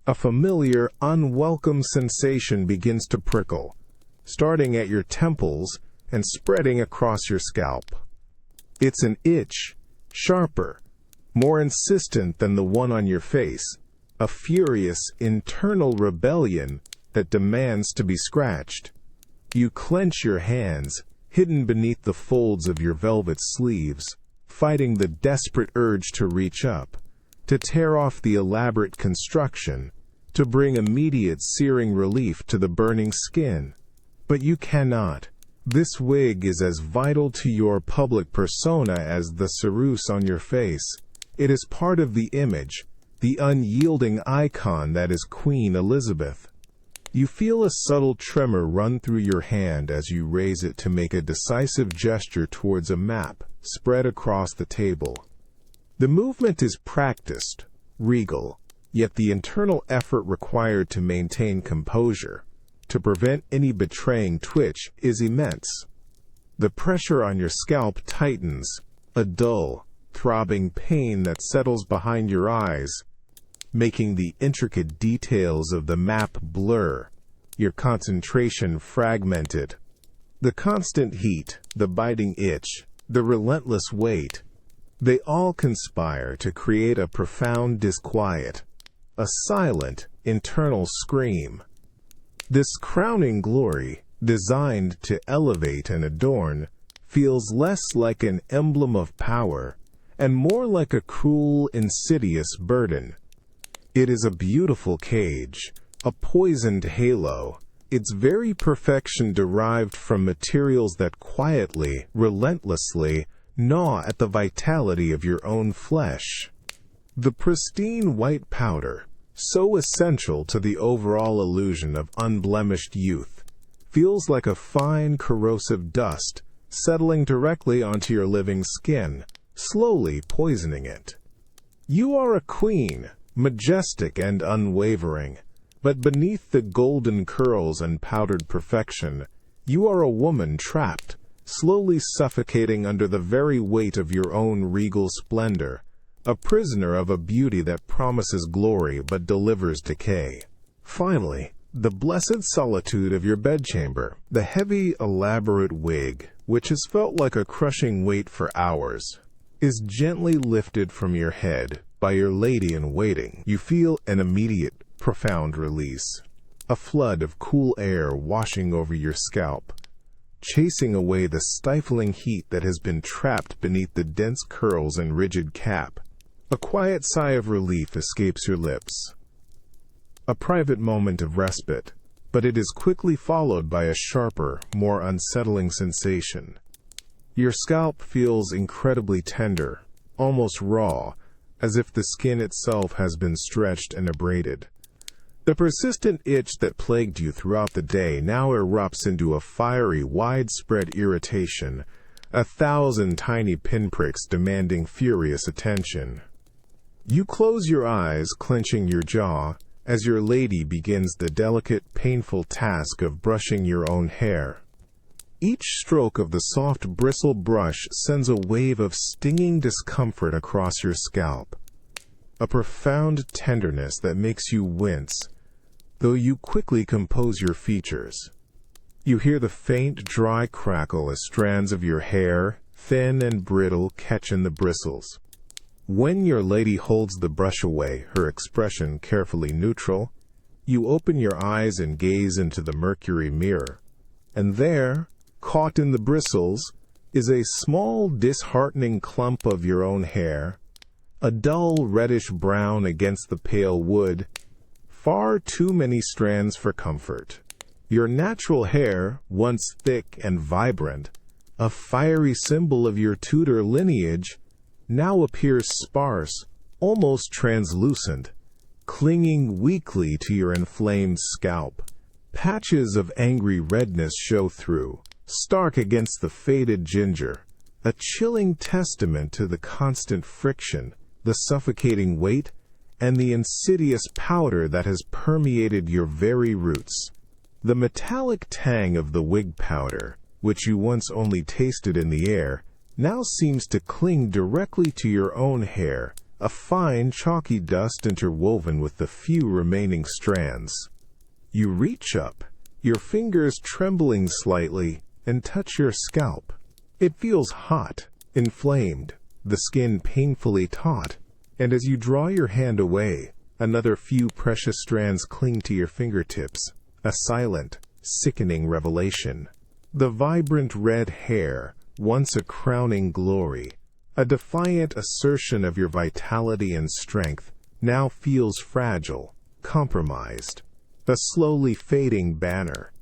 A familiar, unwelcome sensation begins to prickle, starting at your temples and spreading across your scalp. It's an itch, sharper, more insistent than the one on your face, a furious internal rebellion that demands to be scratched. You clench your hands, hidden beneath the folds of your velvet sleeves, fighting the desperate urge to reach up, to tear off the elaborate construction, to bring immediate searing relief to the burning skin. But you cannot. This wig is as vital to your public persona as the ceruse on your face. It is part of the image, the unyielding icon that is Queen Elizabeth. You feel a subtle tremor run through your hand as you raise it to make a decisive gesture towards a map spread across the table. The movement is practiced, regal, yet the internal effort required to maintain composure, to prevent any betraying twitch, is immense. The pressure on your scalp tightens, a dull, throbbing pain that settles behind your eyes, making the intricate details of the map blur, your concentration fragmented. The constant heat, the biting itch, the relentless weight, they all conspire to create a profound disquiet, a silent, internal scream. This crowning glory, designed to elevate and adorn, feels less like an emblem of power and more like a cruel, insidious burden. It is a beautiful cage, a poisoned halo, its very perfection derived from materials that quietly, relentlessly, gnaw at the vitality of your own flesh. The pristine white powder, so essential to the overall illusion of unblemished youth, feels like a fine corrosive dust settling directly onto your living skin, slowly poisoning it. You are a queen, majestic and unwavering, but beneath the golden curls and powdered perfection, you are a woman trapped, slowly suffocating under the very weight of your own regal splendor, a prisoner of a beauty that promises glory but delivers decay. Finally, the blessed solitude of your bedchamber, the heavy, elaborate wig, which has felt like a crushing weight for hours, is gently lifted from your head by your lady-in-waiting. You feel an immediate, profound release, a flood of cool air washing over your scalp, chasing away the stifling heat that has been trapped beneath the dense curls and rigid cap. A quiet sigh of relief escapes your lips. A private moment of respite, but it is quickly followed by a sharper, more unsettling sensation. Your scalp feels incredibly tender, almost raw, as if the skin itself has been stretched and abraded. The persistent itch that plagued you throughout the day now erupts into a fiery, widespread irritation, 1,000 tiny pinpricks demanding furious attention. You close your eyes, clenching your jaw, as your lady begins the delicate, painful task of brushing your own hair. Each stroke of the soft bristle brush sends a wave of stinging discomfort across your scalp, a profound tenderness that makes you wince, though you quickly compose your features. You hear the faint, dry crackle as strands of your hair, thin and brittle, catch in the bristles. When your lady holds the brush away, her expression carefully neutral, you open your eyes and gaze into the mercury mirror, and there, caught in the bristles, is a small, disheartening clump of your own hair, a dull reddish-brown against the pale wood, far too many strands for comfort. Your natural hair, once thick and vibrant, a fiery symbol of your Tudor lineage, now appears sparse, almost translucent, clinging weakly to your inflamed scalp. Patches of angry redness show through, stark against the faded ginger, a chilling testament to the constant friction, the suffocating weight, and the insidious powder that has permeated your very roots. The metallic tang of the wig powder, which you once only tasted in the air, now seems to cling directly to your own hair, a fine, chalky dust interwoven with the few remaining strands. You reach up, your fingers trembling slightly, and touch your scalp. It feels hot, inflamed, the skin painfully taut, and as you draw your hand away, Another few precious strands cling to your fingertips, a silent, sickening revelation. The vibrant red hair, once a crowning glory, a defiant assertion of your vitality and strength, now feels fragile, compromised, a slowly fading banner.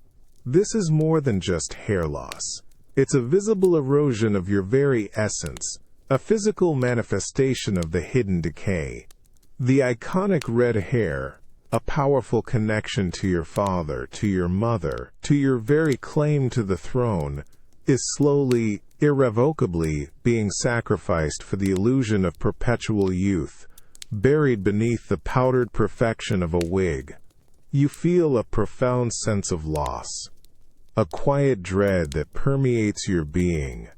This is more than just hair loss. It's a visible erosion of your very essence, a physical manifestation of the hidden decay. The iconic red hair, a powerful connection to your father, to your mother, to your very claim to the throne, is slowly, irrevocably being sacrificed for the illusion of perpetual youth, buried beneath the powdered perfection of a wig. You feel a profound sense of loss, a quiet dread that permeates your being.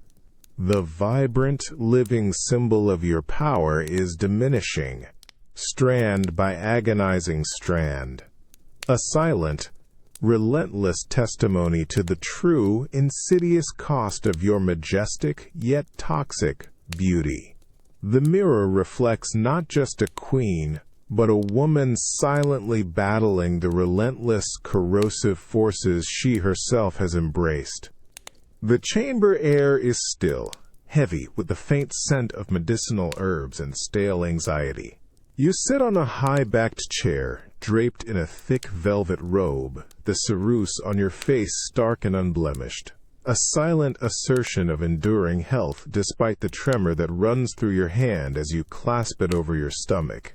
The vibrant, living symbol of your power is diminishing, strand by agonizing strand. A silent, relentless testimony to the true, insidious cost of your majestic, yet toxic, beauty. The mirror reflects not just a queen, but a woman silently battling the relentless, corrosive forces she herself has embraced. The chamber air is still, heavy with the faint scent of medicinal herbs and stale anxiety. You sit on a high-backed chair, draped in a thick velvet robe, the ceruse on your face stark and unblemished. A silent assertion of enduring health despite the tremor that runs through your hand as you clasp it over your stomach.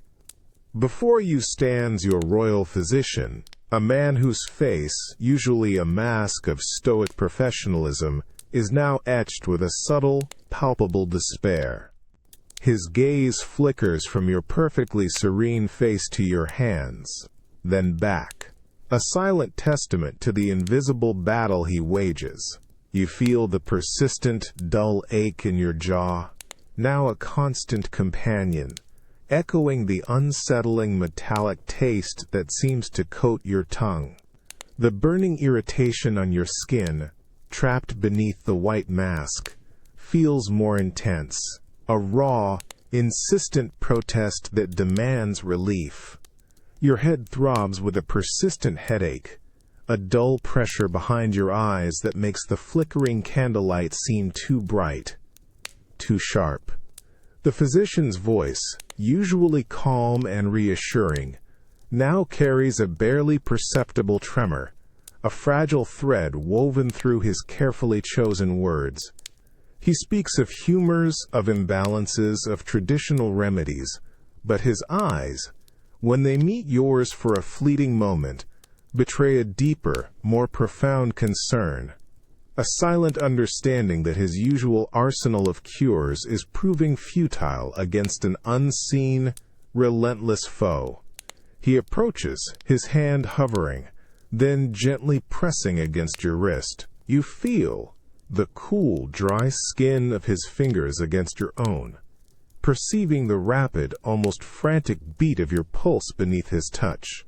Before you stands your royal physician, a man whose face, usually a mask of stoic professionalism, is now etched with a subtle, palpable despair. His gaze flickers from your perfectly serene face to your hands, then back, a silent testament to the invisible battle he wages. You feel the persistent, dull ache in your jaw, now a constant companion, echoing the unsettling metallic taste that seems to coat your tongue. The burning irritation on your skin, trapped beneath the white mask, feels more intense, a raw, insistent protest that demands relief. Your head throbs with a persistent headache, a dull pressure behind your eyes that makes the flickering candlelight seem too bright, too sharp. The physician's voice, usually calm and reassuring, now carries a barely perceptible tremor, a fragile thread woven through his carefully chosen words. He speaks of humors, of imbalances, of traditional remedies, but his eyes, when they meet yours for a fleeting moment, betray a deeper, more profound concern, a silent understanding that his usual arsenal of cures is proving futile against an unseen, relentless foe. He approaches, his hand hovering, then gently pressing against your wrist. You feel the cool, dry skin of his fingers against your own, perceiving the rapid, almost frantic beat of your pulse beneath his touch.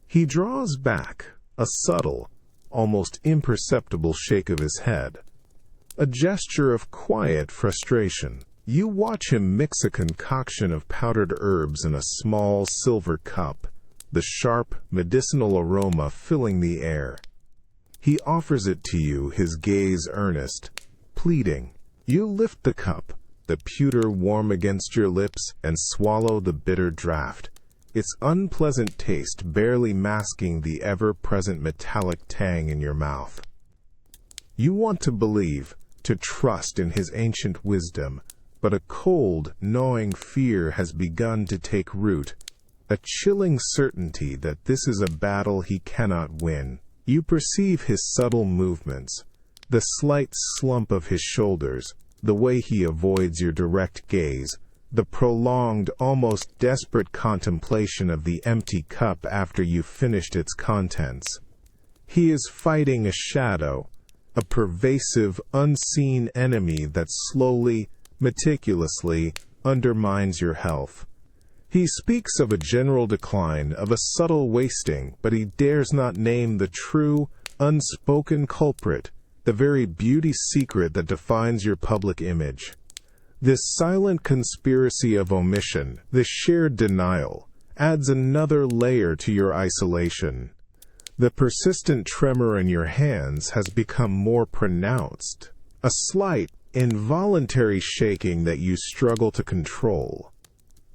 He draws back, a subtle, almost imperceptible shake of his head, a gesture of quiet frustration. You watch him mix a concoction of powdered herbs in a small silver cup, the sharp, medicinal aroma filling the air. He offers it to you, his gaze earnest, pleading. You lift the cup, the pewter warm against your lips, and swallow the bitter draught, its unpleasant taste barely masking the ever-present metallic tang in your mouth. You want to believe, to trust in his ancient wisdom, but a cold, gnawing fear has begun to take root, a chilling certainty that this is a battle he cannot win. You perceive his subtle movements, the slight slump of his shoulders, the way he avoids your direct gaze, the prolonged, almost desperate contemplation of the empty cup after you've finished its contents. He is fighting a shadow, a pervasive, unseen enemy that slowly, meticulously undermines your health. He speaks of a general decline, of a subtle wasting, but he dares not name the true, unspoken culprit, the very beauty secret that defines your public image. This silent conspiracy of omission, this shared denial, adds another layer to your isolation. The persistent tremor in your hands has become more pronounced, a slight, involuntary shaking that you struggle to control.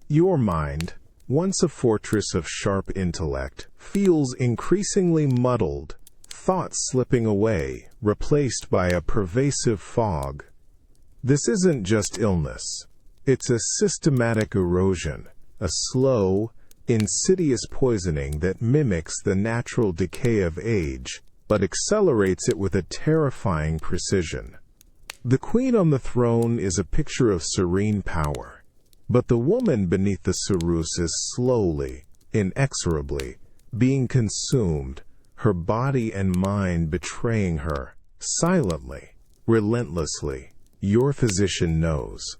Your mind, once a fortress of sharp intellect, feels increasingly muddled, thoughts slipping away, replaced by a pervasive fog. This isn't just illness. It's a systematic erosion, a slow, insidious poisoning that mimics the natural decay of age, but accelerates it with a terrifying precision. The queen on the throne is a picture of serene power, but the woman beneath the Cerus is slowly, inexorably, being consumed, her body and mind betraying her, silently, relentlessly. Your physician knows.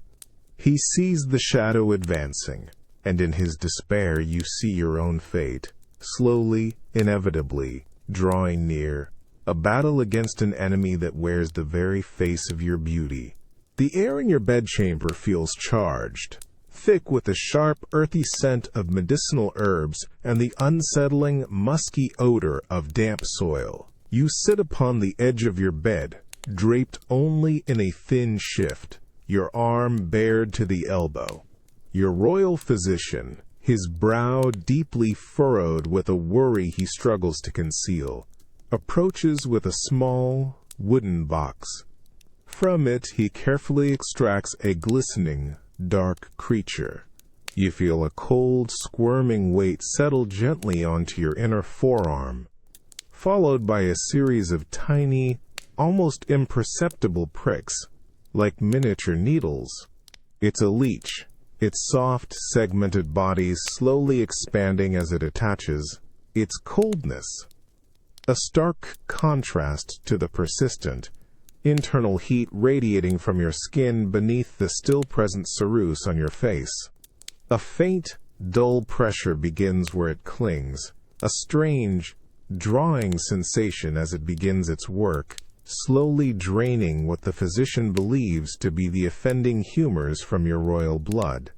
He sees the shadow advancing, and in his despair you see your own fate, slowly, inevitably, drawing near, a battle against an enemy that wears the very face of your beauty. The air in your bedchamber feels charged, thick with the sharp, earthy scent of medicinal herbs and the unsettling, musky odor of damp soil. You sit upon the edge of your bed, draped only in a thin shift, your arm bared to the elbow. Your royal physician, his brow deeply furrowed with a worry he struggles to conceal, approaches with a small, wooden box. From it he carefully extracts a glistening, dark creature. You feel a cold, squirming weight settle gently onto your inner forearm, followed by a series of tiny, almost imperceptible pricks, like miniature needles. It's a leech, its soft, segmented body slowly expanding as it attaches, its coldness a stark contrast to the persistent, internal heat radiating from your skin beneath the still-present cerus on your face. A faint, dull pressure begins where it clings, a strange, drawing sensation as it begins its work, slowly draining what the physician believes to be the offending humors from your royal blood.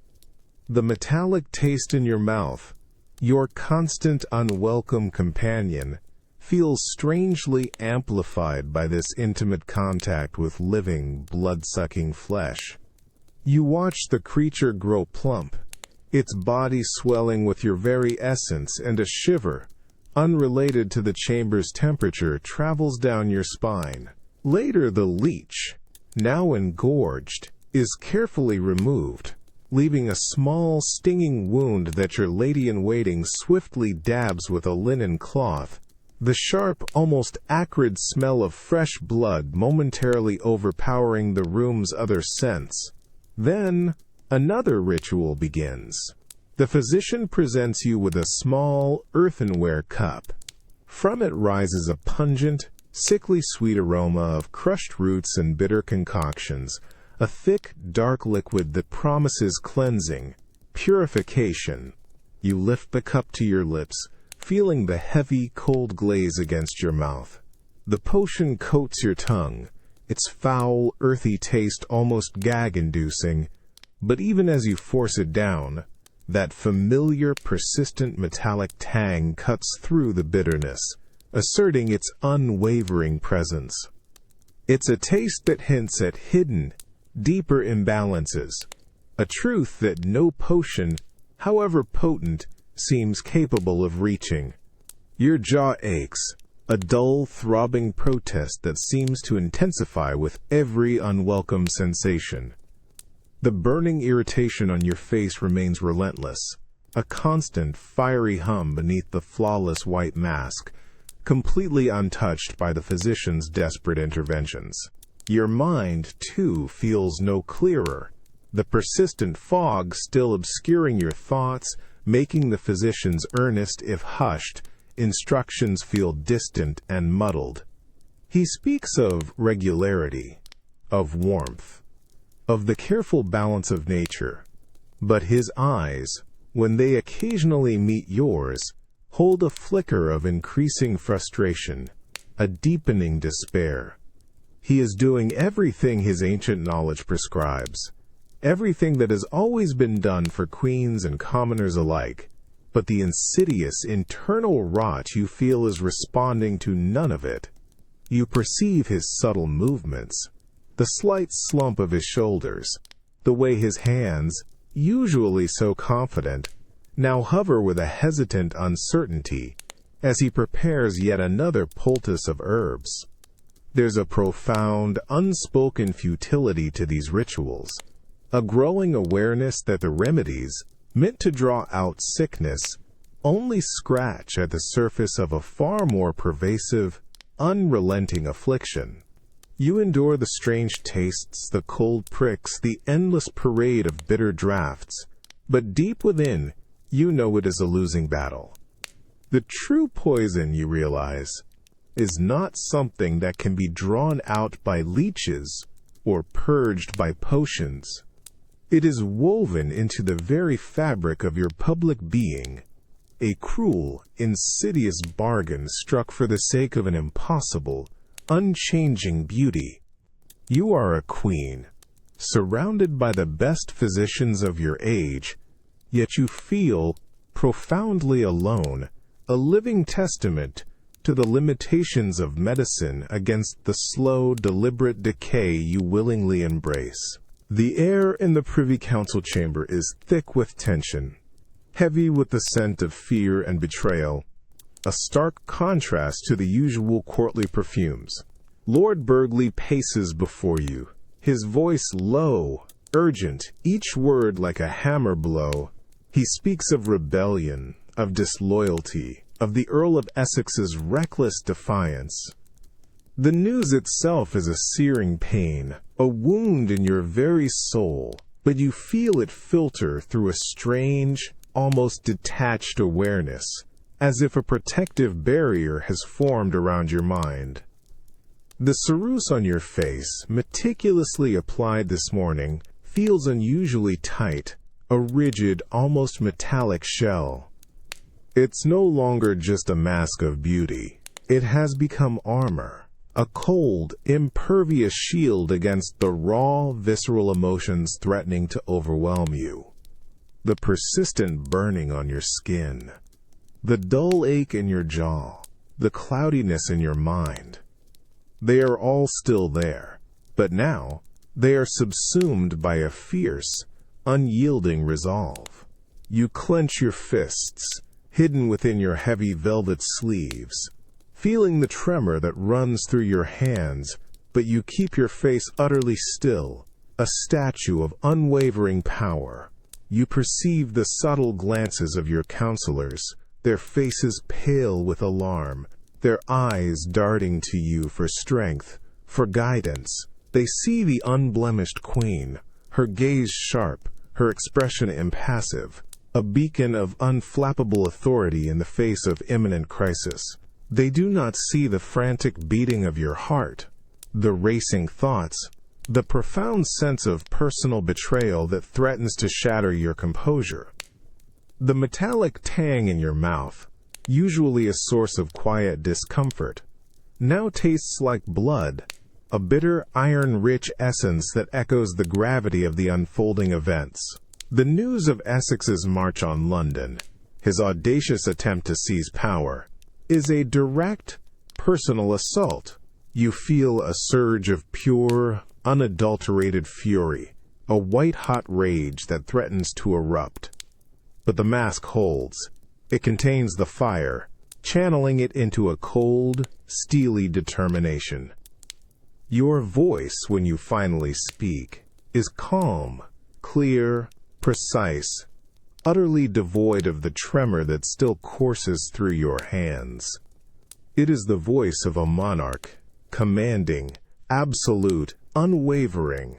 The metallic taste in your mouth, your constant unwelcome companion, feels strangely amplified by this intimate contact with living, blood-sucking flesh. You watch the creature grow plump, its body swelling with your very essence, and a shiver, unrelated to the chamber's temperature, travels down your spine. Later, the leech, now engorged, is carefully removed, leaving a small, stinging wound that your lady-in-waiting swiftly dabs with a linen cloth, the sharp, almost acrid smell of fresh blood momentarily overpowering the room's other scents. Then, another ritual begins. The physician presents you with a small, earthenware cup. From it rises a pungent, sickly sweet aroma of crushed roots and bitter concoctions, a thick, dark liquid that promises cleansing, purification. You lift the cup to your lips, feeling the heavy, cold glaze against your mouth. The potion coats your tongue, its foul, earthy taste almost gag-inducing, but even as you force it down, that familiar, persistent metallic tang cuts through the bitterness, asserting its unwavering presence. It's a taste that hints at hidden, deeper imbalances, a truth that no potion, however potent, seems capable of reaching. Your jaw aches, a dull, throbbing protest that seems to intensify with every unwelcome sensation. The burning irritation on your face remains relentless, a constant, fiery hum beneath the flawless white mask, completely untouched by the physician's desperate interventions. Your mind, too, feels no clearer, the persistent fog still obscuring your thoughts, making the physician's earnest, if hushed, instructions feel distant and muddled. He speaks of regularity, of warmth, of the careful balance of nature, but his eyes, when they occasionally meet yours, hold a flicker of increasing frustration, a deepening despair. He is doing everything his ancient knowledge prescribes, everything that has always been done for queens and commoners alike, but the insidious internal rot you feel is responding to none of it. You perceive his subtle movements, the slight slump of his shoulders, the way his hands, usually so confident, now hover with a hesitant uncertainty as he prepares yet another poultice of herbs. There's a profound, unspoken futility to these rituals, a growing awareness that the remedies, meant to draw out sickness, only scratch at the surface of a far more pervasive, unrelenting affliction. You endure the strange tastes, the cold pricks, the endless parade of bitter draughts, but deep within, you know it is a losing battle. The true poison, you realize, is not something that can be drawn out by leeches or purged by potions. It is woven into the very fabric of your public being, a cruel, insidious bargain struck for the sake of an impossible, unchanging beauty. You are a queen, surrounded by the best physicians of your age, yet you feel profoundly alone, a living testament to the limitations of medicine against the slow, deliberate decay you willingly embrace. The air in the Privy Council chamber is thick with tension, heavy with the scent of fear and betrayal, a stark contrast to the usual courtly perfumes. Lord Burghley paces before you, his voice low, urgent, each word like a hammer blow. He speaks of rebellion, of disloyalty, of the Earl of Essex's reckless defiance. The news itself is a searing pain, a wound in your very soul, but you feel it filter through a strange, almost detached awareness, as if a protective barrier has formed around your mind. The ceruse on your face, meticulously applied this morning, feels unusually tight, a rigid, almost metallic shell. It's no longer just a mask of beauty. It has become armor. A cold, impervious shield against the raw, visceral emotions threatening to overwhelm you. The persistent burning on your skin, the dull ache in your jaw, the cloudiness in your mind. They are all still there, but now they are subsumed by a fierce, unyielding resolve. You clench your fists, hidden within your heavy velvet sleeves, feeling the tremor that runs through your hands, but you keep your face utterly still, a statue of unwavering power. You perceive the subtle glances of your counselors, their faces pale with alarm, their eyes darting to you for strength, for guidance. They see the unblemished queen, her gaze sharp, her expression impassive, a beacon of unflappable authority in the face of imminent crisis. They do not see the frantic beating of your heart, the racing thoughts, the profound sense of personal betrayal that threatens to shatter your composure. The metallic tang in your mouth, usually a source of quiet discomfort, now tastes like blood, a bitter, iron-rich essence that echoes the gravity of the unfolding events. The news of Essex's march on London, his audacious attempt to seize power, is a direct, personal assault. You feel a surge of pure, unadulterated fury, a white-hot rage that threatens to erupt. But the mask holds. It contains the fire, channeling it into a cold, steely determination. Your voice, when you finally speak, is calm, clear, precise, utterly devoid of the tremor that still courses through your hands. It is the voice of a monarch, commanding, absolute, unwavering.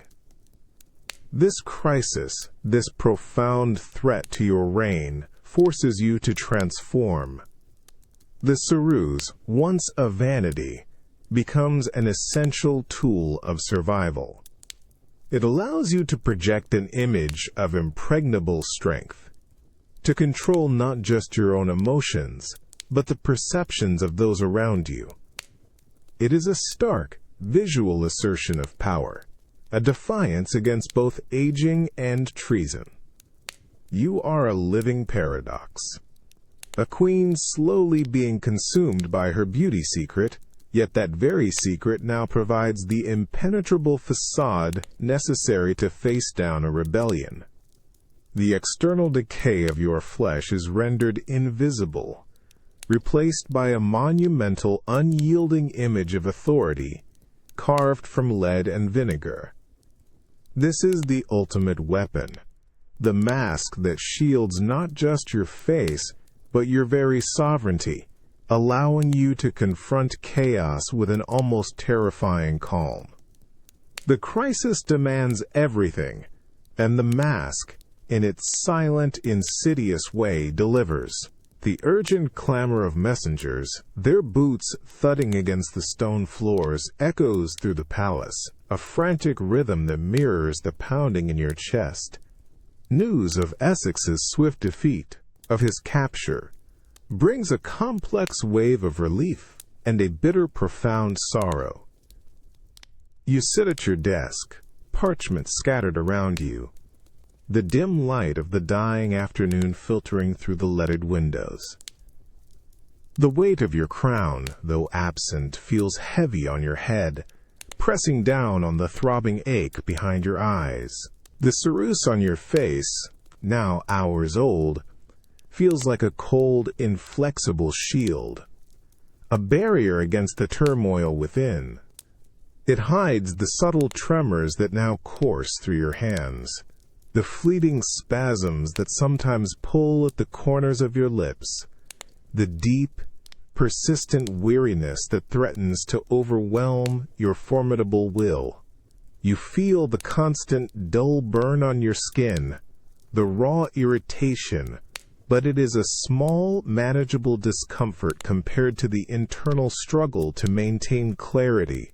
This crisis, this profound threat to your reign, forces you to transform. The ceruse, once a vanity, becomes an essential tool of survival. It allows you to project an image of impregnable strength, to control not just your own emotions, but the perceptions of those around you. It is a stark, visual assertion of power, a defiance against both aging and treason. You are a living paradox, A queen slowly being consumed by her beauty secret, yet that very secret now provides the impenetrable facade necessary to face down a rebellion. The external decay of your flesh is rendered invisible, replaced by a monumental, unyielding image of authority, carved from lead and vinegar. This is the ultimate weapon, the mask that shields not just your face, but your very sovereignty, allowing you to confront chaos with an almost terrifying calm. The crisis demands everything, and the mask, in its silent, insidious way, delivers. The urgent clamor of messengers, their boots thudding against the stone floors, echoes through the palace, a frantic rhythm that mirrors the pounding in your chest. News of Essex's swift defeat, of his capture, brings a complex wave of relief and a bitter, profound sorrow. You sit at your desk, parchment scattered around you, the dim light of the dying afternoon filtering through the leaded windows. The weight of your crown, though absent, feels heavy on your head, pressing down on the throbbing ache behind your eyes. The ceruse on your face, now hours old, feels like a cold, inflexible shield, a barrier against the turmoil within. It hides the subtle tremors that now course through your hands, the fleeting spasms that sometimes pull at the corners of your lips, the deep, persistent weariness that threatens to overwhelm your formidable will. You feel the constant dull burn on your skin, the raw irritation, but it is a small, manageable discomfort compared to the internal struggle to maintain clarity,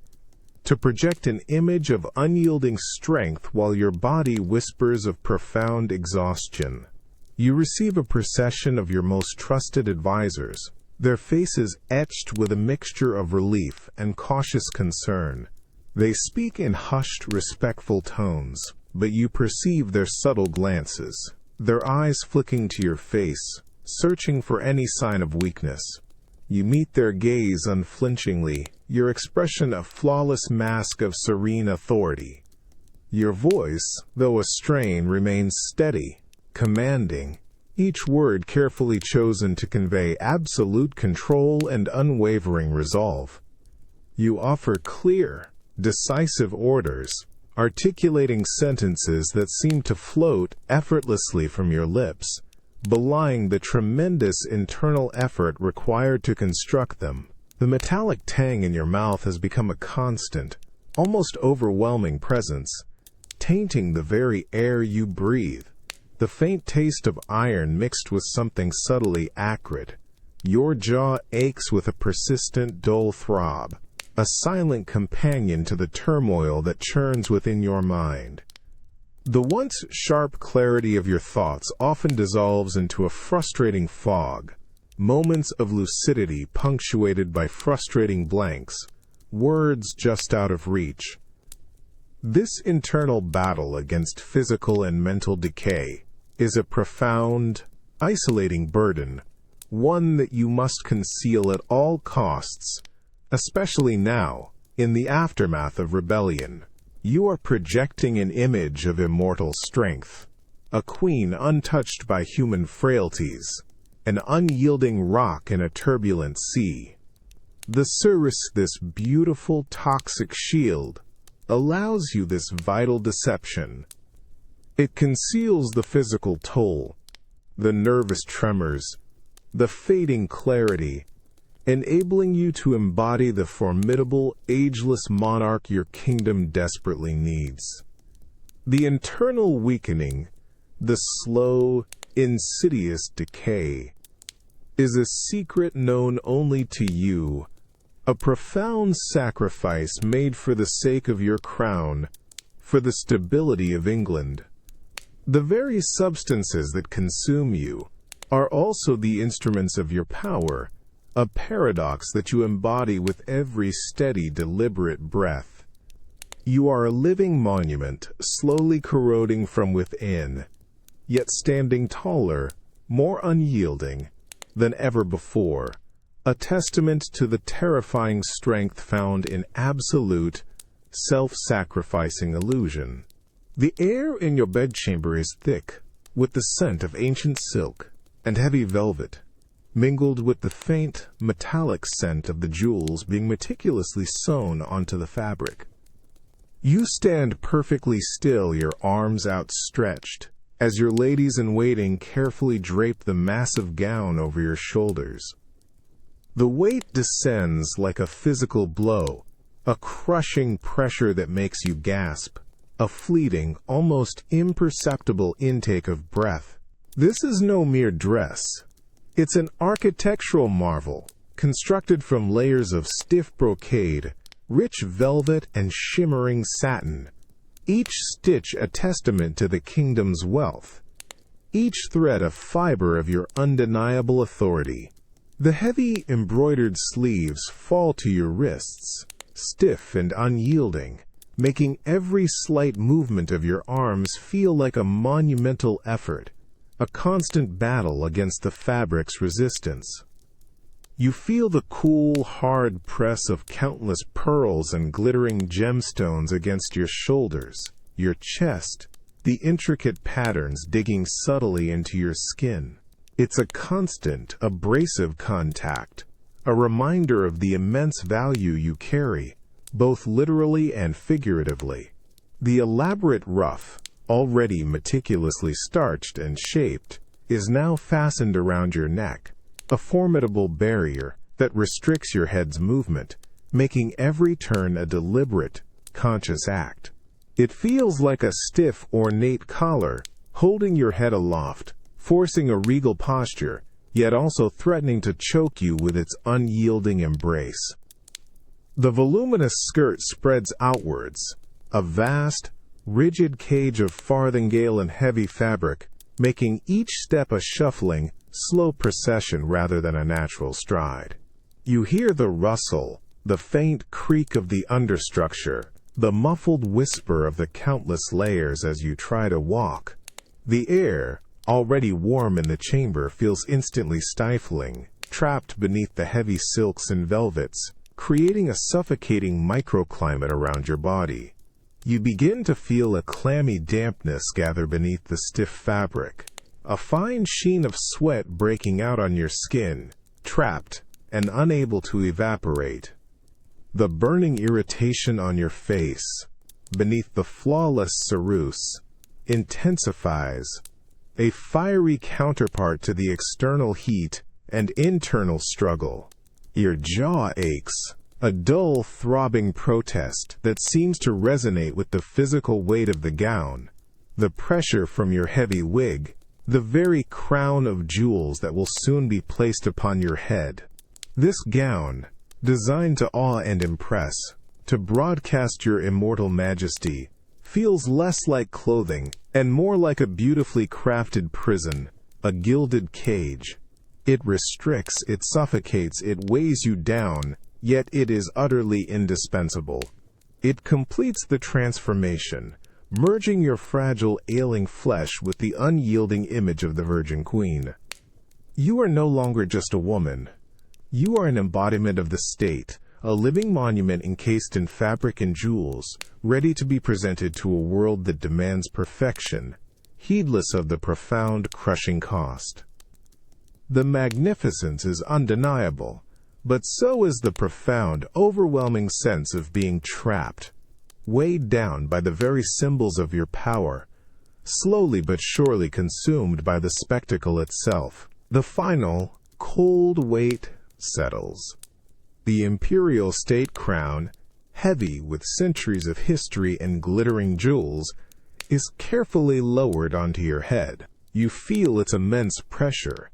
to project an image of unyielding strength while your body whispers of profound exhaustion. You receive a procession of your most trusted advisors, their faces etched with a mixture of relief and cautious concern. They speak in hushed, respectful tones, but you perceive their subtle glances, their eyes flicking to your face, searching for any sign of weakness. You meet their gaze unflinchingly, your expression a flawless mask of serene authority. Your voice, though a strain, remains steady, commanding, each word carefully chosen to convey absolute control and unwavering resolve. You offer clear, decisive orders, articulating sentences that seem to float effortlessly from your lips, belying the tremendous internal effort required to construct them. The metallic tang in your mouth has become a constant, almost overwhelming presence, tainting the very air you breathe. The faint taste of iron mixed with something subtly acrid. Your jaw aches with a persistent, dull throb, a silent companion to the turmoil that churns within your mind. The once sharp clarity of your thoughts often dissolves into a frustrating fog, moments of lucidity punctuated by frustrating blanks, words just out of reach. This internal battle against physical and mental decay is a profound, isolating burden, one that you must conceal at all costs, especially now, in the aftermath of rebellion. You are projecting an image of immortal strength, a queen untouched by human frailties, an unyielding rock in a turbulent sea. The cerus, this beautiful toxic shield, allows you this vital deception. It conceals the physical toll, the nervous tremors, the fading clarity, enabling you to embody the formidable, ageless monarch your kingdom desperately needs. The internal weakening, the slow, insidious decay, is a secret known only to you, a profound sacrifice made for the sake of your crown, for the stability of England. The very substances that consume you are also the instruments of your power, a paradox that you embody with every steady, deliberate breath. You are a living monument, slowly corroding from within, yet standing taller, more unyielding, than ever before, a testament to the terrifying strength found in absolute, self-sacrificing illusion. The air in your bedchamber is thick, with the scent of ancient silk and heavy velvet, mingled with the faint, metallic scent of the jewels being meticulously sewn onto the fabric. You stand perfectly still, your arms outstretched, as your ladies-in-waiting carefully drape the massive gown over your shoulders. The weight descends like a physical blow, a crushing pressure that makes you gasp, a fleeting, almost imperceptible intake of breath. This is no mere dress. It's an architectural marvel, constructed from layers of stiff brocade, rich velvet, and shimmering satin, each stitch a testament to the kingdom's wealth, each thread a fiber of your undeniable authority. The heavy embroidered sleeves fall to your wrists, stiff and unyielding, making every slight movement of your arms feel like a monumental effort, a constant battle against the fabric's resistance. You feel the cool, hard press of countless pearls and glittering gemstones against your shoulders, your chest, the intricate patterns digging subtly into your skin. It's a constant, abrasive contact, a reminder of the immense value you carry, both literally and figuratively. The elaborate ruff, already meticulously starched and shaped, is now fastened around your neck, a formidable barrier that restricts your head's movement, making every turn a deliberate, conscious act. It feels like a stiff, ornate collar, holding your head aloft, forcing a regal posture, yet also threatening to choke you with its unyielding embrace. The voluminous skirt spreads outwards, a vast, rigid cage of farthingale and heavy fabric, making each step a shuffling, slow procession rather than a natural stride. You hear the rustle, the faint creak of the understructure, the muffled whisper of the countless layers as you try to walk. The air, already warm in the chamber, feels instantly stifling, trapped beneath the heavy silks and velvets, creating a suffocating microclimate around your body. You begin to feel a clammy dampness gather beneath the stiff fabric, a fine sheen of sweat breaking out on your skin, trapped and unable to evaporate. The burning irritation on your face, beneath the flawless ceruse, intensifies, a fiery counterpart to the external heat and internal struggle. Your jaw aches, a dull, throbbing protest that seems to resonate with the physical weight of the gown, the pressure from your heavy wig, the very crown of jewels that will soon be placed upon your head. This gown, designed to awe and impress, to broadcast your immortal majesty, feels less like clothing and more like a beautifully crafted prison, a gilded cage. It restricts, it suffocates, it weighs you down, yet it is utterly indispensable. It completes the transformation, merging your fragile, ailing flesh with the unyielding image of the Virgin Queen. You are no longer just a woman. You are an embodiment of the state, a living monument encased in fabric and jewels, ready to be presented to a world that demands perfection, heedless of the profound, crushing cost. The magnificence is undeniable, but so is the profound, overwhelming sense of being trapped, weighed down by the very symbols of your power, slowly but surely consumed by the spectacle itself. The final, cold weight settles. The imperial state crown, heavy with centuries of history and glittering jewels, is carefully lowered onto your head. You feel its immense pressure,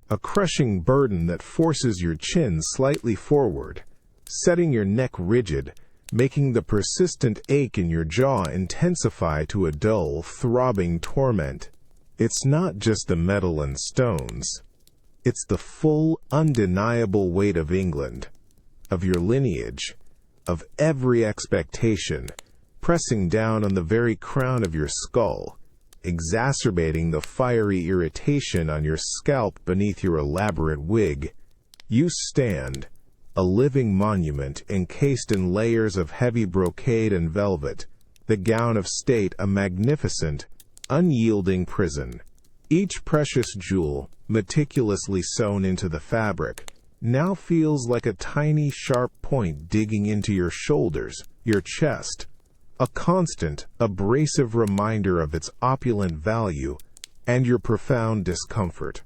a crushing burden that forces your chin slightly forward, setting your neck rigid, making the persistent ache in your jaw intensify to a dull, throbbing torment. It's not just the metal and stones. It's the full, undeniable weight of England, of your lineage, of every expectation, pressing down on the very crown of your skull, exacerbating the fiery irritation on your scalp beneath your elaborate wig. You stand, a living monument encased in layers of heavy brocade and velvet, the gown of state a magnificent, unyielding prison. Each precious jewel, meticulously sewn into the fabric, now feels like a tiny sharp point digging into your shoulders, your chest, a constant, abrasive reminder of its opulent value and your profound discomfort.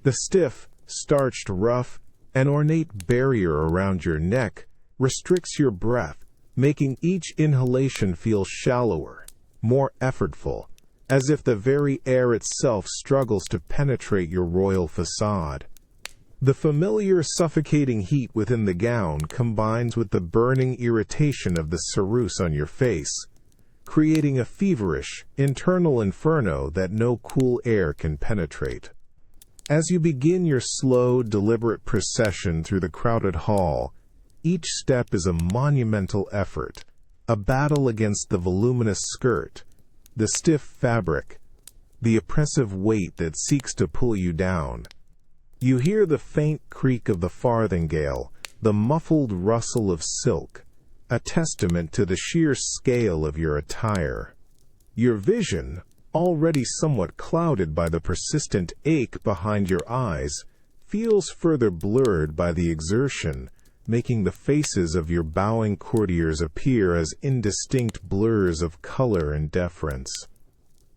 The stiff, starched ruff, an ornate barrier around your neck, restricts your breath, making each inhalation feel shallower, more effortful, as if the very air itself struggles to penetrate your royal facade. The familiar suffocating heat within the gown combines with the burning irritation of the ceruse on your face, creating a feverish, internal inferno that no cool air can penetrate. As you begin your slow, deliberate procession through the crowded hall, each step is a monumental effort, a battle against the voluminous skirt, the stiff fabric, the oppressive weight that seeks to pull you down. You hear the faint creak of the farthingale, the muffled rustle of silk, a testament to the sheer scale of your attire. Your vision, already somewhat clouded by the persistent ache behind your eyes, feels further blurred by the exertion, making the faces of your bowing courtiers appear as indistinct blurs of color and deference.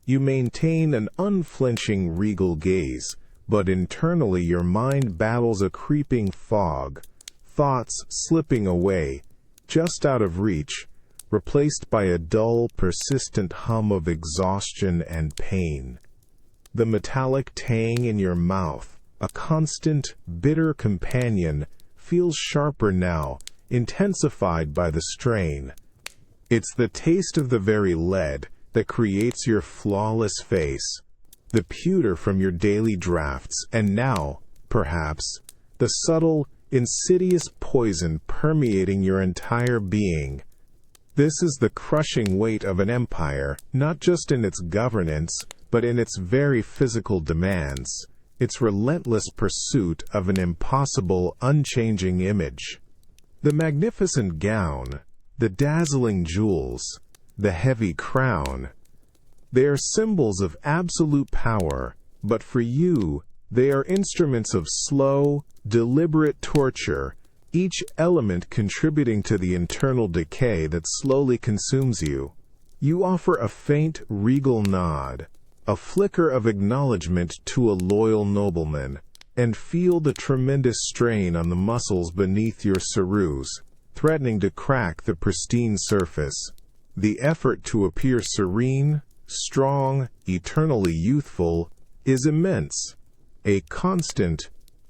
You maintain an unflinching regal gaze, but internally your mind battles a creeping fog, thoughts slipping away, just out of reach, replaced by a dull, persistent hum of exhaustion and pain. The metallic tang in your mouth, a constant, bitter companion, feels sharper now, intensified by the strain. It's the taste of the very lead that creates your flawless face, the pewter from your daily drafts, and now, perhaps, the subtle, insidious poison permeating your entire being. This is the crushing weight of an empire, not just in its governance, but in its very physical demands, its relentless pursuit of an impossible, unchanging image. The magnificent gown, the dazzling jewels, the heavy crown, they are symbols of absolute power, but for you, they are instruments of slow, deliberate torture, each element contributing to the internal decay that slowly consumes you. You offer a faint, regal nod, a flicker of acknowledgement to a loyal nobleman, and feel the tremendous strain on the muscles beneath your ceruse, threatening to crack the pristine surface. The effort to appear serene, strong, eternally youthful, is immense, a constant,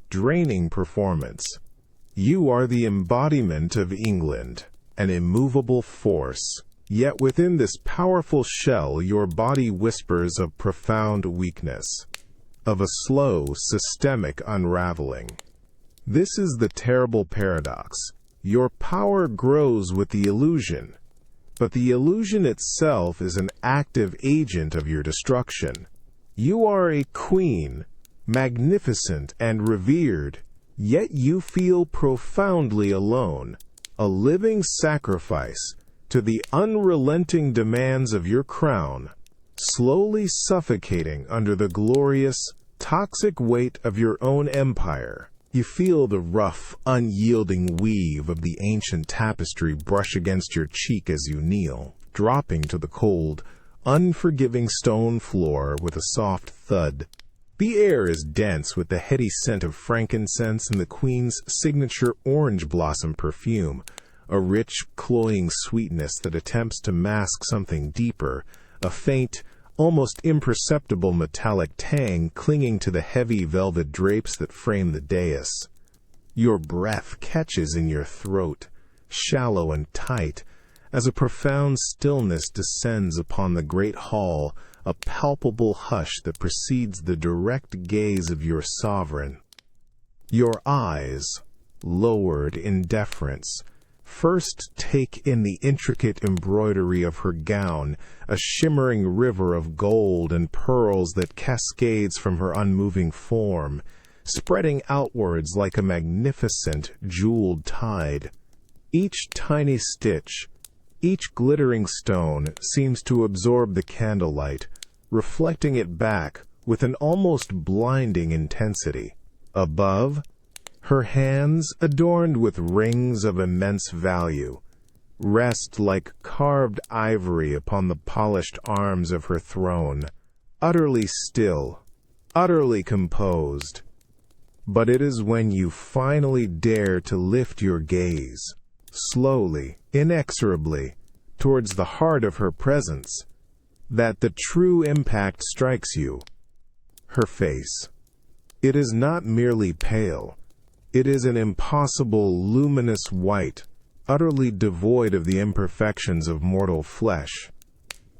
draining performance. You are the embodiment of England, an immovable force, yet within this powerful shell your body whispers of profound weakness, of a slow, systemic unraveling. This is the terrible paradox. Your power grows with the illusion, but the illusion itself is an active agent of your destruction. You are a queen, magnificent and revered, yet you feel profoundly alone, a living sacrifice to the unrelenting demands of your crown, slowly suffocating under the glorious, toxic weight of your own empire. You feel the rough, unyielding weave of the ancient tapestry brush against your cheek as you kneel, dropping to the cold, unforgiving stone floor with a soft thud. The air is dense with the heady scent of frankincense and the Queen's signature orange blossom perfume, a rich, cloying sweetness that attempts to mask something deeper, a faint, almost imperceptible metallic tang clinging to the heavy velvet drapes that frame the dais. Your breath catches in your throat, shallow and tight, as a profound stillness descends upon the great hall, a palpable hush that precedes the direct gaze of your sovereign. Your eyes, lowered in deference, First, take in the intricate embroidery of her gown, a shimmering river of gold and pearls that cascades from her unmoving form, spreading outwards like a magnificent jeweled tide. Each tiny stitch, each glittering stone seems to absorb the candlelight, reflecting it back with an almost blinding intensity. Above, her hands, adorned with rings of immense value, rest like carved ivory upon the polished arms of her throne, utterly still, utterly composed. But it is when you finally dare to lift your gaze, slowly, inexorably, towards the heart of her presence, that the true impact strikes you. Her face. It is not merely pale. It is an impossible, luminous white, utterly devoid of the imperfections of mortal flesh.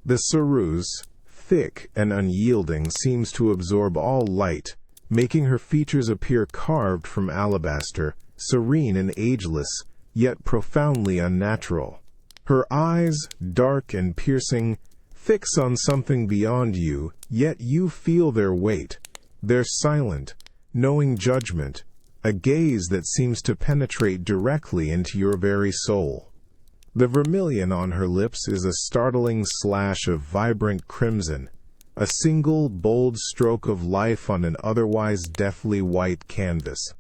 The ceruse, thick and unyielding, seems to absorb all light, making her features appear carved from alabaster, serene and ageless, yet profoundly unnatural. Her eyes, dark and piercing, fix on something beyond you, yet you feel their weight, their silent, knowing judgment, a gaze that seems to penetrate directly into your very soul. The vermilion on her lips is a startling slash of vibrant crimson, a single, bold stroke of life on an otherwise deathly white canvas.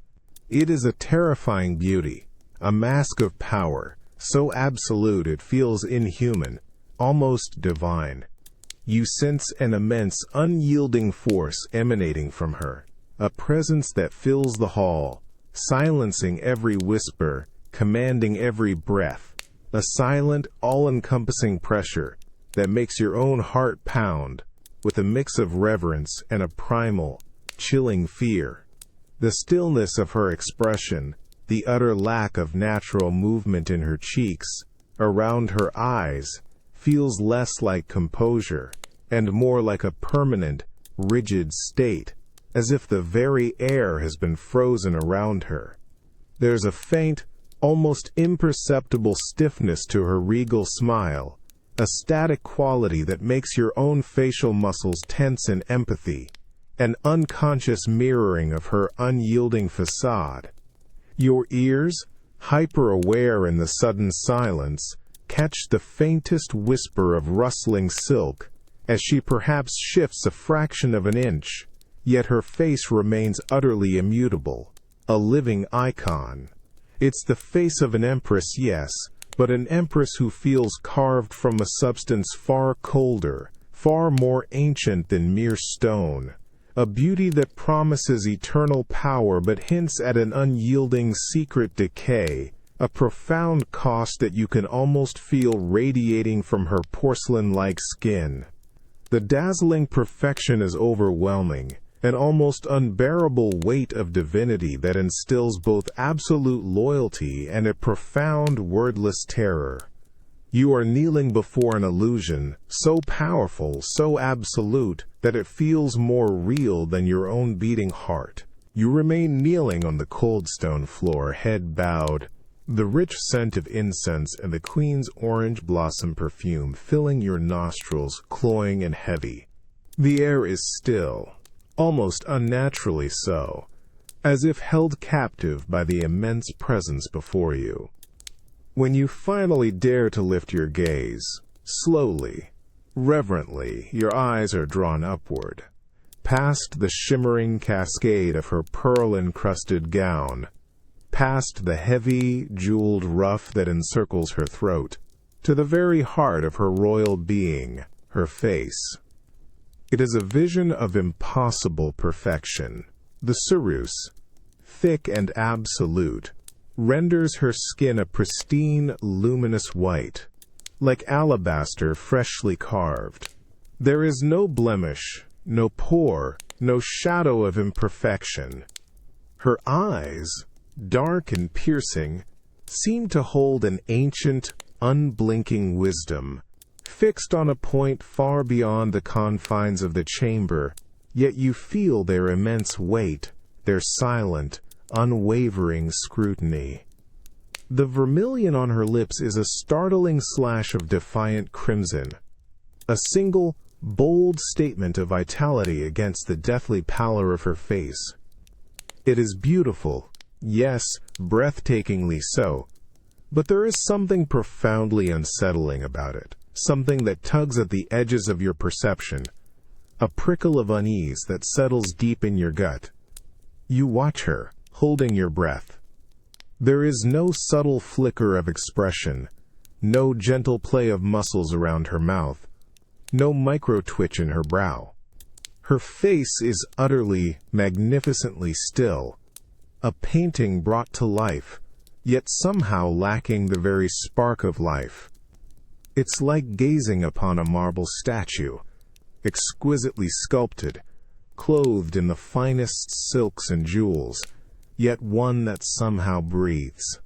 It is a terrifying beauty, a mask of power, so absolute it feels inhuman, almost divine. You sense an immense, unyielding force emanating from her, a presence that fills the hall, silencing every whisper, commanding every breath, a silent, all-encompassing pressure that makes your own heart pound, with a mix of reverence and a primal, chilling fear. The stillness of her expression, the utter lack of natural movement in her cheeks, around her eyes, feels less like composure and more like a permanent, rigid state, as if the very air has been frozen around her. There's a faint, almost imperceptible stiffness to her regal smile, a static quality that makes your own facial muscles tense in empathy, an unconscious mirroring of her unyielding facade. Your ears, hyper-aware in the sudden silence, catch the faintest whisper of rustling silk, as she perhaps shifts a fraction of an inch, yet her face remains utterly immutable, a living icon. It's the face of an empress, yes, but an empress who feels carved from a substance far colder, far more ancient than mere stone, a beauty that promises eternal power but hints at an unyielding secret decay, a profound cost that you can almost feel radiating from her porcelain-like skin. The dazzling perfection is overwhelming, an almost unbearable weight of divinity that instills both absolute loyalty and a profound, wordless terror. You are kneeling before an illusion, so powerful, so absolute, that it feels more real than your own beating heart. You remain kneeling on the cold stone floor, head bowed, the rich scent of incense and the queen's orange blossom perfume filling your nostrils, cloying and heavy. The air is still, almost unnaturally so, as if held captive by the immense presence before you. When you finally dare to lift your gaze, slowly, reverently, your eyes are drawn upward, past the shimmering cascade of her pearl-encrusted gown, past the heavy, jeweled ruff that encircles her throat, to the very heart of her royal being, her face. It is a vision of impossible perfection. The ceruse, thick and absolute, renders her skin a pristine, luminous white, like alabaster freshly carved. There is no blemish, no pore, no shadow of imperfection. Her eyes, dark and piercing, seem to hold an ancient, unblinking wisdom, fixed on a point far beyond the confines of the chamber, yet you feel their immense weight, their silent, unwavering scrutiny. The vermilion on her lips is a startling slash of defiant crimson, a single, bold statement of vitality against the deathly pallor of her face. It is beautiful, yes, breathtakingly so, but there is something profoundly unsettling about it, something that tugs at the edges of your perception, a prickle of unease that settles deep in your gut. You watch her, holding your breath. There is no subtle flicker of expression, no gentle play of muscles around her mouth, no micro-twitch in her brow. Her face is utterly, magnificently still, a painting brought to life, yet somehow lacking the very spark of life. It's like gazing upon a marble statue, exquisitely sculpted, clothed in the finest silks and jewels, yet one that somehow breathes.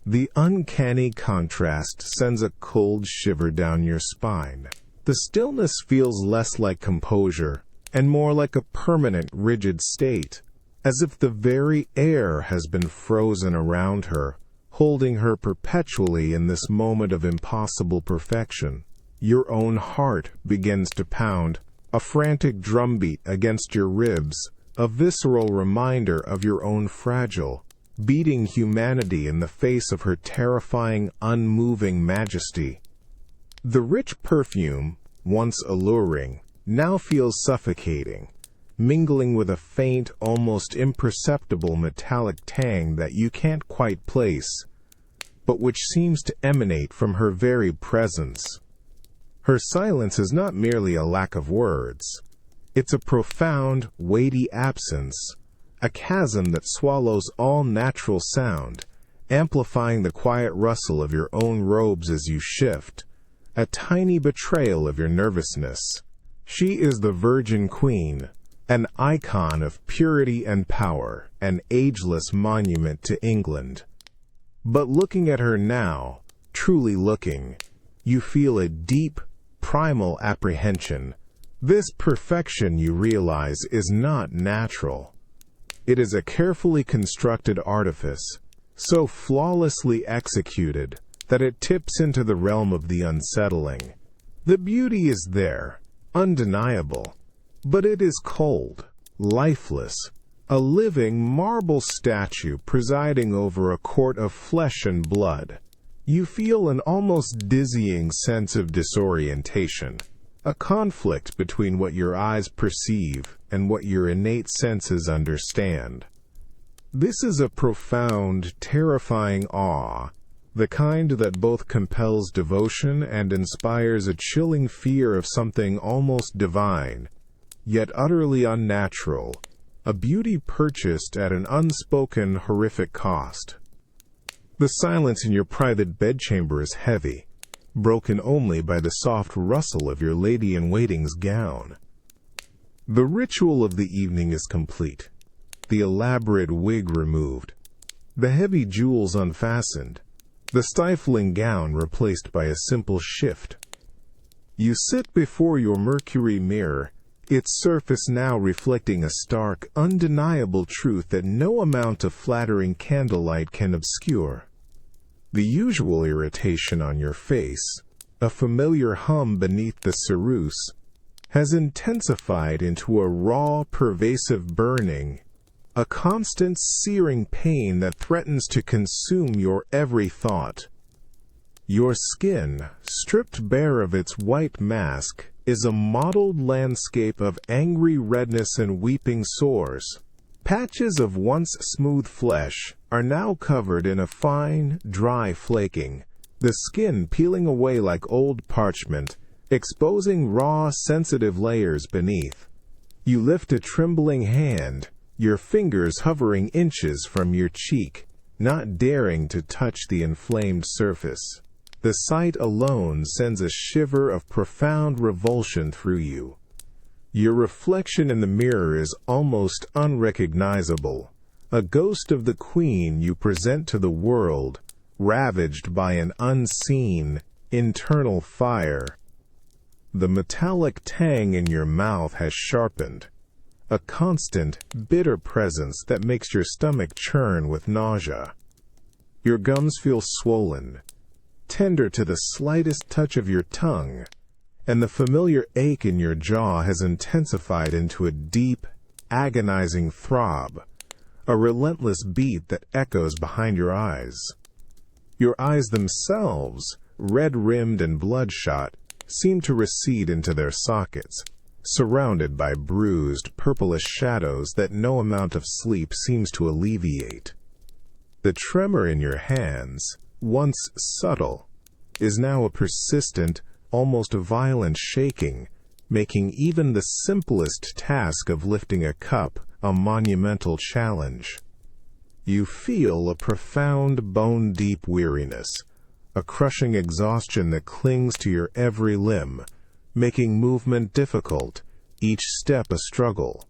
The uncanny contrast sends a cold shiver down your spine. The stillness feels less like composure and more like a permanent, rigid state, as if the very air has been frozen around her, holding her perpetually in this moment of impossible perfection. Your own heart begins to pound, a frantic drumbeat against your ribs, a visceral reminder of your own fragile, beating humanity in the face of her terrifying, unmoving majesty. The rich perfume, once alluring, now feels suffocating, mingling with a faint, almost imperceptible metallic tang that you can't quite place, but which seems to emanate from her very presence. Her silence is not merely a lack of words. It's a profound, weighty absence, a chasm that swallows all natural sound, amplifying the quiet rustle of your own robes as you shift, a tiny betrayal of your nervousness. She is the Virgin Queen, an icon of purity and power, an ageless monument to England. But looking at her now, truly looking, you feel a deep, primal apprehension. This perfection, you realize, is not natural. It is a carefully constructed artifice, so flawlessly executed that it tips into the realm of the unsettling. The beauty is there, undeniable, but it is cold, lifeless, a living marble statue presiding over a court of flesh and blood. You feel an almost dizzying sense of disorientation, a conflict between what your eyes perceive and what your innate senses understand. This is a profound, terrifying awe, the kind that both compels devotion and inspires a chilling fear of something almost divine, yet utterly unnatural, a beauty purchased at an unspoken, horrific cost. The silence in your private bedchamber is heavy, broken only by the soft rustle of your lady-in-waiting's gown. The ritual of the evening is complete, the elaborate wig removed, the heavy jewels unfastened, the stifling gown replaced by a simple shift. You sit before your Mercury mirror, its surface now reflecting a stark, undeniable truth that no amount of flattering candlelight can obscure. The usual irritation on your face, a familiar hum beneath the ceruse, has intensified into a raw, pervasive burning, a constant searing pain that threatens to consume your every thought. Your skin, stripped bare of its white mask, is a mottled landscape of angry redness and weeping sores. Patches of once smooth flesh are now covered in a fine, dry flaking, the skin peeling away like old parchment, exposing raw, sensitive layers beneath. You lift a trembling hand, your fingers hovering inches from your cheek, not daring to touch the inflamed surface. The sight alone sends a shiver of profound revulsion through you. Your reflection in the mirror is almost unrecognizable, a ghost of the queen you present to the world, ravaged by an unseen, internal fire. The metallic tang in your mouth has sharpened, a constant, bitter presence that makes your stomach churn with nausea. Your gums feel swollen, tender to the slightest touch of your tongue, and the familiar ache in your jaw has intensified into a deep, agonizing throb, a relentless beat that echoes behind your eyes. Your eyes themselves, red-rimmed and bloodshot, seem to recede into their sockets, surrounded by bruised, purplish shadows that no amount of sleep seems to alleviate. The tremor in your hands, once subtle, is now a persistent, almost violent shaking, making even the simplest task of lifting a cup a monumental challenge. You feel a profound, bone-deep weariness, a crushing exhaustion that clings to your every limb, making movement difficult, each step a struggle.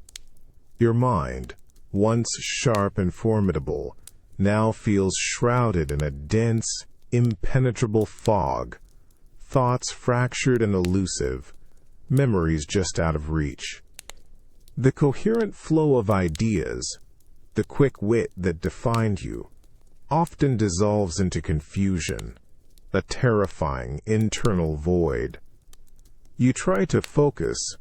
Your mind, once sharp and formidable, now feels shrouded in a dense, impenetrable fog, thoughts fractured and elusive, memories just out of reach. The coherent flow of ideas, the quick wit that defined you, often dissolves into confusion, a terrifying internal void. You try to focus,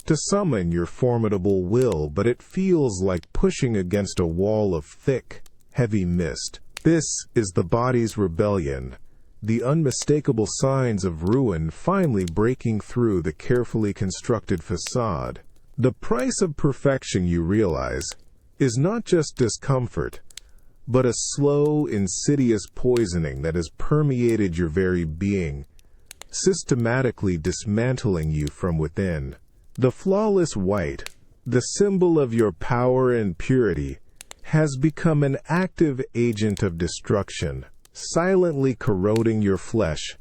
to summon your formidable will, but it feels like pushing against a wall of thick, heavy mist. This is the body's rebellion, the unmistakable signs of ruin finally breaking through the carefully constructed facade. The price of perfection, you realize, is not just discomfort, but a slow, insidious poisoning that has permeated your very being, systematically dismantling you from within. The flawless white, the symbol of your power and purity, has become an active agent of destruction, silently corroding your flesh,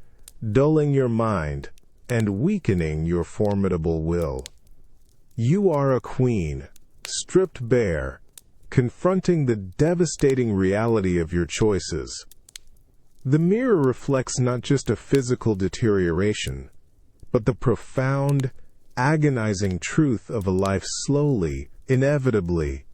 dulling your mind, and weakening your formidable will. You are a queen, stripped bare, confronting the devastating reality of your choices. The mirror reflects not just a physical deterioration, but the profound, agonizing truth of a life slowly, inevitably,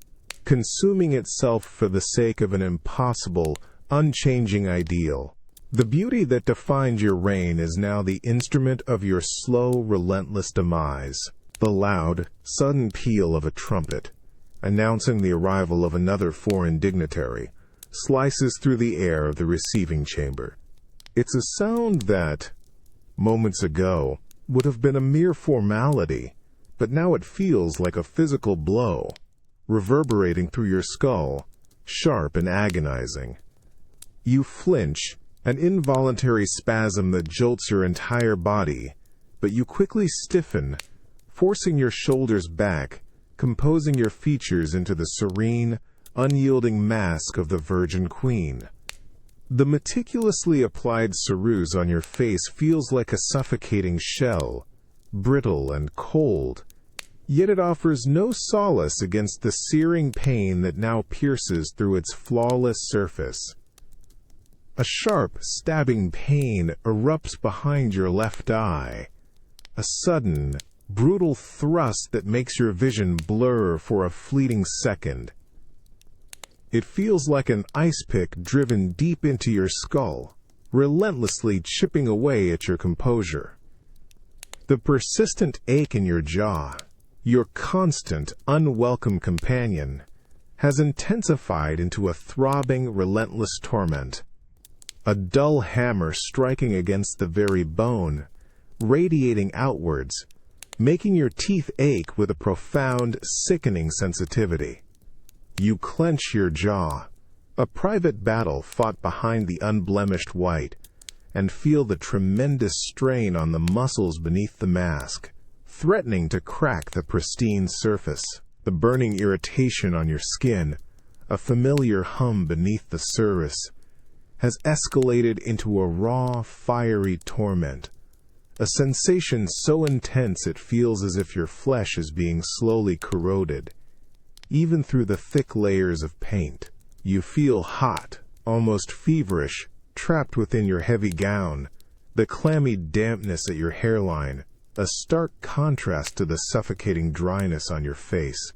consuming itself for the sake of an impossible, unchanging ideal. The beauty that defined your reign is now the instrument of your slow, relentless demise. The loud, sudden peal of a trumpet, announcing the arrival of another foreign dignitary, slices through the air of the receiving chamber. It's a sound that, moments ago, would have been a mere formality, but now it feels like a physical blow, reverberating through your skull, sharp and agonizing. You flinch, an involuntary spasm that jolts your entire body, but you quickly stiffen, forcing your shoulders back, composing your features into the serene, unyielding mask of the Virgin Queen. The meticulously applied ceruse on your face feels like a suffocating shell, brittle and cold, yet it offers no solace against the searing pain that now pierces through its flawless surface. A sharp, stabbing pain erupts behind your left eye, a sudden, brutal thrust that makes your vision blur for a fleeting second. It feels like an ice pick driven deep into your skull, relentlessly chipping away at your composure. The persistent ache in your jaw, your constant, unwelcome companion, has intensified into a throbbing, relentless torment. A dull hammer striking against the very bone, radiating outwards, making your teeth ache with a profound, sickening sensitivity. You clench your jaw, a private battle fought behind the unblemished white, and feel the tremendous strain on the muscles beneath the mask, threatening to crack the pristine surface. The burning irritation on your skin, a familiar hum beneath the surface, has escalated into a raw, fiery torment. A sensation so intense it feels as if your flesh is being slowly corroded. Even through the thick layers of paint, you feel hot, almost feverish, trapped within your heavy gown, the clammy dampness at your hairline, a stark contrast to the suffocating dryness on your face.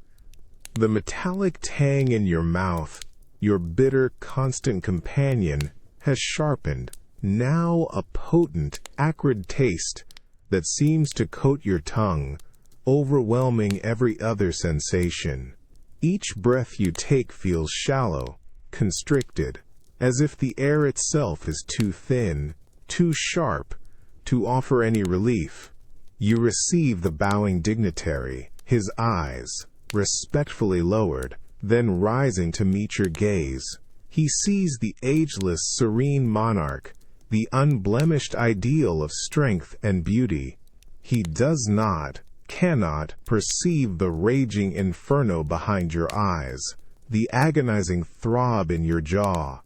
The metallic tang in your mouth, Your bitter, constant companion has sharpened, now a potent, acrid taste that seems to coat your tongue, overwhelming every other sensation. Each breath you take feels shallow, constricted, as if the air itself is too thin, too sharp, to offer any relief. You receive the bowing dignitary, his eyes, respectfully lowered, then rising to meet your gaze. He sees the ageless, serene monarch, the unblemished ideal of strength and beauty. He does not, cannot perceive the raging inferno behind your eyes, the agonizing throb in your jaw,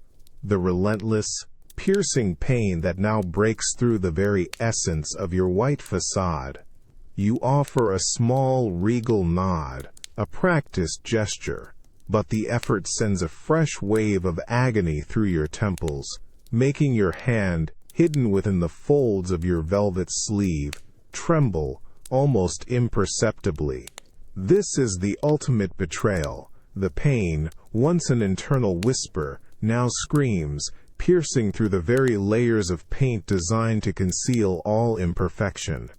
the relentless, piercing pain that now breaks through the very essence of your white facade. You offer a small, regal nod, a practiced gesture, but the effort sends a fresh wave of agony through your temples, making your hand, hidden within the folds of your velvet sleeve, tremble almost imperceptibly. This is the ultimate betrayal. The pain, once an internal whisper, now screams, piercing through the very layers of paint designed to conceal all imperfection.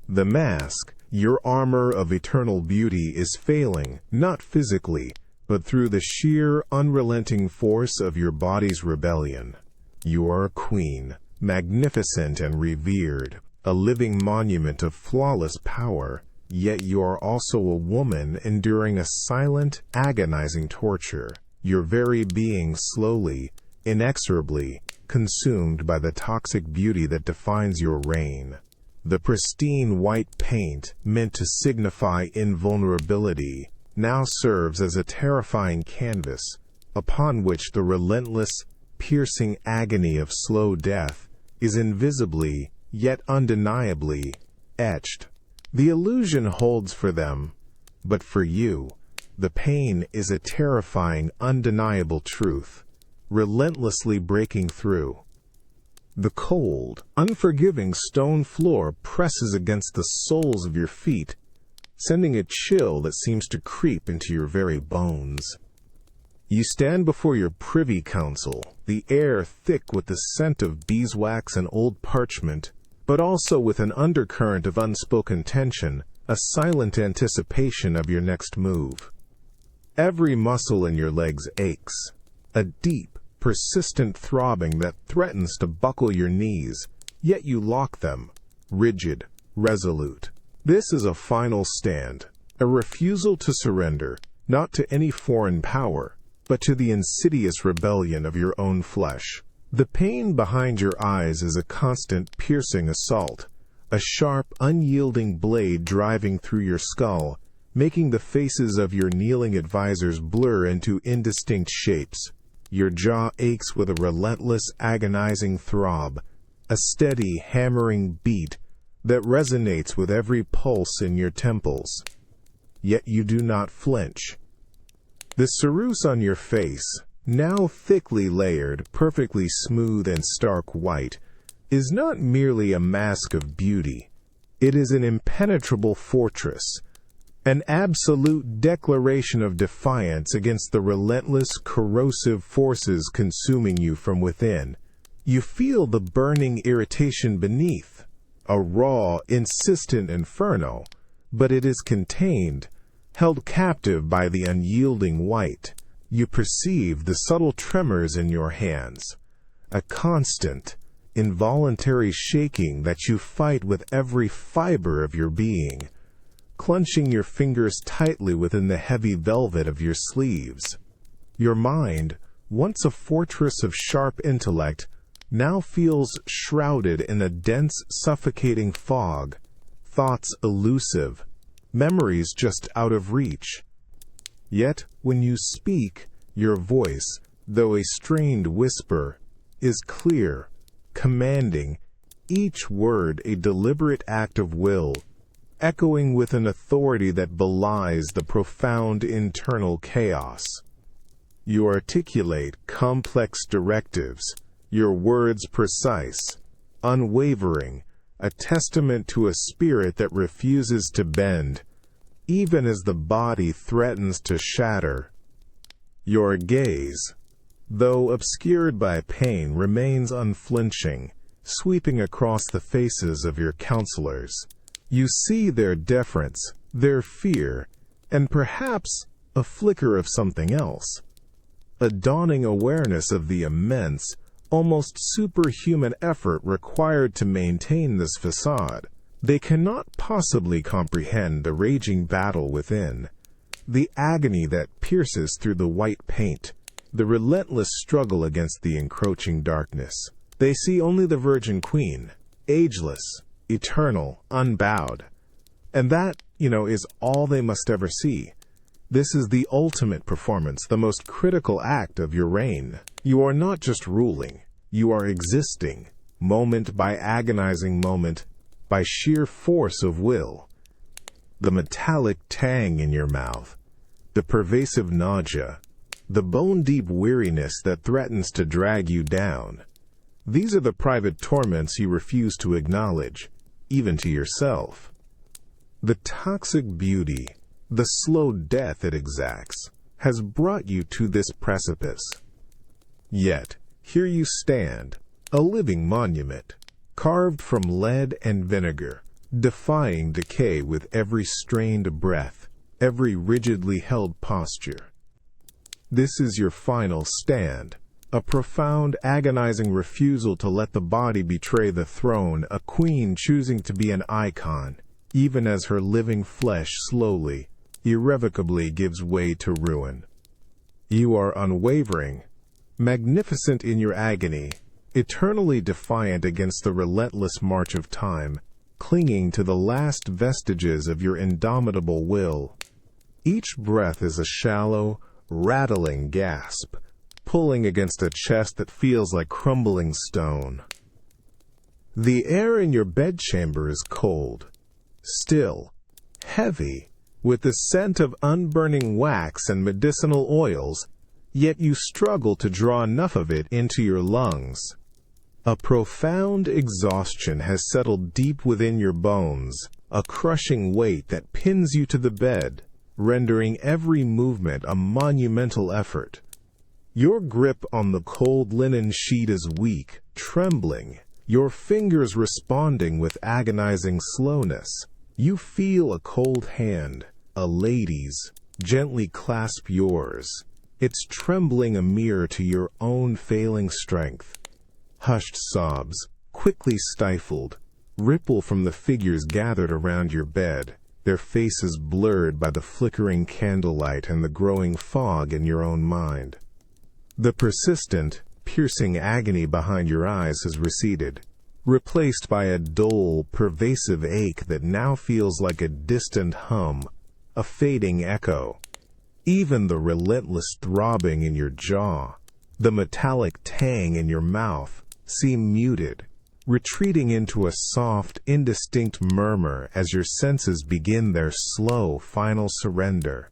The mask, your armor of eternal beauty, is failing, not physically, but through the sheer, unrelenting force of your body's rebellion. You are a queen, magnificent and revered, a living monument of flawless power, yet you are also a woman enduring a silent, agonizing torture, your very being slowly, inexorably, consumed by the toxic beauty that defines your reign. The pristine white paint, meant to signify invulnerability, now serves as a terrifying canvas, upon which the relentless, piercing agony of slow death is invisibly, yet undeniably, etched. The illusion holds for them, but for you, the pain is a terrifying, undeniable truth, relentlessly breaking through. The cold, unforgiving stone floor presses against the soles of your feet, sending a chill that seems to creep into your very bones. You stand before your privy council, the air thick with the scent of beeswax and old parchment, but also with an undercurrent of unspoken tension, a silent anticipation of your next move. Every muscle in your legs aches, a deep, persistent throbbing that threatens to buckle your knees, yet you lock them, rigid, resolute. This is a final stand, a refusal to surrender, not to any foreign power, but to the insidious rebellion of your own flesh. The pain behind your eyes is a constant, piercing assault, a sharp, unyielding blade driving through your skull, making the faces of your kneeling advisors blur into indistinct shapes. Your jaw aches with a relentless, agonizing throb, a steady, hammering beat that resonates with every pulse in your temples. Yet you do not flinch. The ceruse on your face, now thickly layered, perfectly smooth and stark white, is not merely a mask of beauty. It is an impenetrable fortress, an absolute declaration of defiance against the relentless, corrosive forces consuming you from within. You feel the burning irritation beneath, a raw, insistent inferno, but it is contained, held captive by the unyielding white. You perceive the subtle tremors in your hands, a constant, involuntary shaking that you fight with every fiber of your being, clenching your fingers tightly within the heavy velvet of your sleeves. Your mind, once a fortress of sharp intellect, now feels shrouded in a dense, suffocating fog, thoughts elusive, memories just out of reach. Yet, when you speak, your voice, though a strained whisper, is clear, commanding, each word a deliberate act of will, echoing with an authority that belies the profound internal chaos. You articulate complex directives, your words precise, unwavering, a testament to a spirit that refuses to bend, even as the body threatens to shatter. Your gaze, though obscured by pain, remains unflinching, sweeping across the faces of your counselors. You see their deference, their fear, and perhaps a flicker of something else. A dawning awareness of the immense, almost superhuman effort required to maintain this facade. They cannot possibly comprehend the raging battle within, the agony that pierces through the white paint, the relentless struggle against the encroaching darkness. They see only the Virgin Queen, ageless, eternal, unbowed. And that, is all they must ever see. This is the ultimate performance, the most critical act of your reign. You are not just ruling, you are existing, moment by agonizing moment, by sheer force of will. The metallic tang in your mouth, the pervasive nausea, the bone-deep weariness that threatens to drag you down. These are the private torments you refuse to acknowledge, even to yourself. The toxic beauty, the slow death it exacts, has brought you to this precipice. Yet, here you stand, a living monument, carved from lead and vinegar, defying decay with every strained breath, every rigidly held posture. This is your final stand, a profound, agonizing refusal to let the body betray the throne, a queen choosing to be an icon, even as her living flesh slowly, irrevocably gives way to ruin. You are unwavering, magnificent in your agony, eternally defiant against the relentless march of time, clinging to the last vestiges of your indomitable will. Each breath is a shallow, rattling gasp, pulling against a chest that feels like crumbling stone. The air in your bedchamber is cold, still, heavy, with the scent of unburning wax and medicinal oils, yet you struggle to draw enough of it into your lungs. A profound exhaustion has settled deep within your bones, a crushing weight that pins you to the bed, rendering every movement a monumental effort. Your grip on the cold linen sheet is weak, trembling, your fingers responding with agonizing slowness. You feel a cold hand, a lady's, gently clasp yours, its trembling a mirror to your own failing strength. Hushed sobs, quickly stifled, ripple from the figures gathered around your bed, their faces blurred by the flickering candlelight and the growing fog in your own mind. The persistent, piercing agony behind your eyes has receded, replaced by a dull, pervasive ache that now feels like a distant hum, a fading echo. Even the relentless throbbing in your jaw, the metallic tang in your mouth, seem muted, retreating into a soft, indistinct murmur as your senses begin their slow, final surrender.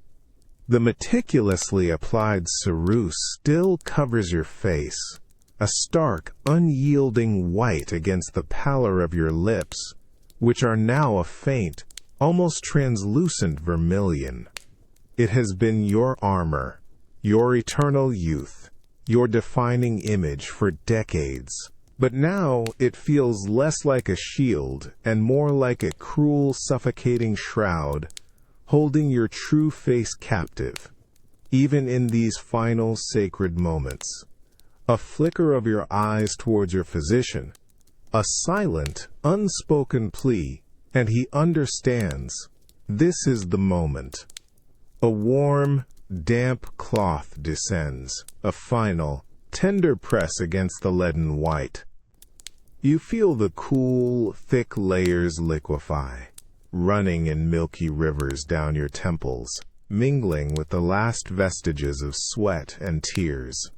The meticulously applied ceruse still covers your face, a stark, unyielding white against the pallor of your lips, which are now a faint, almost translucent vermilion. It has been your armor, your eternal youth, your defining image for decades. But now it feels less like a shield and more like a cruel, suffocating shroud, holding your true face captive, even in these final sacred moments. A flicker of your eyes towards your physician, a silent, unspoken plea, and he understands. This is the moment. A warm, damp cloth descends, a final, tender press against the leaden white. You feel the cool, thick layers liquefy, running in milky rivers down your temples, mingling with the last vestiges of sweat and tears.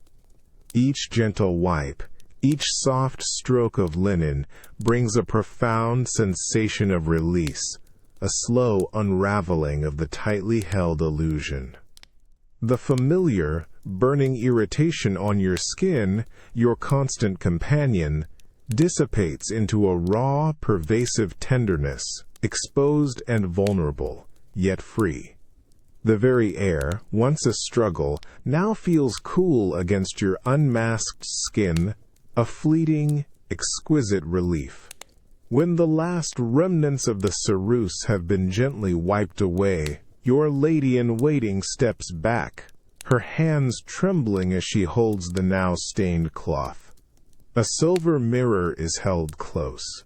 Each gentle wipe, each soft stroke of linen brings a profound sensation of release, a slow unraveling of the tightly held illusion. The familiar, burning irritation on your skin, your constant companion, dissipates into a raw, pervasive tenderness, exposed and vulnerable, yet free. The very air, once a struggle, now feels cool against your unmasked skin, a fleeting, exquisite relief. When the last remnants of the ceruse have been gently wiped away, your lady-in-waiting steps back, her hands trembling as she holds the now stained cloth. A silver mirror is held close,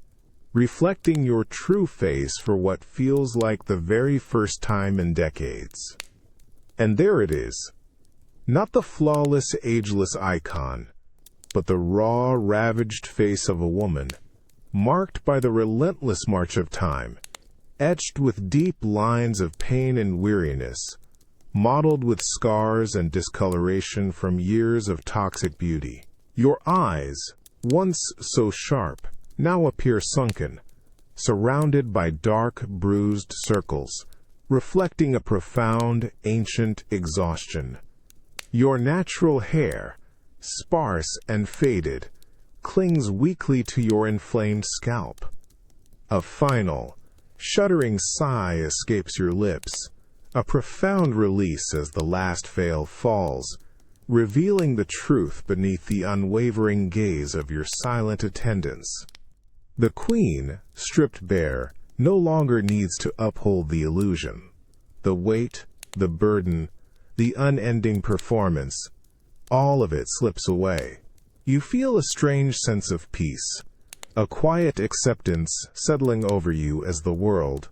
reflecting your true face for what feels like the very first time in decades. And there it is. Not the flawless, ageless icon, but the raw, ravaged face of a woman, marked by the relentless march of time, etched with deep lines of pain and weariness, mottled with scars and discoloration from years of toxic beauty. Your eyes, once so sharp, now appear sunken, surrounded by dark, bruised circles, reflecting a profound, ancient exhaustion. Your natural hair, sparse and faded, clings weakly to your inflamed scalp. A final, shuddering sigh escapes your lips, a profound release as the last veil falls, revealing the truth beneath the unwavering gaze of your silent attendants. The queen, stripped bare, no longer needs to uphold the illusion. The weight, the burden, the unending performance, all of it slips away. You feel a strange sense of peace, a quiet acceptance settling over you as the world,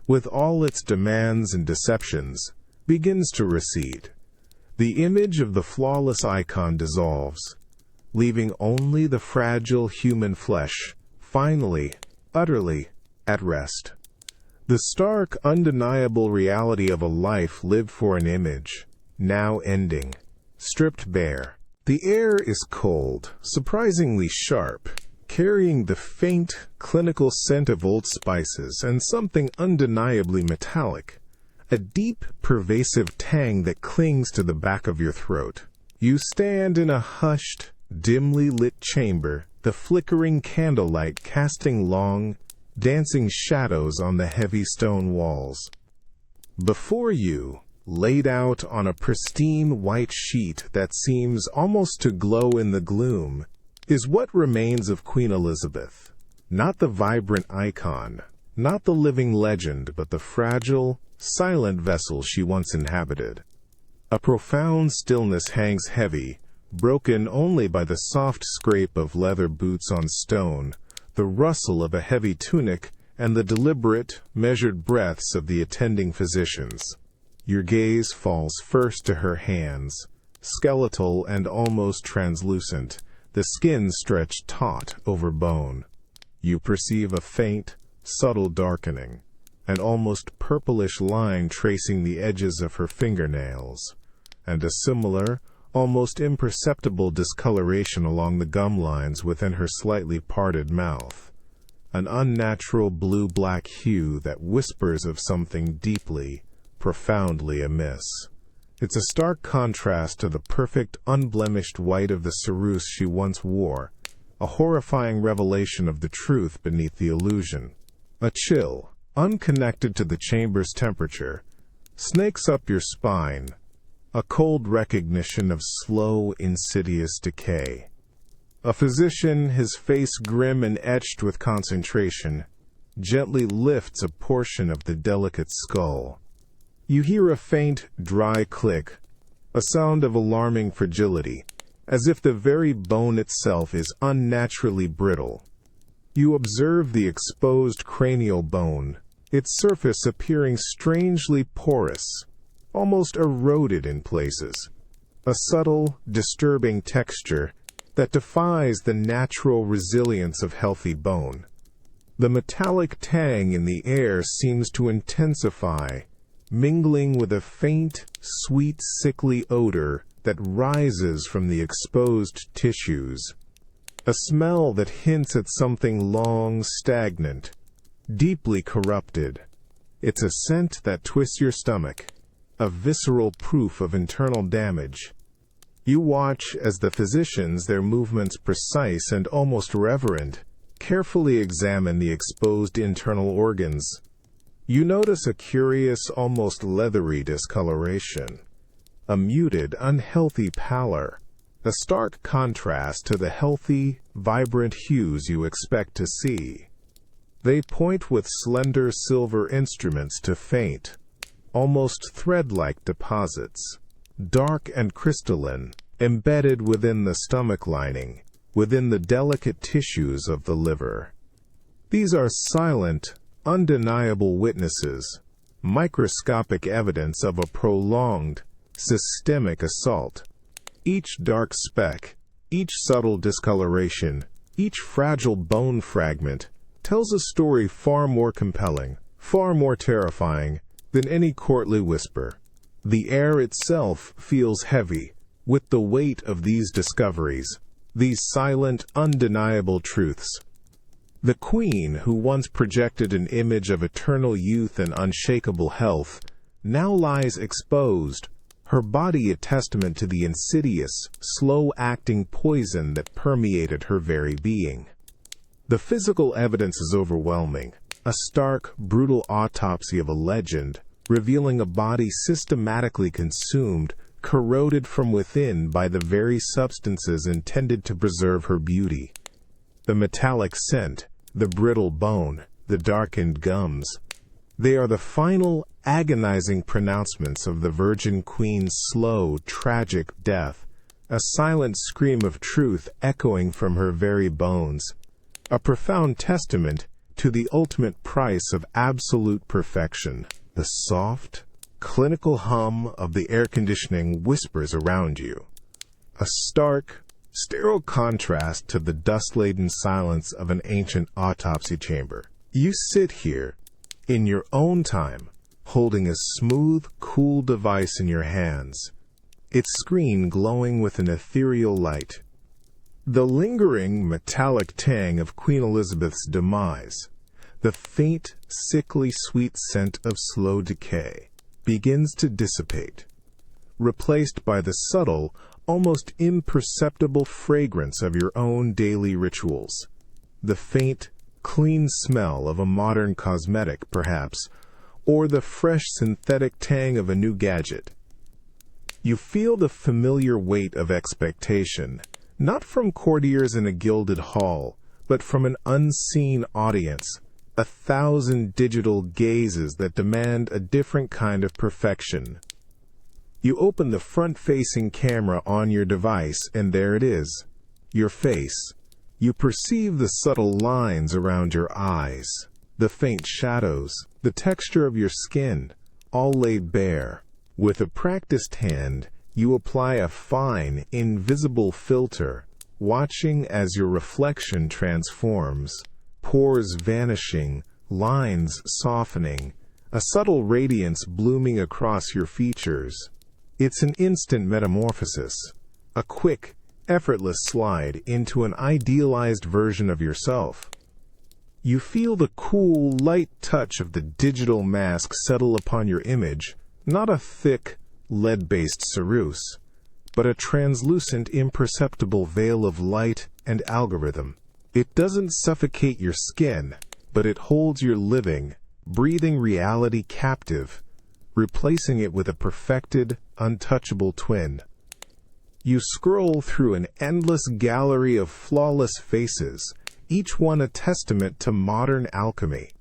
with all its demands and deceptions, begins to recede. The image of the flawless icon dissolves, leaving only the fragile human flesh, finally, utterly, at rest. The stark, undeniable reality of a life lived for an image, now ending, stripped bare. The air is cold, surprisingly sharp, carrying the faint, clinical scent of old spices and something undeniably metallic, a deep, pervasive tang that clings to the back of your throat. You stand in a hushed, dimly lit chamber, the flickering candlelight casting long, dancing shadows on the heavy stone walls. Before you, laid out on a pristine white sheet that seems almost to glow in the gloom, is what remains of Queen Elizabeth. Not the vibrant icon, not the living legend, but the fragile, silent vessel she once inhabited. A profound stillness hangs heavy, broken only by the soft scrape of leather boots on stone, the rustle of a heavy tunic, and the deliberate, measured breaths of the attending physicians. Your gaze falls first to her hands, skeletal and almost translucent, the skin stretched taut over bone. You perceive a faint, subtle darkening, an almost purplish line tracing the edges of her fingernails, and a similar, almost imperceptible discoloration along the gum lines within her slightly parted mouth, an unnatural blue-black hue that whispers of something deeply, profoundly amiss. It's a stark contrast to the perfect, unblemished white of the ceruse she once wore, a horrifying revelation of the truth beneath the illusion. A chill, unconnected to the chamber's temperature, snakes up your spine, a cold recognition of slow, insidious decay. A physician, his face grim and etched with concentration, gently lifts a portion of the delicate skull. You hear a faint, dry click, a sound of alarming fragility, as if the very bone itself is unnaturally brittle. You observe the exposed cranial bone, its surface appearing strangely porous, almost eroded in places, a subtle, disturbing texture that defies the natural resilience of healthy bone. The metallic tang in the air seems to intensify, mingling with a faint, sweet, sickly odor that rises from the exposed tissues, a smell that hints at something long stagnant, deeply corrupted. It's a scent that twists your stomach, a visceral proof of internal damage. You watch as the physicians, their movements precise and almost reverent, carefully examine the exposed internal organs. You notice a curious, almost leathery discoloration, a muted, unhealthy pallor, a stark contrast to the healthy, vibrant hues you expect to see. They point with slender silver instruments to faint, almost thread-like deposits, dark and crystalline, embedded within the stomach lining, within the delicate tissues of the liver. These are silent, undeniable witnesses, microscopic evidence of a prolonged, systemic assault. Each dark speck, each subtle discoloration, each fragile bone fragment tells a story far more compelling, far more terrifying than any courtly whisper. The air itself feels heavy with the weight of these discoveries, these silent, undeniable truths. The queen, who once projected an image of eternal youth and unshakable health, now lies exposed, her body a testament to the insidious, slow-acting poison that permeated her very being. The physical evidence is overwhelming, a stark, brutal autopsy of a legend, revealing a body systematically consumed, corroded from within by the very substances intended to preserve her beauty. The metallic scent, the brittle bone, the darkened gums. They are the final, agonizing pronouncements of the Virgin Queen's slow, tragic death, a silent scream of truth echoing from her very bones, a profound testament to the ultimate price of absolute perfection. The soft, clinical hum of the air conditioning whispers around you, a stark, sterile contrast to the dust-laden silence of an ancient autopsy chamber. You sit here, in your own time, holding a smooth, cool device in your hands, its screen glowing with an ethereal light. The lingering, metallic tang of Queen Elizabeth's demise, the faint, sickly sweet scent of slow decay, begins to dissipate, replaced by the subtle, almost imperceptible fragrance of your own daily rituals, the faint, clean smell of a modern cosmetic, perhaps, or the fresh synthetic tang of a new gadget. You feel the familiar weight of expectation, not from courtiers in a gilded hall, but from an unseen audience, 1,000 digital gazes that demand a different kind of perfection. You open the front-facing camera on your device, and there it is, your face. You perceive the subtle lines around your eyes, the faint shadows, the texture of your skin, all laid bare. With a practiced hand, you apply a fine, invisible filter, watching as your reflection transforms, pores vanishing, lines softening, a subtle radiance blooming across your features. It's an instant metamorphosis, a quick, effortless slide into an idealized version of yourself. You feel the cool, light touch of the digital mask settle upon your image, not a thick, lead-based ceruse, but a translucent, imperceptible veil of light and algorithm. It doesn't suffocate your skin, but it holds your living, breathing reality captive, replacing it with a perfected, untouchable twin. You scroll through an endless gallery of flawless faces, each one a testament to modern alchemy,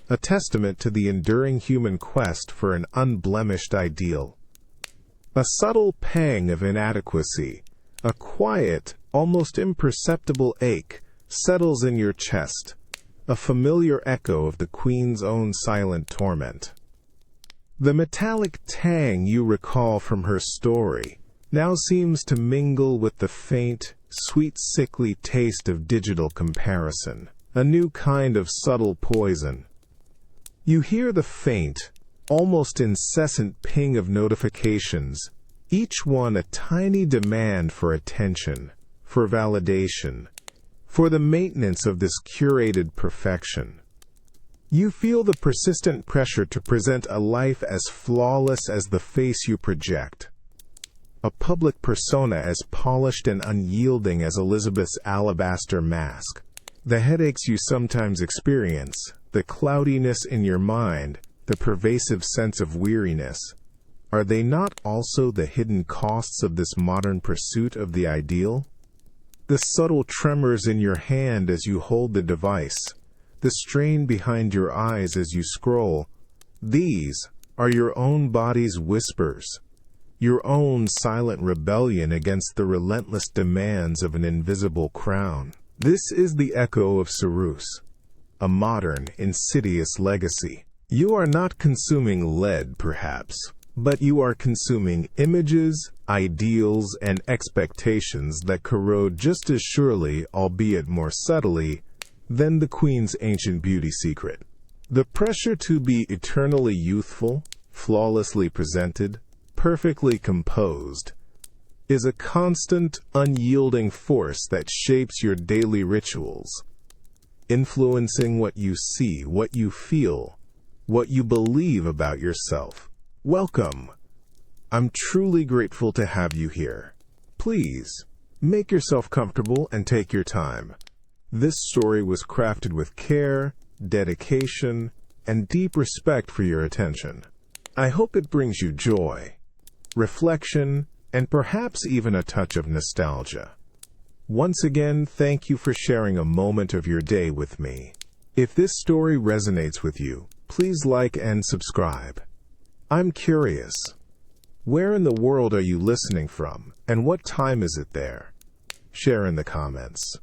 a testament to the enduring human quest for an unblemished ideal. A subtle pang of inadequacy, a quiet, almost imperceptible ache, settles in your chest, a familiar echo of the Queen's own silent torment. The metallic tang you recall from her story now seems to mingle with the faint, sweet, sickly taste of digital comparison, a new kind of subtle poison. You hear the faint, almost incessant ping of notifications, each one a tiny demand for attention, for validation, for the maintenance of this curated perfection. You feel the persistent pressure to present a life as flawless as the face you project, a public persona as polished and unyielding as Elizabeth's alabaster mask. The headaches you sometimes experience, the cloudiness in your mind, the pervasive sense of weariness, are they not also the hidden costs of this modern pursuit of the ideal? The subtle tremors in your hand as you hold the device, the strain behind your eyes as you scroll, these are your own body's whispers, your own silent rebellion against the relentless demands of an invisible crown. This is the echo of Cyrus, a modern, insidious legacy. You are not consuming lead, perhaps, but you are consuming images, ideals, and expectations that corrode just as surely, albeit more subtly, than the Queen's ancient beauty secret. The pressure to be eternally youthful, flawlessly presented, perfectly composed, is a constant, unyielding force that shapes your daily rituals, influencing what you see, what you feel, what you believe about yourself. Welcome. I'm truly grateful to have you here. Please, make yourself comfortable and take your time. This story was crafted with care, dedication, and deep respect for your attention. I hope it brings you joy, reflection, and perhaps even a touch of nostalgia. Once again, thank you for sharing a moment of your day with me. If this story resonates with you, please like and subscribe. I'm curious. Where in the world are you listening from, and what time is it there? Share in the comments.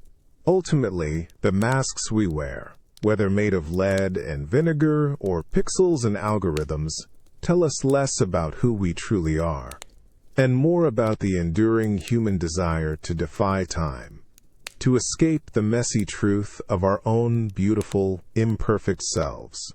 Ultimately, the masks we wear, whether made of lead and vinegar or pixels and algorithms, tell us less about who we truly are, and more about the enduring human desire to defy time, to escape the messy truth of our own beautiful, imperfect selves.